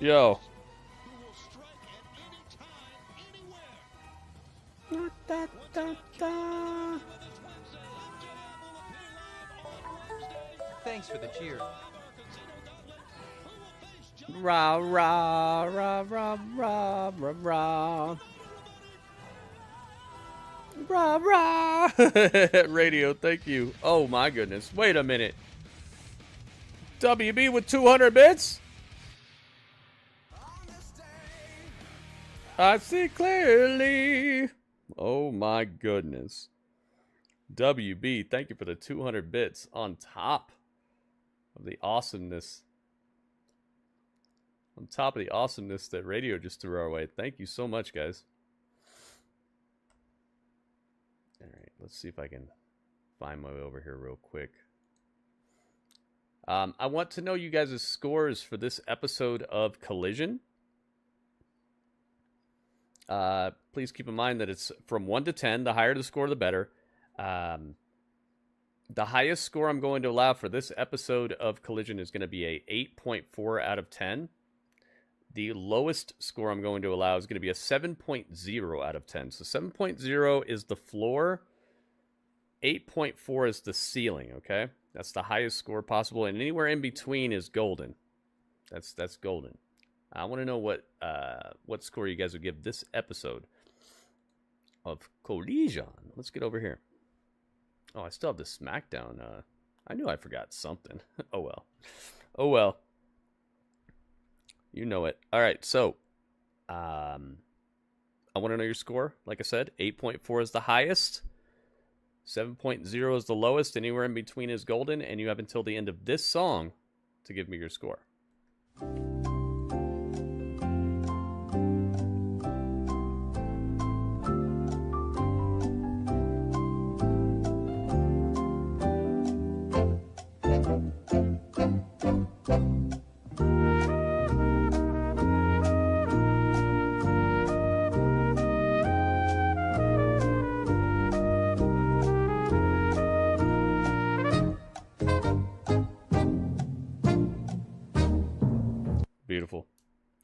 Yo. Da, da, da. Thanks for the cheer. Rah, rah, rah, rah, rah, rah, rah. Rah, rah. Radio, thank you. Oh my goodness. Wait a minute. WB with 200 bits? I see clearly. Oh my goodness. WB, thank you for the 200 bits on top of the awesomeness. On top of the awesomeness that Radio just threw our way. Thank you so much, guys. All right, let's see if I can find my way over here real quick. I want to know you guys' scores for this episode of Collision. Please keep in mind that it's from 1 to 10. The higher the score, the better. The highest score I'm going to allow for this episode of Collision is going to be a 8.4 out of 10. The lowest score I'm going to allow is going to be a 7.0 out of 10. So 7.0 is the floor. 8.4 is the ceiling, okay? That's the highest score possible, and anywhere in between is golden. That's golden. I want to know what score you guys would give this episode of Collision. Let's get over here. Oh, I still have the SmackDown. I knew I forgot something. Oh, well. Oh, well. You know it. All right, so I want to know your score. Like I said, 8.4 is the highest. 7.0 is the lowest. Anywhere in between is golden. And you have until the end of this song to give me your score. Beautiful.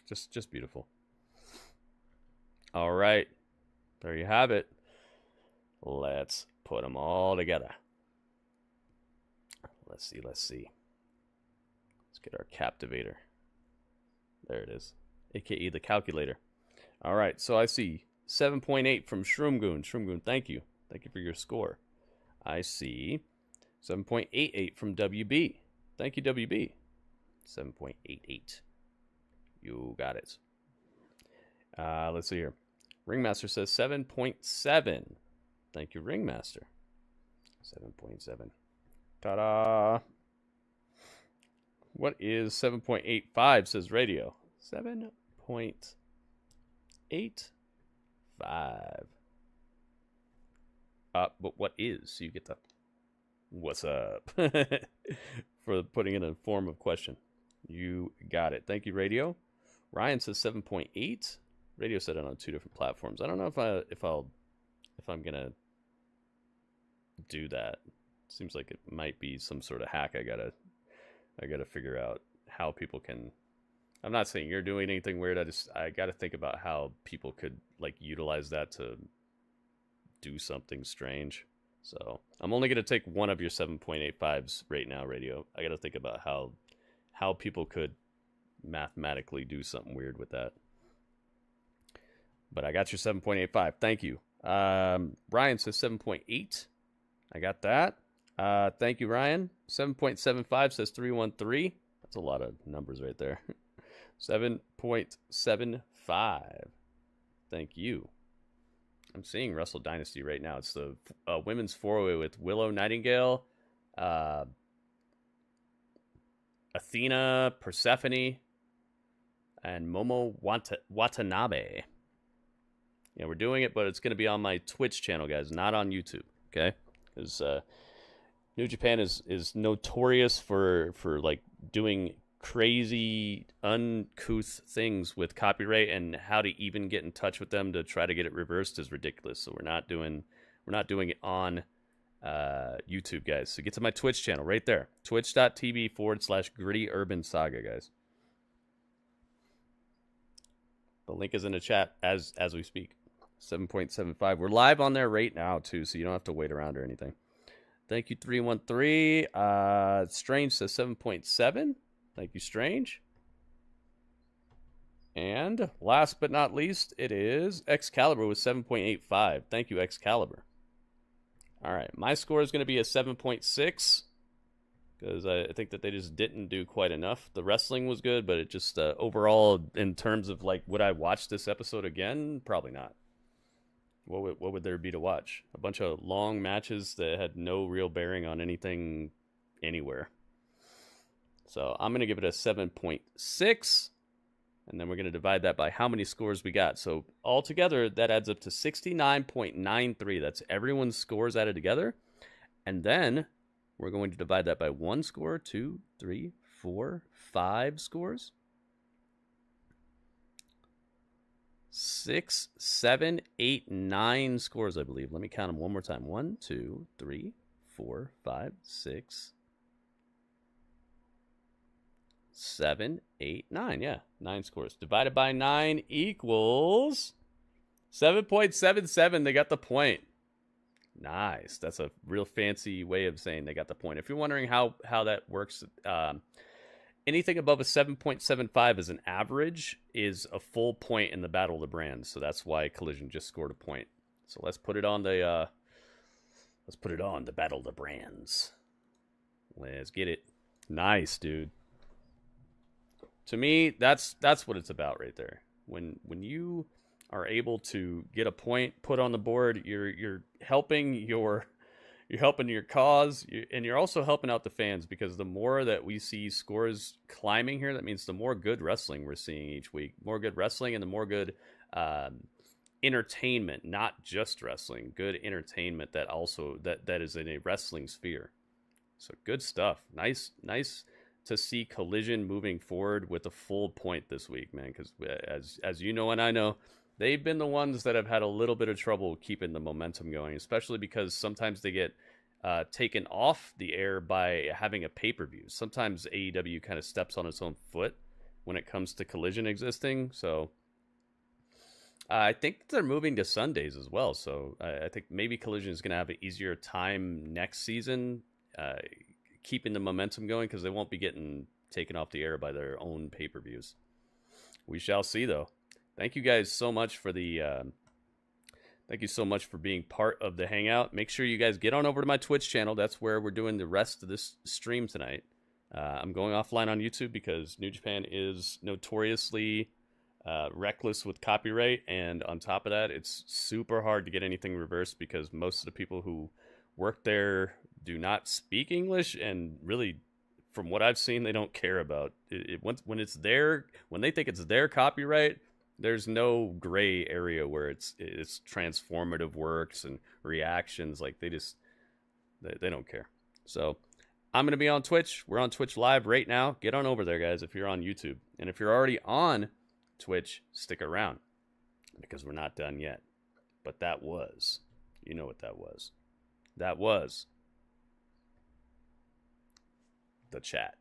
Just beautiful. All right. There you have it. Let's put them all together. Let's see. Let's get our captivator. There it is. AKA the calculator. All right. So I see 7.8 from Shroomgoon. Shroomgoon, thank you. Thank you for your score. I see 7.88 from WB. Thank you, WB. 7.88. You got it. Let's see here. Ringmaster says 7.7. Thank you, Ringmaster. 7.7. Ta-da! What is 7.85, says Radio. 7.85. But what is? So you get the what's up for putting it in form of question. You got it. Thank you, Radio. Ryan says 7.8. Radio said it on 2 different platforms. I don't know if I'm gonna do that. Seems like it might be some sort of hack. I gotta figure out how people can. I'm not saying you're doing anything weird. I gotta think about how people could like utilize that to do something strange. So I'm only gonna take one of your 7.85s right now, Radio. I gotta think about how people could mathematically do something weird with that. But I got your 7.85. Thank you. Ryan says 7.8. I got that. Thank you, Ryan. 7.75 says 313. That's a lot of numbers right there. 7.75. Thank you. I'm seeing Wrestle Dynasty right now. It's the women's 4-way with Willow Nightingale, Athena, Persephone, and Momo Watanabe. Yeah, we're doing it, but it's going to be on my Twitch channel, guys, not on YouTube, okay? Because New Japan is notorious for like doing crazy, uncouth things with copyright, and how to even get in touch with them to try to get it reversed is ridiculous. So we're not doing it on YouTube, guys. So get to my Twitch channel right there, twitch.tv/GrittyUrbanSaga, guys. The link is in the chat as we speak. 7.75. We're live on there right now too, so you don't have to wait around or anything. Thank you, 313. Strange says 7.7. Thank you, Strange. And last but not least, it is Excalibur with 7.85. Thank you, Excalibur. All right, my score is going to be a 7.6 because I think that they just didn't do quite enough. The wrestling was good, but it just overall, in terms of like, would I watch this episode again? Probably not. What would there be to watch? A bunch of long matches that had no real bearing on anything anywhere. So I'm going to give it a 7.6. And then we're going to divide that by how many scores we got. So altogether, that adds up to 69.93. That's everyone's scores added together. And then we're going to divide that by 1 score, 2, 3, 4, 5 scores. 6, 7, 8, 9 scores, I believe. Let me count them one more time. 1, 2, 3, 4, 5, 6, 7, 8, 9. Yeah, 9 scores. Divided by 9 equals 7.77. They got the point. Nice. That's a real fancy way of saying they got the point. If you're wondering how that works, anything above a 7.75 as an average is a full point in the Battle of the Brands. So that's why Collision just scored a point. So let's put it on the Battle of the Brands. Let's get it. Nice, dude. To me, that's what it's about right there. When you are able to get a point put on the board, you're helping your cause, and you're also helping out the fans, because the more that we see scores climbing here, that means the more good wrestling we're seeing each week. More good wrestling and the more good entertainment, not just wrestling, good entertainment that also that is in a wrestling sphere. So good stuff. Nice to see Collision moving forward with a full point this week, man, because as you know and I know, they've been the ones that have had a little bit of trouble keeping the momentum going, especially because sometimes they get taken off the air by having a pay-per-view. Sometimes AEW kind of steps on its own foot when it comes to Collision existing. So I think they're moving to Sundays as well. So I think maybe Collision is going to have an easier time next season keeping the momentum going, because they won't be getting taken off the air by their own pay-per-views. We shall see, though. Thank you guys so much for being part of the hangout. Make sure you guys get on over to my Twitch channel. That's where we're doing the rest of this stream tonight. I'm going offline on YouTube because New Japan is notoriously reckless with copyright, and on top of that, it's super hard to get anything reversed because most of the people who work there do not speak English, and really, from what I've seen, they don't care about it. When it's there, when they think it's their copyright, there's no gray area where it's transformative works and reactions. Like they don't care. So I'm going to be on Twitch. We're on Twitch live right now. Get on over there, guys, if you're on YouTube. And if you're already on Twitch, stick around because we're not done yet. But that was, you know what that was. That was the chat.